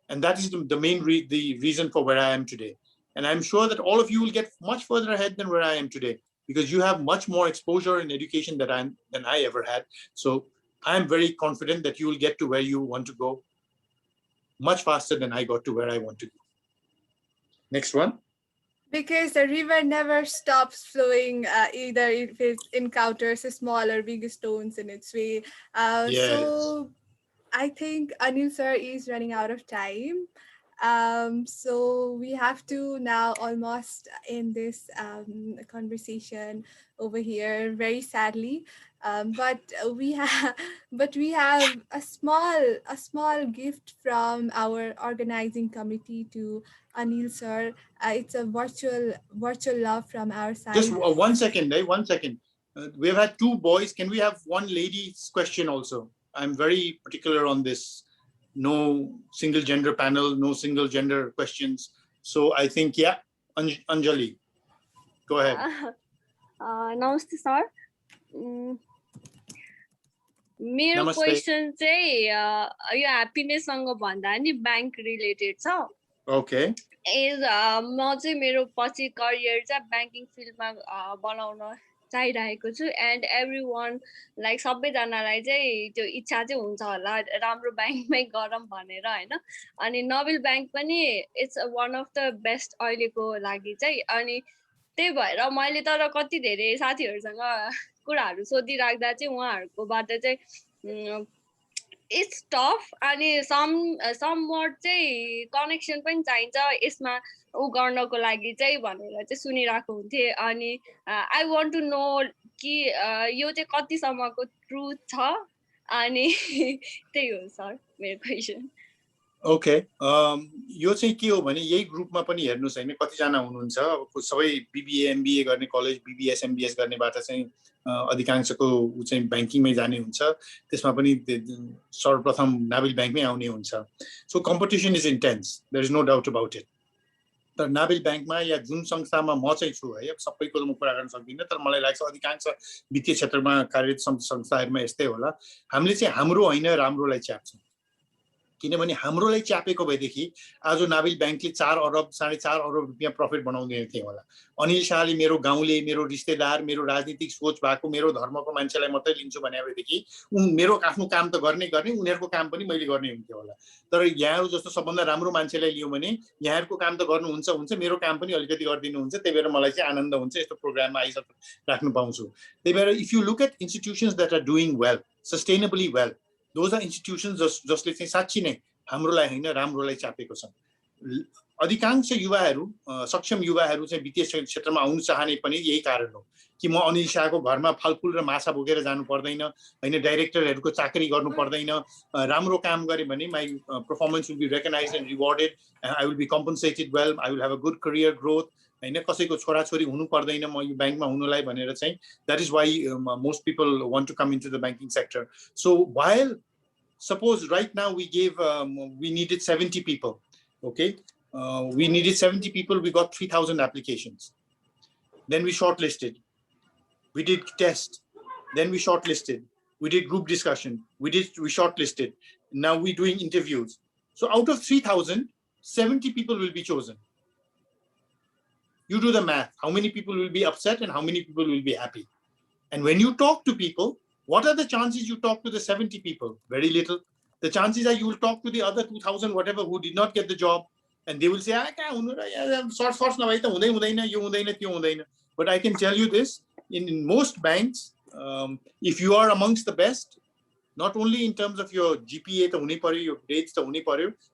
And that is the main reason for where I am today. And I'm sure that all of you will get much further ahead than where I am today, because you have much more exposure in education than I ever had. So I'm very confident that you will get to where you want to go much faster than I got to where I want to go. Next one. Because the river never stops flowing, either if it encounters small or big stones in its way. Yes. So I think Anil sir is running out of time. So we have to now almost end this conversation over here, very sadly. But we have a small gift from our organizing committee to Anil sir. It's a virtual love from our side. Just 1 second, eh? 1 second. We've had 2 boys. Can we have 1 lady's question also? I'm very particular on this. No single gender panel, no single gender questions. So I think, yeah, Anjali, go ahead. Namaste, sir. मेरो question चाहिँ यो happiness सँग भन्दा नि bank related छ. Okay. म चाहिँ मेरो पछि करियर चाहिँ बैंकिङ फिल्डमा बनाउन चाहिरहेको छु. एन्ड एभ्रीवन लाइक सबैजनालाई चाहिँ त्यो इच्छा चाहिँ हुन्छ होला राम्रो ब्याङ्कमै गरौँ भनेर हैन. अनि नोबेल ब्याङ्क पनि it's one of the best अहिलेको लागि चाहिँ. अनि त्यही भएर मैले तर कति धेरै साथीहरूसँग कुराहरू सोधिराख्दा चाहिँ उहाँहरूकोबाट चाहिँ इट्स टफ अनि समवट चाहिँ कनेक्सन पनि चाहिन्छ यसमा उ गर्नको लागि चाहिँ भनेर चाहिँ सुनिरहेको हुन्थे. अनि आई वान्ट टु नो कि यो चाहिँ कतिसम्मको ट्रुथ छ. अनि त्यही हो सर मेरो क्वेसन. ओके. यो चाहिँ के हो भने यही ग्रुपमा पनि हेर्नुहोस् हैन कतिजना हुनुहुन्छ. सबै बीबीए एमबीए गर्ने कलेज बीबीएस एमबीएस गर्नेबाट चाहिँ अधिकांशको चाहिँ ब्याङ्किङमै जाने हुन्छ. त्यसमा पनि सर्वप्रथम नाबिल ब्याङ्कमै आउने हुन्छ. So competition is intense, there is no doubt about it. तर नाबिल ब्याङ्कमा या जुन संस्थामा म चाहिँ छु है, सबैको म कुरा गर्न सक्दिनँ, तर मलाई लाग्छ अधिकांश वित्तीय क्षेत्रमा कार्यरत संस्थाहरूमा यस्तै होला. हामीले चाहिँ हाम्रो होइन राम्रोलाई च्याप्छौँ. किनभने हाम्रोलाई च्यापेको भएदेखि आज नाबिल ब्याङ्कले 4 अरब 4.5 अरब रुपियाँ प्रफिट बनाउँदैन थियो होला. अनिल शाहले मेरो गाउँले मेरो रिश्तेदार मेरो राजनीतिक सोच भएको मेरो धर्मको मान्छेलाई मात्रै लिन्छु भने भएदेखि मेरो आफ्नो काम त गर्ने उनीहरूको काम पनि मैले गर्ने हुन्थ्यो होला. तर यहाँहरू जस्तो सबभन्दा राम्रो मान्छेलाई लियो भने यहाँहरूको काम त गर्नुहुन्छ, मेरो काम पनि अलिकति गरिदिनुहुन्छ. त्यही भएर मलाई चाहिँ आनन्द हुन्छ यस्तो प्रोग्राममा आइराख्नु पाउँछु. त्यही भएर if you look at institutions that are doing well, sustainably well, those are institutions जसले चाहिँ साच्चै नै हाम्रोलाई हैन राम्रोलाई चापेको छन्. अधिकांश युवाहरू सक्षम युवाहरू चाहिँ वित्तीय क्षेत्रमा आउन चाहने पनि यही कारण हो कि म अनिल शाहको घरमा फलफुल र माछा बोकेर जानु पर्दैन हैन डाइरेक्टरहरूको चाकरी गर्नु पर्दैन राम्रो काम गरे भने my performance will be recognised and rewarded I will be compensated well I will have a good career growth हैन कसैको छोराछोरी हुनु पर्दैन म यो बैंकमा हुनुलाई भनेर चाहिँ that is why most people want to come into the banking sector so while suppose right now we gave we needed 70 people okay we needed 70 people we got 3,000 applications then we shortlisted we did test then we shortlisted we did group discussion we shortlisted now we're doing interviews so out of 3,000 70 people will be chosen you do the math how many people will be upset and how many people will be happy and when you talk to people what are the chances you talk to the 70 people? Very little. The chances are you will talk to the other 2,000 whatever who did not get the job and they will say, but I can tell you this, in most banks, if you are amongst the best, not only in terms of your GPA, your grades,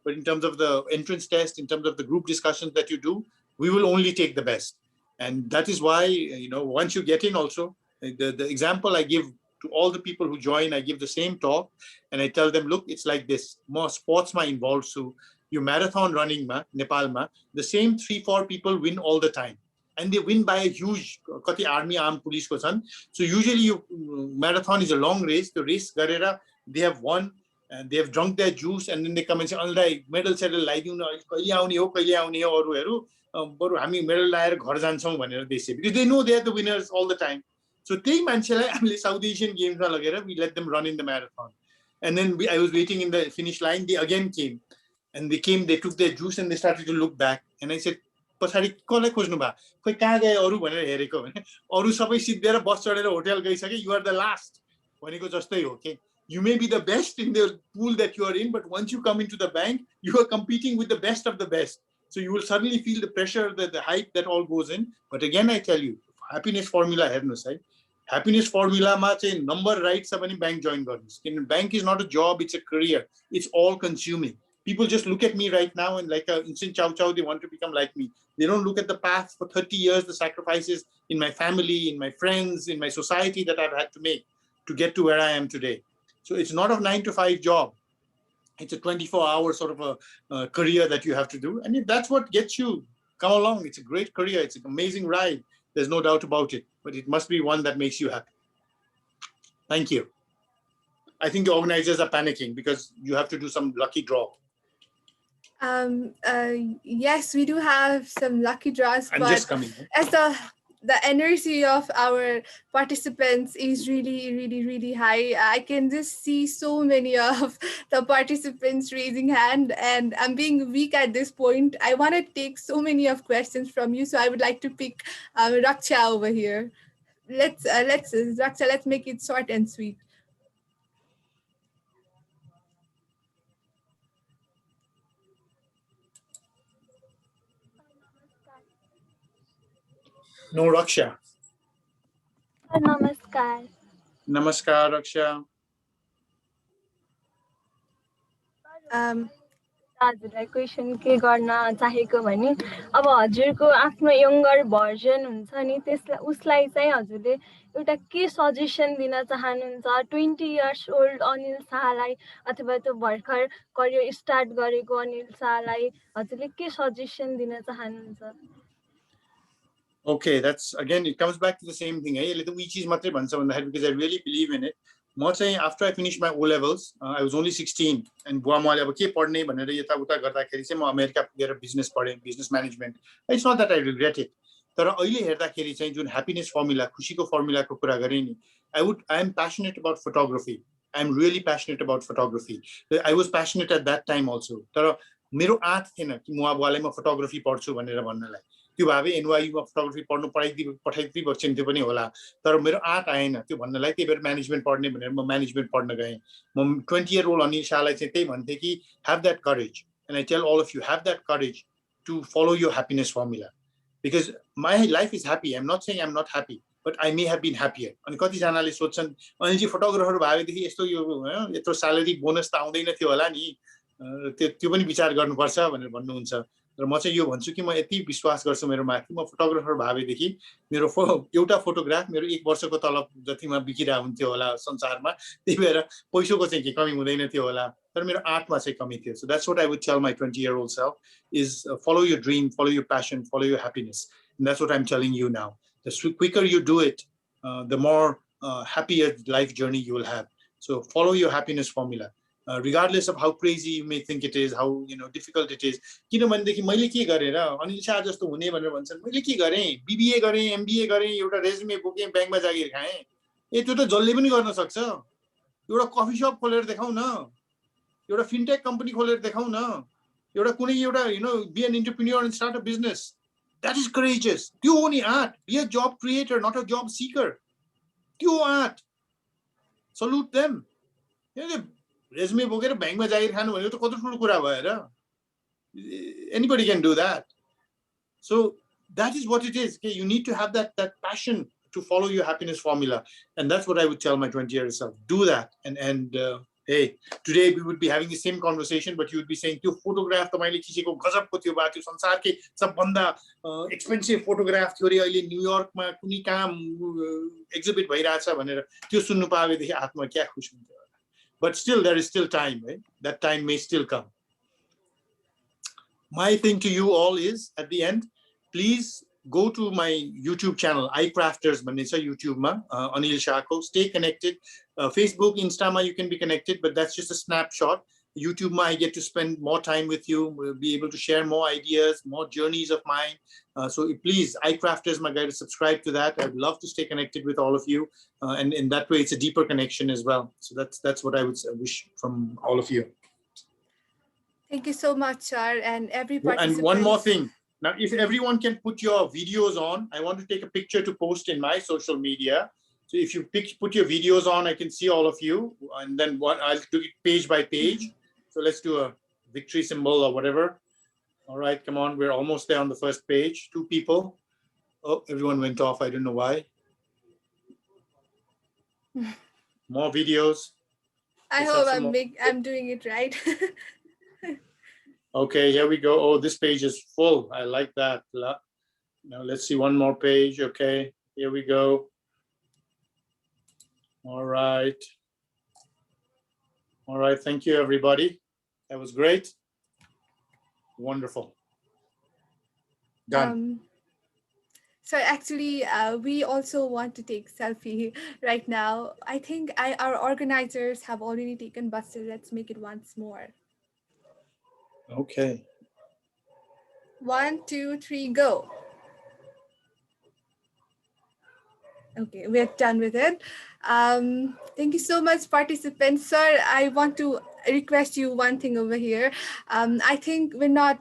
but in terms of the entrance test, in terms of the group discussions that you do, we will only take the best. And that is why, once you get in also, the example I give to all the people who join, I give the same talk and I tell them, look, it's like this. More sports ma involved, so you marathon running ma, Nepal ma, the same 3-4 people win all the time. And they win by a huge, kati army, armed police ko chan. So usually marathon is a long race. The race garera, they have won and they have drunk their juice and then they come and say, alright, medal settle lai diu na, kaile aउने ho aru baru हामी medal laएर घर जान्छौं भनेर they say, because they know they are the winners all the time. So त्यही मान्छेलाई हामीले South Asian Games मा लगेर we let them run in the marathon. And then I was waiting in the finish line. They again came. And they came, they took their juice and they started to look back. And I said, पछाडी कसलाई खोज्नु भा खोइ कहाँ गए अरु भनेर हेरेको भने अरु सबै सिद्धेर बस चढेर hotel गइसके you are the last भनेको जस्तै हो के you may be the best in the pool that you are in but once you come into the bank you are competing with the best of the best so you will suddenly feel the pressure the hype that all goes in but again I tell you happiness formula हेर्नुस् है happiness formula मा चाहिँ number right छ भने bank join गर्नुस् किन bank is not a job it's a career it's all consuming. People just look at me right now and like a instant chow chow, they want to become like me. They don't look at the path for 30 years, the sacrifices in my family, in my friends, in my society that I've had to make to get to where I am today. So it's not a 9-to-5 job. It's a 24-hour sort of a career that you have to do. And if that's what gets you, come along. It's a great career. It's an amazing ride. There's no doubt about it. But it must be one that makes you happy. Thank you. I think the organizers are panicking because you have to do some lucky draw. Yes, we do have some lucky draws, I'm but just coming. As the energy of our participants is really high. I can just see so many of the participants raising hand, and I'm being weak at this point. I want to take so many of questions from you, so I would like to pick Raksha over here. Raksha, let's make it short and sweet. No, Raksha. Namaskar. Namaskar, Raksha. हजुरलाई question के गर्न चाहेको भने अब हजुरको आफ्नो younger version हुन्छ नि त्यसलाई उसलाई चाहिँ हजुरले एउटा के सजेसन दिन चाहनुहुन्छ 20 इयर्स ओल्ड अनिल शाहलाई अथवा त्यो भर्खर करियर स्टार्ट गरेको अनिल शाहलाई हजुरले के सजेसन दिन चाहनुहुन्छ Okay, that's again, it comes back to the same thing. Because I really believe in it. After I finished my O levels, I was only 16, and America business management. It's not that I regret it. Happiness formula, formula, I am passionate about photography. I'm really passionate about photography. I was passionate at that time also. मेरो आँट थिएन कि म अब वालेमा photography पढ्छु भनेर भन्नलाई त्यो भावे एनवाईमा photography पढ्नु पठाइदिए बच्चिन्थ्यो पनि होला तर मेरो आँट आएन त्यो भन्नलाई त्यही भएर म्यानेजमेन्ट पढ्ने भनेर म म्यानेजमेन्ट पढ्न गएँ म 20-year-old अनिल शाहलाई चाहिँ त्यही भन्थे कि have that courage and I tell all of you have that courage to follow your happiness formula because my life is happy. I'm not saying I'm not happy but I may have been happier. अनि कति जनाले सोच्छन् Anilji photographer भएदेखि यस्तो यो यत्रो salary bonus त आउँदैन थियो होला नि त्यो पनि विचार गर्नुपर्छ भनेर भन्नुहुन्छ र म चाहिँ यो भन्छु कि म यति विश्वास गर्छु मेरो माथि, म फोटोग्राफर भएदेखि मेरो एउटा फोटोग्राफ मेरो 1 वर्षको तलब जतिमा बिकिरा हुन्थ्यो होला संसारमा, त्यही भएर पैसाको चाहिँ के कमी हुँदैन थियो होला, तर मेरो आर्टमा चाहिँ कमी थियो. So that's what I would tell my 20-year-old self is follow your dream, follow your passion, follow your happiness. And that's what I'm telling you now. The quicker you do it, the more happier life journey you will have. So follow your happiness formula. Regardless of how crazy you may think it is, how difficult it is. किनभनेदेखि मैले के गरेँ र अनिल शाह जस्तो हुने भनेर भन्छन्, मैले के गरेँ, बीबीए गरेँ, एमबीए गरेँ, एउटा रेज्युमे बोकेँ, ब्याङ्कमा जागिर खाएँ. त्यो त जसले पनि गर्न सक्छ. एउटा कफी शप खोलेर देखाउ न, एउटा फिनटेक कम्पनी खोलेर देखाउ न, एउटा कुनै एउटा be an entrepreneur and start a business. That is courageous. त्यो हो नि art. Be a job creator, not a job seeker. त्यो आर्ट. Salute them. Resume बोकेर ब्याङ्कमा जागिर खानु भनेको त कस्तो ठुलो कुरा भयो र. Anybody can do that. So that is what it is. Okay, you need to have that passion to follow your happiness formula, and that's what I would tell my 20-year-old self. Do that, and hey, today we would be having the same conversation, but you would be saying, "त्यो photograph तपाईले खिचेको गजबको थियो बा, त्यो संसारकै सबभन्दा expensive photograph थियो रे अहिले न्युयोर्कमा कुनै काम एक्जिबिट भइराछ भनेर त्यो सुन्नु पाएदेखि आत्मा क्या खुसी हुन्थ्यो." But still, there is still time, right? That time may still come. My thing to you all is, at the end, please go to my YouTube channel, iCrafters, Manisa YouTube ma, Anil Shako. Stay connected. Facebook, Instama, you can be connected, but that's just a snapshot. YouTube ma, I get to spend more time with you. We'll be able to share more ideas, more journeys of mine. So please, iCrafters, my guy, to subscribe to that. I'd love to stay connected with all of you. And in that way, it's a deeper connection as well. So that's what I would wish from all of you. Thank you so much, sir. And every participant. And one more thing. Now, if everyone can put your videos on, I want to take a picture to post in my social media. So if you put your videos on, I can see all of you. And then I'll do it page by page. So let's do a victory symbol or whatever. All right, come on. We're almost there on the first page. 2 people. Oh, everyone went off. I don't know why. More videos. I hope I'm doing it right. Okay, here we go. Oh, this page is full. I like that. Now let's see one more page. Okay, here we go. All right. All right, thank you, everybody. That was great. Wonderful. Done. So actually, we also want to take selfie right now. I think our organizers have already taken, but still, let's make it once more. Okay. 1, 2, 3, go. Okay, we're done with it. Thank you so much, participants. Sir, I want to request you one thing over here. I think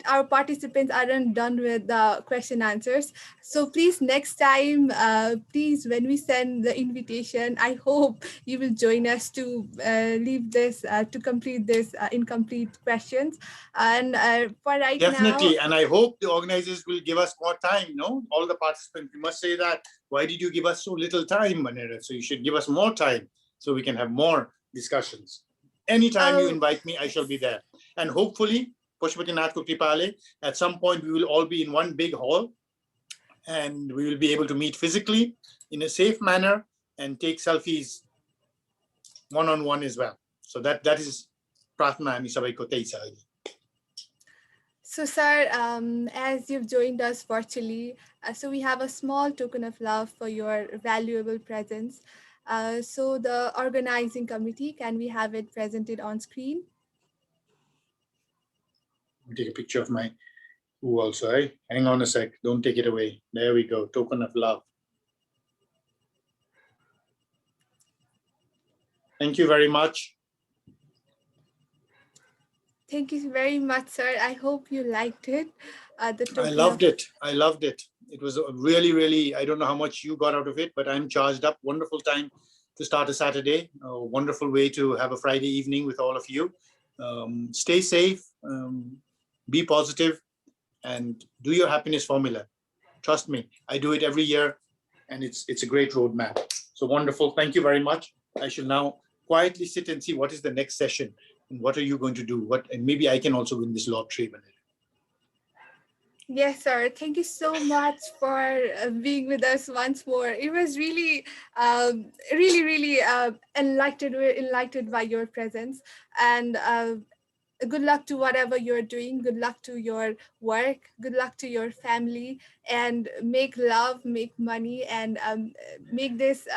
our participants aren't done with the question answers. So please, next time, please, when we send the invitation, I hope you will join us to leave this, to complete this incomplete questions. And for right now. Definitely, and I hope the organizers will give us more time, no? All the participants, we must say that. Why did you give us so little time, Manera? So you should give us more time so we can have more discussions. Anytime you invite me, I shall be there. And hopefully, Pashupatinath Kripale, at some point, we will all be in one big hall and we will be able to meet physically in a safe manner and take selfies one-on-one as well. So that is Prathna Ami Sabaiko Teisa. So, sir, as you've joined us virtually, so we have a small token of love for your valuable presence. So the organizing committee, can we have it presented on screen? Let me take a picture of my who also, eh? Hang on a sec, don't take it away. There we go, token of love. Thank you very much. Thank you very much, sir. I hope you liked it. I loved it. I loved it. It was really, really, I don't know how much you got out of it, but I'm charged up. Wonderful time to start a Saturday. A wonderful way to have a Friday evening with all of you. Stay safe, be positive, and do your happiness formula. Trust me, I do it every year, and it's a great roadmap. So wonderful. Thank you very much. I shall now quietly sit and see what is the next session and what are you going to do. And maybe I can also win this lottery. Yes, sir. Thank you so much for being with us once more. It was really, really enlightened. We're enlightened by your presence, and good luck to whatever you're doing. Good luck to your work. Good luck to your family, and make love, make money, and make this.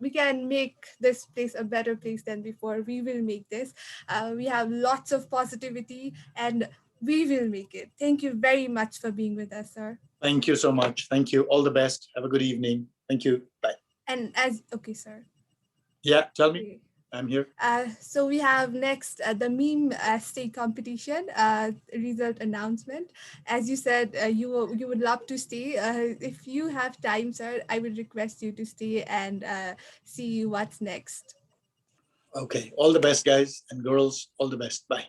We can make this place a better place than before. We will make this. We have lots of positivity, and we will make it. Thank you very much for being with us, sir. Thank you so much. Thank you. All the best. Have a good evening. Thank you. Bye. And as okay, sir. Yeah, tell me. I'm here. So we have next the meme state competition result announcement. As you said, you would love to stay. If you have time, sir, I would request you to stay and see what's next. Okay. All the best, guys and girls. All the best. Bye.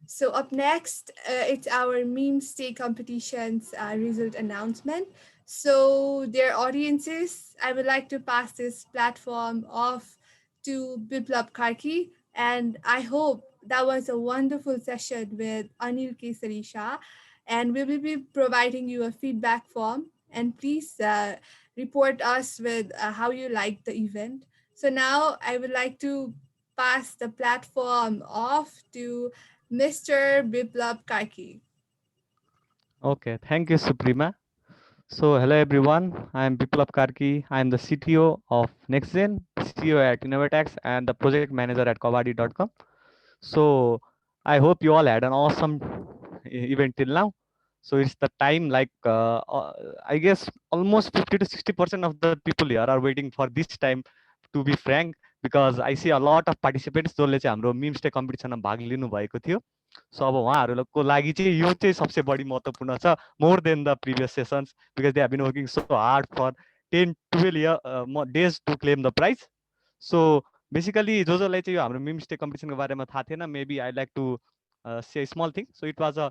So up next, it's our meme state competitions result announcement. So dear audiences, I would like to pass this platform off to Biplab Karki, and I hope that was a wonderful session with Anil Kesari Shah, and we will be providing you a feedback form, and please report us with how you liked the event. So now I would like to pass the platform off to Mr. Biplab Karki. Okay, thank you, Suprema. So, hello everyone. I am Biplab Karki. I am the CTO of NextGen, CEO at Innovatax, and the project manager at Kabaddi.com. So, I hope you all had an awesome event till now. So, it's the time, like I guess almost 50 to 60% of the people here are waiting for this time, to be frank, because I see a lot of participants जसले चाहिँ हाम्रो memes day कम्पिटिसनमा भाग लिनु भएको थियो. सो अब उहाँहरूको लागि चाहिँ यो चाहिँ सबसे बढी महत्त्वपूर्ण छ, more than the previous sessions, because they have been working so hard for 10-12 days to claim the prize. So basically जसलाई चाहिँ यो हाम्रो मिम्स डे कम्पिटिसनको बारेमा थाहा थिएन, maybe I like to say a small thing. So it was a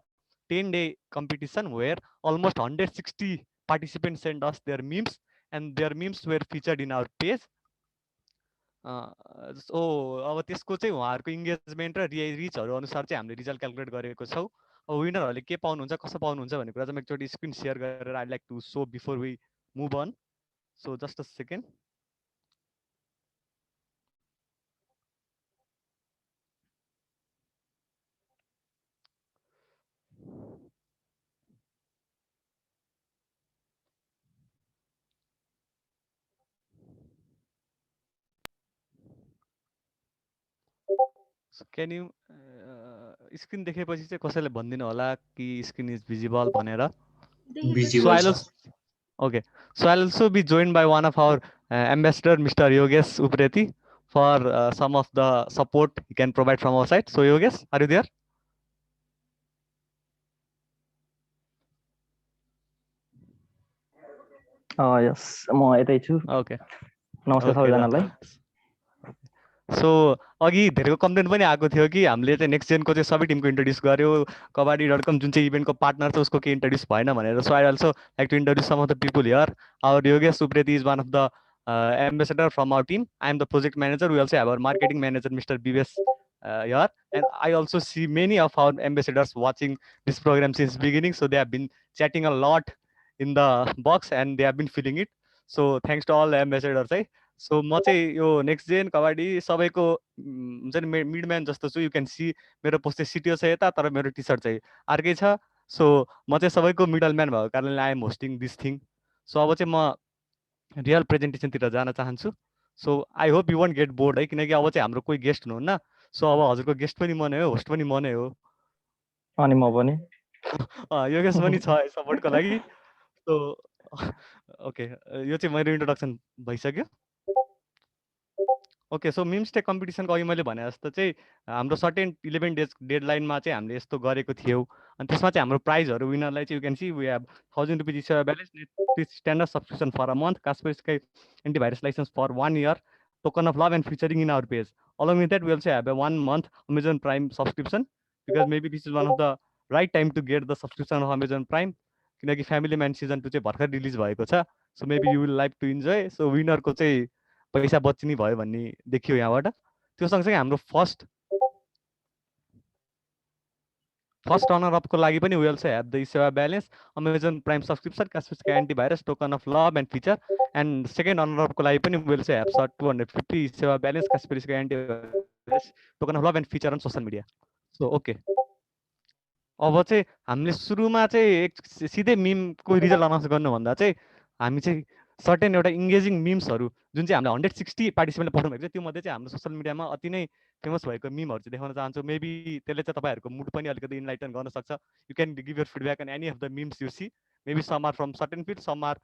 10-day competition where almost 160 participants sent us their memes, and their memes were featured in our page. सो अब त्यसको चाहिँ उहाँहरूको engagement र रिचहरू अनुसार चाहिँ हामीले रिजल्ट क्यालकुलेट गरेको छौँ. अब विनरहरूले के पाउनुहुन्छ, कसो पाउनुहुन्छ भन्ने कुरा चाहिँ म एकचोटि स्क्रिन सेयर गरेर I like to show before we move on. So just a second. Can you screen देखेपछि चाहिँ कसैले भनिदिनु होला कि स्क्रिन इज भिजिबल भनेर. Okay, so I'll also be joined by one of our ambassador, Mr. Yogesh Upreti, for some of the support he can provide from our side. So Yogesh, are you there? Yes, म यतै छु. Okay. नमस्ते सबैजनालाई. सो अघि धेरैको complain पनि आएको थियो कि हामीले चाहिँ नेक्स्ट जेनको चाहिँ सबै टिमको इन्ट्रोड्युस गर्यो, kabaddi.com जुन चाहिँ इभेन्टको पार्टनर छ उसको केही इन्ट्रोड्युस भएन भनेर. So I also like to introduce some of the people here. Our Yogesh Upreti is one of the ambassador from our team. I am the project manager. We also have our marketing manager, Mr. Vivesh here, and I also see many of our ambassadors watching this program since beginning. So they have been chatting a lot in the box and they have been feeling it. So thanks to all the ambassadors. सो म चाहिँ यो next gen kabaddi सबैको हुन्छ नि मिडम्यान जस्तो छु. यु can सी मेरो post चाहिँ CTO छ यता, तर मेरो टी सर्ट चाहिँ अर्कै छ. सो म चाहिँ सबैको मिडल म्यान भएको कारणले I am hosting this thing. So अब चाहिँ म रियल प्रेजेन्टेसनतिर जान चाहन्छु. So I hope you won't get bored है, किनकि अब चाहिँ हाम्रो कोही गेस्ट हुनुहुन्न. सो अब हजुरको गेस्ट पनि म नै हो, होस्ट पनि म नै हो. अनि म पनि योगेश पनि छ सपोर्टको लागि. सो ओके, यो चाहिँ मेरो इन्ट्रोडक्सन भइसक्यो. ओके, सो मिम्स डे कम्पिटिसनको अघि मैले भने जस्तो चाहिँ हाम्रो सर्टेन 11 days डेडलाइनमा चाहिँ हामीले यस्तो गरेको थियौँ. अनि त्यसमा चाहिँ हाम्रो प्राइजहरू विनरलाई चाहिँ you can see we have 1000 rupees each balance, standard subscription for a month, Kaspersky antivirus licence for 1 year, token of love and featuring in our page. Along with that, we also have a 1 month Amazon Prime subscription, because maybe this is one of the right time to get the subscription of Amazon Prime, किनकि Family Man season 2 चाहिँ भर्खर release भएको छ. So maybe you will like to enjoy. So विनरको चाहिँ पैसा बच्चिने भयो भन्ने देखियो यहाँबाट. त्यो सँगसँगै हाम्रो फर्स्ट फर्स्ट रनर अपको लागि पनि we also have the Sewa balance, Amazon Prime subscription, Kaspersky antivirus, token of love and feature, and second runner अपको लागि पनि we also have 250 Sewa balance, Kaspersky antivirus, token of love and feature on social media. So okay, अब चाहिँ हामीले सुरुमा चाहिँ सिधै मिमको result announce गर्नुभन्दा चाहिँ हामी चाहिँ सर्टेन एउटा इङ्गेजिङ मिम्सहरू जुन चाहिँ हामीले 160 पार्टिसिपेन्टले पठाउनु भएको छ त्यो मध्ये चाहिँ हाम्रो सोसियल मिडियामा अति नै फेमस भएको मिमहरू चाहिँ देखाउन चाहन्छु। मेबी त्यसले चाहिँ तपाईँहरूको मुड पनि अलिकति इन्लाइटन गर्न सक्छ। You can give your feedback on any of the memes you see, maybe some are from certain field, some are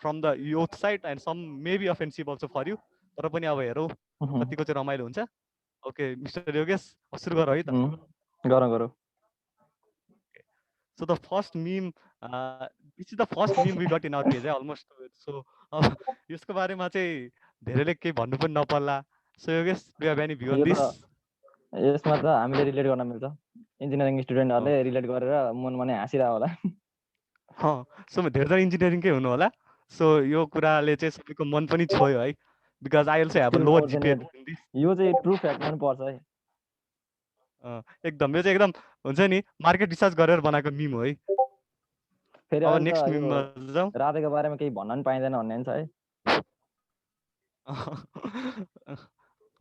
from the youth side and some maybe offensive also for you. तर पनि अब हेरौँ कतिको चाहिँ रमाइलो हुन्छ। Okay mister Yogesh सुरु गर है त। गरौँ। So the first meme, this is the first meme we got in our page, almost. So यसको बारेमा चाहिँ धेरैले केही भन्नु पनि नपर्ला। So Yogesh, do you have any view on this? यसमा त हामीले रिलेट गर्न मिल्छ, इन्जिनियरिङ स्टुडेन्टहरूले रिलेट गरेर मनमा नै हाँसिरहेको होला। सो धेरै इन्जिनियरिङकै हुनु होला। सो यो कुराले चाहिँ सबैको मन पनि छोयो है, because I also have a lower GPA. यो चाहिँ ट्रु फ्याक्टमा पनि पर्छ है। एकदम यो चाहिँ एकदम हुन्छ नि मार्केट रिसर्च गरेर बनाएको मिम हो है। फेरि अब नेक्स्ट मिममा जाउँ। राधेको बारेमा केही भन्न पनि पाइँदैन भन्ने छ है।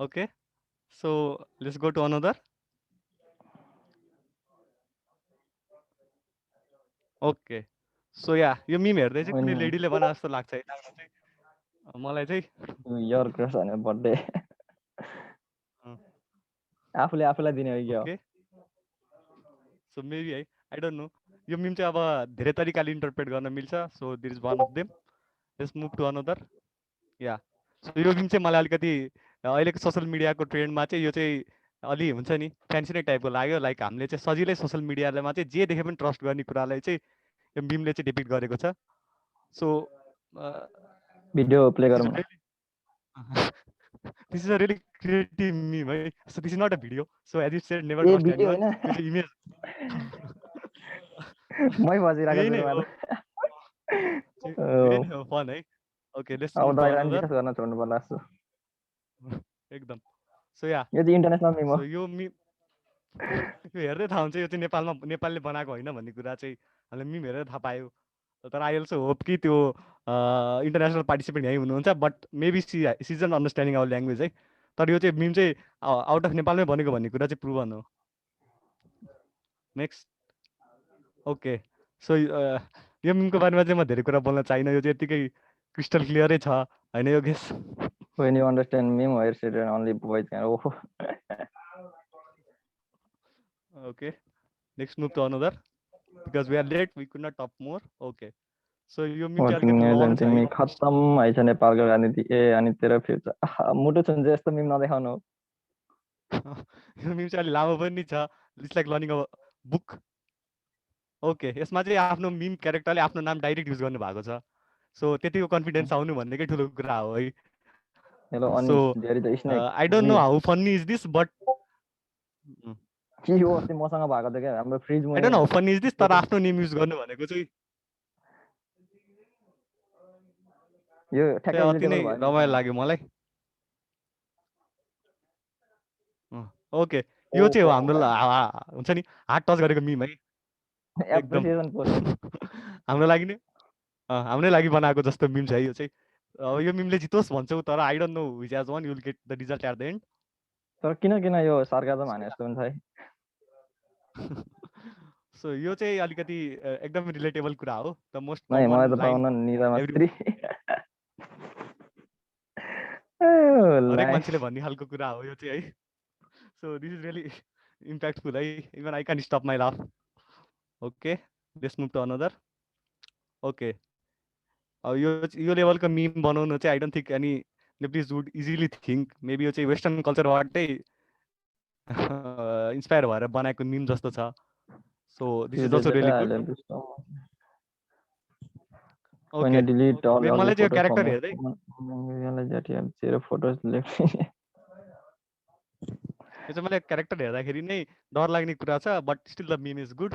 Okay so let's go to another. Okay so yeah यो मिम हेर्दै चाहिँ कुनै लेडीले बनाए जस्तो लाग्छ है मलाई चाहिँ। योर क्रस भनेर बर्थडे आफूले आफूलाई दिने हो कि सो मेबी है, आई डोन्ट नो। यो मिम चाहिँ अब धेरै तरिकाले इन्टरप्रेट गर्न मिल्छ। So this is one of them. Let's move to another. Yeah so yo meme चाहिँ मलाई अलिकति अहिलेको सोसियल मिडियाको ट्रेन्डमा चाहिँ यो चाहिँ अलि हुन्छ नि फ्यान्सी नै टाइपको लाग्यो। लाइक हामीले चाहिँ सजिलै सोसियल मिडियामा चाहिँ जे देखे पनि ट्रस्ट गर्ने कुरालाई चाहिँ यो मिमले चाहिँ डिपिक्ट गरेको छ। सो भिडियो प्ले गरौँ। This is a really creative meme, right? So this is not a video. So as you said, never trust anyone. This is image. मै बजिरहेको छु। फन है। ओके लेट्स अब दाइराम डिस्कस गर्न छोड्नु पर्ला जस्तो। एकदम। सो या यो चाहिँ इन्टरनेसनल मिम हो। सो यो मिम यो हेर्दै थाहा हुन्छ यो चाहिँ नेपालले बनाएको होइन भन्ने कुरा चाहिँ हामीले मिम हेरेर थाहा पायो। तर आई अल्सो होप कि त्यो इन्टरनेसनल पार्टिसिपेन्ट यहीँ हुनुहुन्छ, but maybe she is an understanding our language है। तर यो चाहिँ मिम चाहिँ आउट अफ नेपालमै बनेको भन्ने कुरा चाहिँ प्रुभन हो। नेक्स्ट ओके सो यो मिमको बारेमा चाहिँ म धेरै कुरा बोल्न चाहिनँ, यो चाहिँ यतिकै क्रिस्टल क्लियरै छ होइन Yogesh? When you understand meme, where should only boys can. Oh. Okay, next move to another because we are late. We could not talk more. Okay, so you meme खत्तम है छ नेपालको राजनीति अनि तेरो फ्युचर मुटु छुन्छ यस्तो मिम नदेखाउनु। यो मिम चाहिँ अलि लामो पनि छ। It's like learning a book. Okay यसमा चाहिँ आफ्नो मिम क्यारेक्टरले आफ्नो नाम डाइरेक्ट युज गर्नु भएको छ। सो त्यतिको कन्फिडेन्स आउनु भन्नेकै ठुलो कुरा हो है। So I don't know how funny is this, but के हो अस्ति मसँग भएको थियो के हाम्रो fridge I don't know how funny is this, तर आफ्नो नेम युज गर्नु भनेको चाहिँ यो ठ्याक्कै अति नै रमाइलो लाग्यो मलाई। ओके यो चाहिँ हो हाम्रो हुन्छ नि हार्ट टच गरेको मिम है। एकदम हाम्रो लागि नै हाम्रै लागि बनाएको जस्तो मिम छ है यो चाहिँ। यो मिमले जितोस् भन्छौ तर आई don't know which has one, you will get the result at the end. तर किन यो सरकारले भने जस्तो हुन्छ है। सो यो चाहिँ अलिकति एकदम रिलेटेबल कुरा हो। द मोस्ट नै मलाई त पाउन निरामा स्त्री हरेक मान्छेले भन्ने खालको कुरा हो यो चाहिँ है। So this is really impactful है। Even I can stop my laugh. Okay let's move to another. Okay अब यो लेभलको मिम बनाउनु चाहिँ I don't think any Nepalese would easily think. Maybe यो चाहिँ वेस्टर्न कल्चरबाटै इन्सपायर भएर बनाएको मिम जस्तो छ। So this is also really good. Okay मलाई चाहिँ यो क्यारेक्टर हेर्दै यो चाहिँ मलाई क्यारेक्टर हेर्दाखेरि नै डर लाग्ने कुरा छ, but still the meme is good.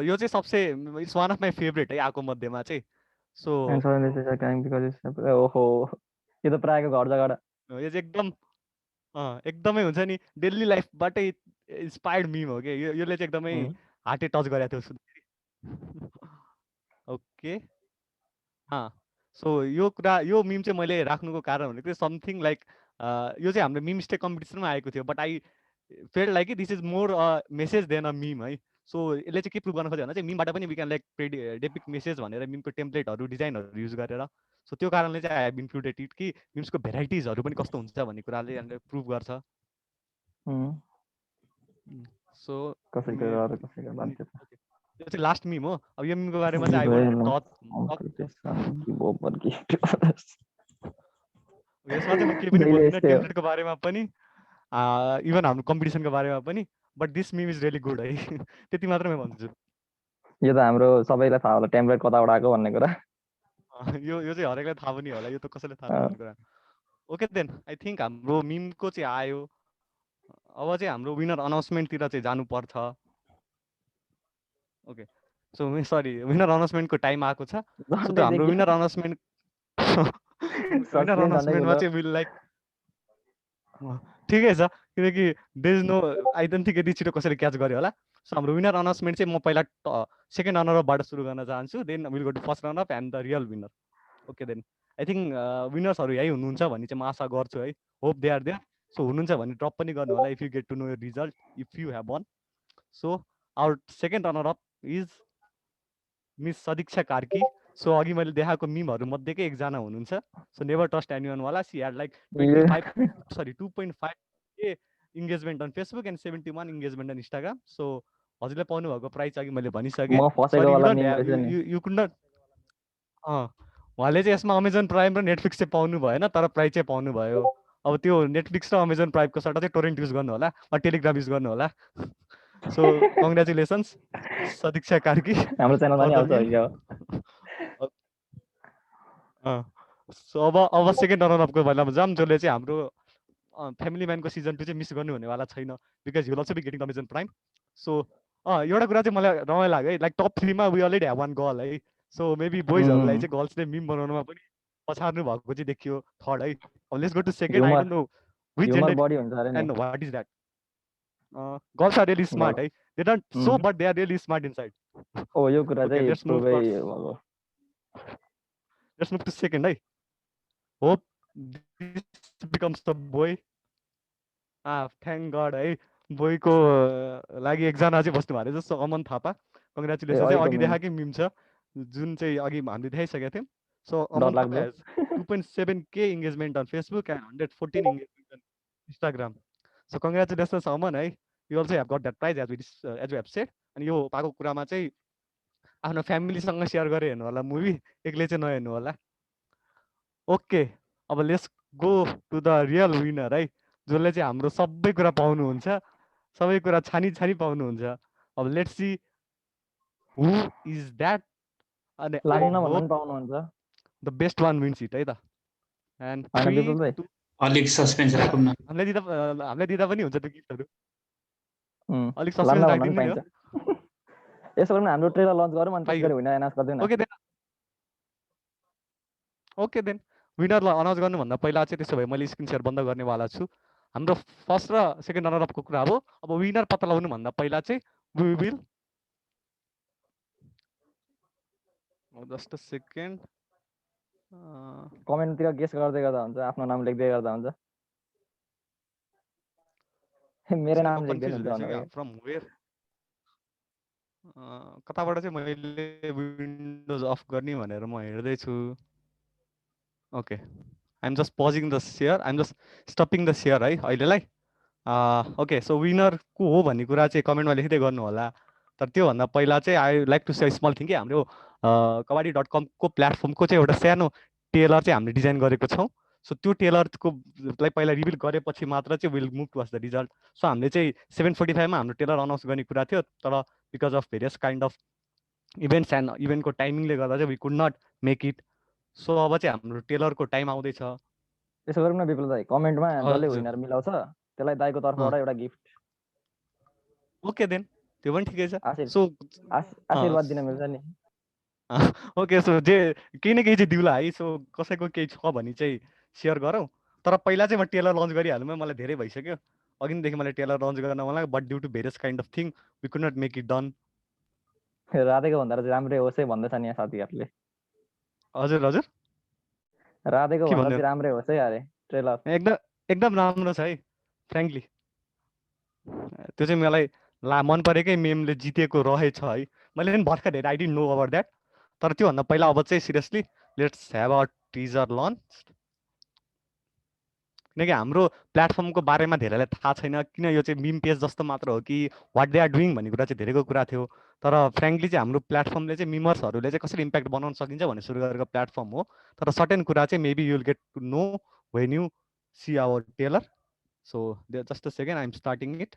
यो चाहिँ सबसे it's one of my favourite है आएको मध्येमा चाहिँ। सो ओहो यो त प्रायको घर जग्गा यो चाहिँ एकदमै हुन्छ नि डेली लाइफबाटै इन्स्पायर्ड मिम हो कि यसले चाहिँ एकदमै हार्टे टच गरेको थियो सुन्दाखेरि। ओके सो यो मिम चाहिँ मैले राख्नुको कारण भनेको चाहिँ समथिङ लाइक यो चाहिँ हाम्रो मिम स्टेक कम्पिटिसनमा आएको थियो, but I feel like this is more message than a meme है। सो यसले चाहिँ के प्रुभ गर्न खोज्यो भने चाहिँ मिमबाट पनि we can like depict message भनेर मिमको टेम्प्लेटहरू डिजाइनहरू युज गरेर। सो त्यो कारणले चाहिँ आई हेभ इन्क्लुडेड इट कि मिम्सको भेराइटिजहरू पनि कस्तो हुन्छ भन्ने कुराले यसले प्रुभ गर्छ। सो यो चाहिँ लास्ट मिम हो। अब यो मिमको बारेमा चाहिँ आई वान्ट टच यसमा चाहिँ म केही पनि बोल्दिनँ टेम्प्लेटको बारेमा पनि इभन हाम्रो कम्पिटिसनको बारेमा पनि, but this meme is really good है। त्यति मात्र म भन्छु। यो त हाम्रो सबैलाई थाहा होला टेम्प्लेट कताबाट आएको भन्ने कुरा। यो चाहिँ हरेकलाई थाहा पनि होला, यो त कसैले थाहा नहुने कुरा। ओके देन आई थिङ्क हाम्रो मिमको चाहिँ आयो। अब चाहिँ हाम्रो विनर अनाउन्समेन्टतिर चाहिँ जानुपर्छ। ओके सो सरी विनर अनाउन्समेन्टको टाइम आएको छ। सो त हाम्रो विनर अनाउन्समेन्टमा चाहिँ विल लाइक ठिकै छ किनकि there is no I don't think यति छिटो कसैले क्याच गर्यो होला। सो हाम्रो विनर अनाउन्समेन्ट चाहिँ म पहिला सेकेन्ड रनरअपबाट सुरु गर्न चाहन्छु, then will go to first run up and the real winner. Okay then I think विनर्सहरू यही हुनुहुन्छ भन्ने चाहिँ म आशा गर्छु है। Hope they are there. So हुनुहुन्छ भने ड्रप पनि गर्नु होला if you get to know your result if you have won. So our second runner up is miss Sadikshya Karki. So अघि मैले देखाएको मिमहरू मध्येकै एकजना हुनुहुन्छ। सो नेभर ट्रस्ट एनीवन वाला। She had like 2.5K engagement on Facebook and 71 engagement on Instagram. So हजुरले पाउनु भएको prize अघि मैले भनिसकेँ। उहाँले चाहिँ यसमा अमेजन प्राइम र नेटफ्लिक्स चाहिँ पाउनु भएन, तर प्राइज चाहिँ पाउनु भयो। अब त्यो नेटफ्लिक्स र अमेजन प्राइमको सट्टा चाहिँ टोरेन्ट युज गर्नु होला वा टेलिग्राम युज गर्नु होला। सो कङ्ग्रेचुलेसन्स सदिक्षा कार्की। हाम्रो च्यानलमा नि आउँछ हैन। सो अब सेकेन्ड रनअपको बेलामा जाम, जसले चाहिँ हाम्रो फ्यामिली म्यानको सिजन 2 चाहिँ मिस गर्नु हुनेवाला छैन because you also be getting Amazon Prime. So एउटा कुरा चाहिँ मलाई रमाइलो लाग्यो है, लाइक टप 3 मा we already have one girl है। सो मेबी बोइजहरूलाई चाहिँ गर्ल्सले मिम बनाउनुमा पनि पछार्नु भएको चाहिँ देखियो थर्ड है। Let's go to second. I don't know which gender body हुन्छ अरे and what is that. Girls are really smart है, they don't show but they are really smart inside. ओ यो कुरा चाहिँ लेट्स मुभ टु सेकेन्ड है। Hope this becomes the boy. Thank God है, बोयको लागि एकजना चाहिँ बस्नु भएको छ। So Aman Thapa congratulation. चाहिँ अघि देखाएकै मिम छ जुन चाहिँ अघि हामीले देखाइसकेका थियौँ। So Aman Thapa has 2.7K engagement on Facebook and 114 engagement on Instagram. So congratulations Aman है, you also have got that prize as you have said. अनि यो पाएको कुरामा चाहिँ आफ्नो फ्यामिलीसँग सेयर गरेर हेर्नु होला मुभी, एक्लै चाहिँ नहेर्नु होला। ओके अब let's go to the real winner है, जसले चाहिँ हाम्रो सबै कुरा पाउनुहुन्छ, सबै कुरा छानी पाउनुहुन्छ। अब let's see who is that. अनि the best one wins it है त। एन्ड अलिक सस्पेन्स राखौँ न। हामीले दिँदा पनि हुन्छ त्यो गिफ्टहरू। अलिक सस्पेन्स राखिदिनु नि हो। यसो गर्न हाम्रो ट्रेलर लन्च गरौँ अनि त्यसरी विनर अनाउन्स गर्दिन। ओके देन विनरलाई अनाउन्स गर्नुभन्दा पहिला चाहिँ त्यसो भए मैले स्क्रिन सेयर बन्द गर्नेवाला छु। हाम्रो फर्स्ट र सेकेन्ड रनरअपको कुरा हो। अब विनर पत्ता लगाउनुभन्दा पहिला चाहिँ we will just a second कमेन्टतिर गेस गर्दै गर्दा हुन्छ, आफ्नो नाम लेख्दै गर्दा हुन्छ। मेरो नाम लेख्दै हुन्छ फ्रम वेयर कताबाट चाहिँ मैले विन्डोज अफ गर्ने भनेर म हेर्दै छु। Okay I am just pausing the share, I am just stopping the share है अहिलेलाई। ओके सो विनर को हो भन्ने कुरा चाहिँ कमेन्टमा लेख्दै गर्नु होला। तर त्योभन्दा पहिला चाहिँ I like to say small thing कि हाम्रो kabaddi.com को प्लेटफर्मको चाहिँ एउटा सानो टेलर चाहिँ हामीले डिजाइन गरेको छौँ। सो त्यो टेलरको लाई पहिला रिभिल गरेपछि मात्र चाहिँ will move towards the result. So हामीले चाहिँ 7:45 मा हाम्रो टेलर अनाउन्स गर्ने कुरा थियो, तर because of various kind of events and इभेन्टको टाइमिङले गर्दा चाहिँ we could not make it. So अब चाहिँ हाम्रो टेलरको टाइम आउँदैछ। त्यसो गरौँ न विपुल दाइ, कमेन्टमा जसले विनर मिलाउँछ त्यसलाई दाइको तर्फबाट एउटा गिफ्ट। ओके देन त्यो पनि ठिकै छ। सो आशीर्वाद दिन मिल्छ नि। ओके सो जे केही न केही चाहिँ दिउला है। सो कसैको केही छ भने चाहिँ सेयर गरौँ, तर पहिला चाहिँ म टेलर लन्च गरिहाल्नुमा मलाई धेरै भइसक्यो। अघिदेखि मैले टेलर लन्च गर्न मलाई but due to various kind of thing we could not make it done. राधेको भन्दा चाहिँ राम्रै होस् है भन्दैछ नि यहाँ साथीहरूले। हजुर हजुर राधेको के भन्दा भन्नु चाहिँ राम्रै होस् है अरे ट्रेलर। एकदम राम्रो छ है फ्रेङ्कली। त्यो चाहिँ मलाई मन परेकै मेमले जितेको रहेछ है। मैले पनि भर्खर हेरेँ, I didn't know about that. तर त्योभन्दा पहिला अब चाहिँ seriously let's have a teaser launch. किनकि हाम्रो प्लेटफर्मको बारेमा धेरैलाई थाहा छैन, किन यो चाहिँ मिम पेज जस्तो मात्र हो कि वाट दे आर डुइङ भन्ने कुरा चाहिँ धेरैको कुरा थियो। तर फ्रेङ्कली चाहिँ हाम्रो प्लेटफर्मले चाहिँ मिमर्सहरूले चाहिँ कसरी इम्प्याक्ट बनाउन सकिन्छ भन्ने सुरु गरेको प्लेटफर्म हो। तर सर्टेन कुरा चाहिँ maybe you'll get to know when you see our trailer. So just a second I am starting it.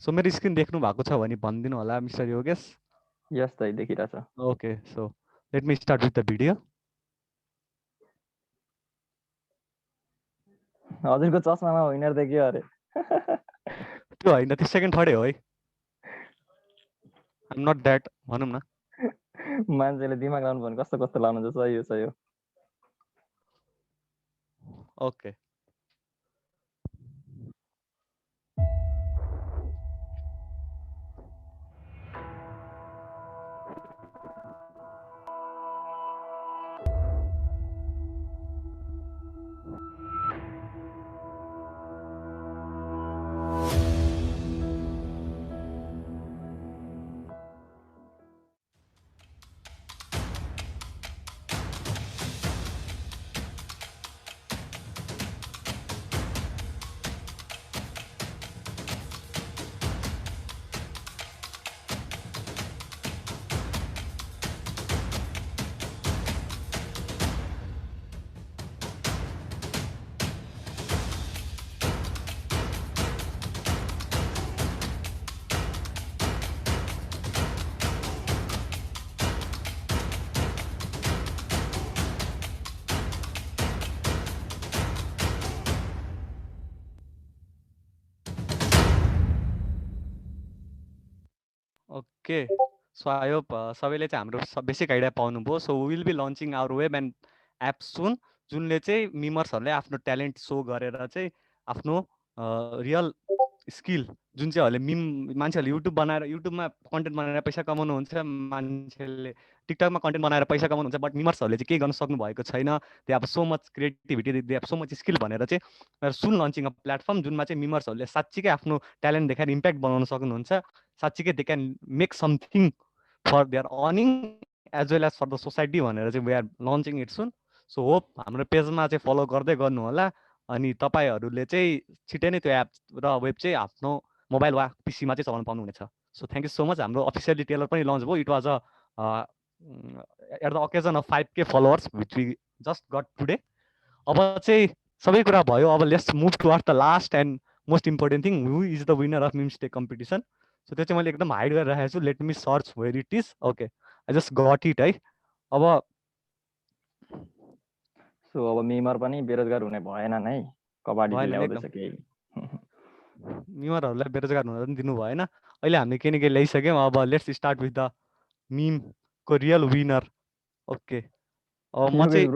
So मेरो स्क्रिन देख्नु भएको छ भने भनिदिनु होला मिस्टर योगेश। यस दाइ देखिरहेछ। Okay so let me start with the video. हजुरको चस्मामा विनर देखियो अरे। त्यो होइन, त्यो सेकेन्ड थर्डै हो है। आइ एम नट द्याट भनौँ न। मान्छेले दिमाग लाउनु भने कस्तो कस्तो लाउनु छ, सही हो सही हो। Okay okay so I hope सबैले चाहिँ हाम्रो बेसिक आइडिया पाउनुभयो। So will be launching our web and app soon, जुनले चाहिँ मिमर्सहरूले आफ्नो ट्यालेन्ट सो गरेर चाहिँ आफ्नो रियल स्किल जुन चाहिँहरूले मान्छेहरूले युट्युबमा कन्टेन्ट बनाएर पैसा कमाउनुहुन्छ, मान्छेले टिकटकमा कन्टेन्ट बनाएर पैसा कमाउनुहुन्छ, बट मिमर्सहरूले चाहिँ केही गर्न सक्नु भएको छैन। They have so much creativity, they have so much skill भनेर चाहिँ सुन लन्चिङ अ प्लेटफर्म जुनमा चाहिँ मिमर्सहरूले साँच्चीकै आफ्नो ट्यालेन्ट देखाएर इम्प्याक्ट बनाउन सक्नुहुन्छ। साँच्चीकै they can make something for their earning as well as for the society भनेर चाहिँ we are launching it soon. So hope हाम्रो पेजमा चाहिँ फलो गर्दै गर्नु होला। अनि तपाईँहरूले चाहिँ छिटै नै त्यो एप र वेब चाहिँ आफ्नो मोबाइल वा पिसीमा चाहिँ चलाउन पाउनुहुनेछ। So thank you so much. हाम्रो अफिसियली टेलर पनि लन्च भयो। It was a at the occasion of 5K followers which we just got today. अब चाहिँ सबै कुरा भयो, अब let's move toward the last and most important thing, who is the winner of memes day competition. सो त्यो चाहिँ मैले एकदम हाइड गरेर राखेको छु। Let me search where it is. Okay I just got it है। अब सो अब मिमर पनि बेरोजगार हुने भएनन् है, कबाडीले ल्याउँदैछ केही। मिमरहरूलाई बेरोजगार हुन पनि दिनु भएन। अहिले हामीले केही न केही ल्याइसक्यौँ। अब लेट्स स्टार्ट विथ द मिमको रियल विनर। ओके म चाहिँ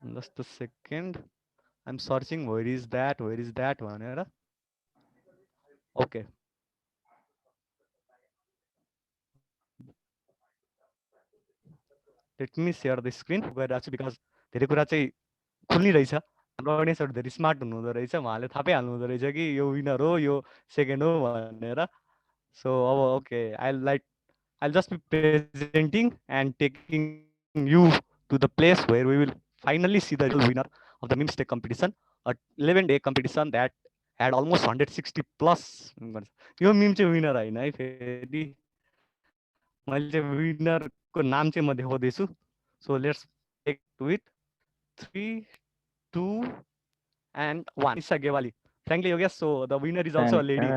just a second I am searching where is that भनेर। Okay let me share the screen गरिरहेको छु बिकज धेरै कुरा चाहिँ खुल्ने रहेछ। हाम्रो अडियन्सहरू धेरै स्मार्ट हुनुहुँदो रहेछ, उहाँले थाहा पाइहाल्नु हुँदो रहेछ कि यो विनर हो यो सेकेन्ड हो भनेर। सो अब okay I just be presenting and taking you to the place where we will finally see the real winner of the memes day competition, 11 day competition that had almost 160+ यो meme चाहिँ winner होइन है। फेरि मैले चाहिँ विनरको नाम चाहिँ म देखाउँदैछु। So let's take to it 3, 2 and 1. Nisha Gewali. Frankly, Yogesh, so the winner is also a lady.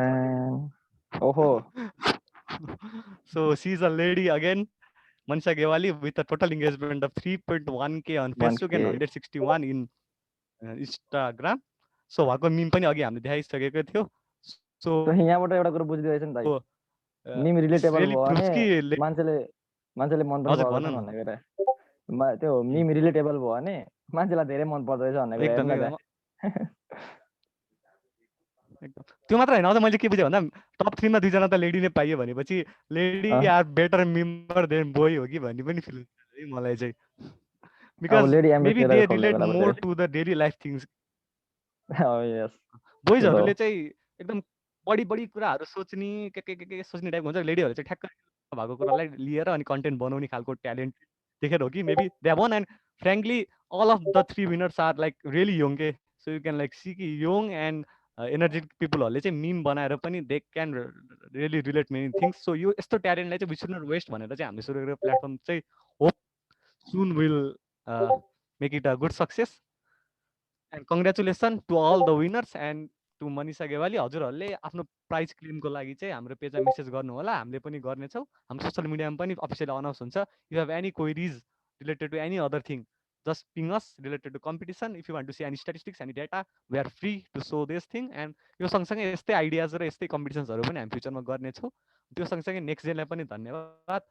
Oh. So she's a lady again, Manisha Gewali, with a total engagement of 3.1K on Facebook and 161 in Instagram. So उहाँको meme पनि अघि हामीले देखाइसकेको थियो। सो यहाँबाट एउटा कुरा बुझिदिएछ नि त, मिम रिलेटेबल भयो भने मान्छेले मन पर्छ भन्ने कुरा त्यो मिम रिलेटेबल भयो भने मान्छेलाई धेरै मन पर्दो रहेछ भन्ने कुरा हेर्नु न। त्यो मात्र होइन, अझ मैले के बुझेँ भन्दा टप 3 मा 2 जना त लेडी नै पाइयो भनेपछि lady are better member than boy हो कि भन्ने पनि फिल हुन्छ है मलाई चाहिँ, because maybe they relate more to the daily life things. बोइजहरूले चाहिँ एकदम बढी कुराहरू सोच्ने के सोच्ने टाइपको हुन्छ, लेडीहरूले चाहिँ ठ्याक्क भएको कुरालाई लिएर अनि कन्टेन्ट बनाउने खालको ट्यालेन्ट देखेर हो कि maybe they won. And frankly all of the 3 winners are like really young के, सो यु क्यान लाइक सी कि यङ एन्ड एनर्जेटिक पिपलहरूले चाहिँ मिम बनाएर पनि they can really relate many things. So यो यस्तो ट्यालेन्टलाई चाहिँ वी शुड नट वेस्ट भनेर चाहिँ हामीले सुरु गरेको प्लेटफर्म चाहिँ hope soon will make it a good success. And congratulation to all the winners and to Manisha Gewali. हजुरहरूले आफ्नो प्राइज क्लेमको लागि चाहिँ हाम्रो पेजमा मेसेज गर्नु होला, हामीले पनि गर्नेछौँ। हाम्रो सोसियल मिडियामा पनि अफिसियली अनाउन्स हुन्छ। You have any queries related to any other thing, just ping us related to competition. If you want to see any statistics, any data, we are free to show this thing. And यो सँगसँगै यस्तै ideas र यस्तै कम्पिटिसन्सहरू पनि हामी फ्युचरमा गर्नेछौँ। त्यो सँगसँगै next जेनलाई पनि धन्यवाद,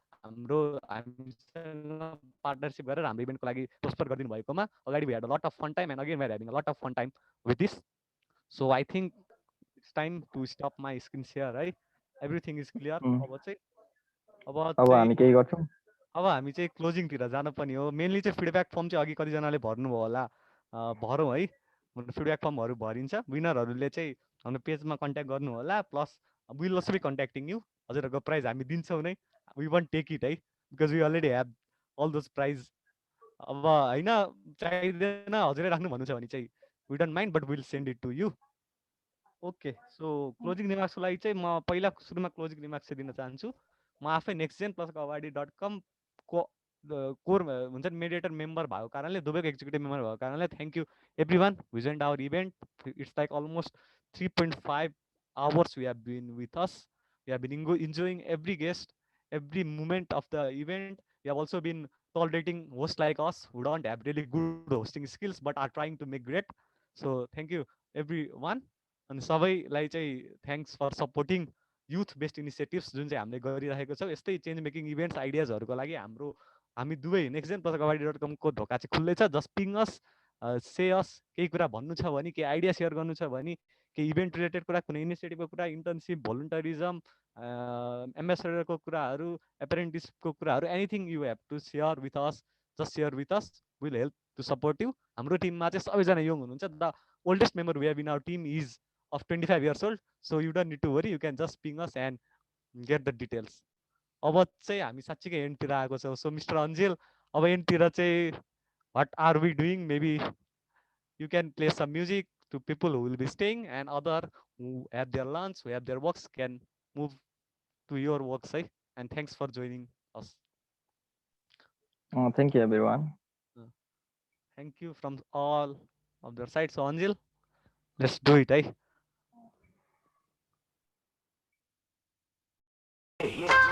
हामीसँग पार्टनरसिप गरेर हाम्रो इभेन्टको लागि प्रोस्पर गरिदिनु भएकोमा। अगाडि we had a lot of fun time and again we are having a lot of fun time with this. So I think it's time to stop my screen share है। Everything is clear. अब हामी केही गर्छौँ। अब हामी चाहिँ क्लोजिङतिर जानुपर्ने हो। मेनली चाहिँ फिडब्याक फर्म चाहिँ अघि कतिजनाले भर्नुभयो होला, भरौँ है। फिडब्याक फर्महरू भरिन्छ। विनरहरूले चाहिँ हाम्रो पेजमा कन्ट्याक्ट गर्नु होला, plus will also be contacting you. हजुरहरूको प्राइज हामी दिन्छौँ नै, वी वन्ट टेक इट है, because we already have all those prize. अब होइन चाहिँदैन हजुरले राख्नु भन्नु छ भने चाहिँ we don't mind, but will send it to you. Okay, so closing रिमार्क्सको लागि चाहिँ म पहिला सुरुमा क्लोजिङ रिमार्क्स चाहिँ दिन चाहन्छु। म आफै नेक्स्ट जेन प्लस कबड्डी.com कोर हुन्छ नि मेडिएटर मेम्बर भएको कारणले, दुबैको एक्जिक्युटिभ मेम्बर भएको कारणले thank you everyone who joined our event. It's like almost 3.5 hours we have been with us. We have been enjoying every guest, every moment of the event. We have also been tolerating hosts like us who don't have really good hosting skills but are trying to make great. So thank you everyone. And सबैलाई चाहिँ thanks for supporting youth based initiatives जुन चाहिँ हामीले गरिरहेको छौँ। यस्तै change making events आइडियाजहरूको लागि हामी दुवै नेक्स्ट जेन प्लस कबड्डी.com को ढोका चाहिँ खुल्लै छ। जस्ट पिङ अस, से अस, केही कुरा भन्नु छ भने, केही आइडिया सेयर गर्नु छ भने, केही इभेन्ट रिलेटेड कुरा, कुनै इनिसिएटिभको कुरा, इन्टर्नसिप, भोलुन्टरिजम, एम्बेसडरको कुराहरू, एप्रेन्टिसको कुराहरू, anything you have to share with us, just share with us, will help to support you. हाम्रो टिममा चाहिँ सबैजना यङ हुनुहुन्छ। The oldest member we have in our team is of 25 years old, so you don't need to worry, you can just ping us and get the details. अब चाहिँ हामी साँच्चीकै एन्डतिर आएको छौँ। सो मिस्टर अन्जेल, अब एन्डतिर चाहिँ what are we doing? Maybe you can play some music to people who will be staying, and other who have their lunch, who have their works, can move to your works. And thanks for joining us. Thank you everyone. Thank you from all of their sides. So Anjil, let's do it. Yeah.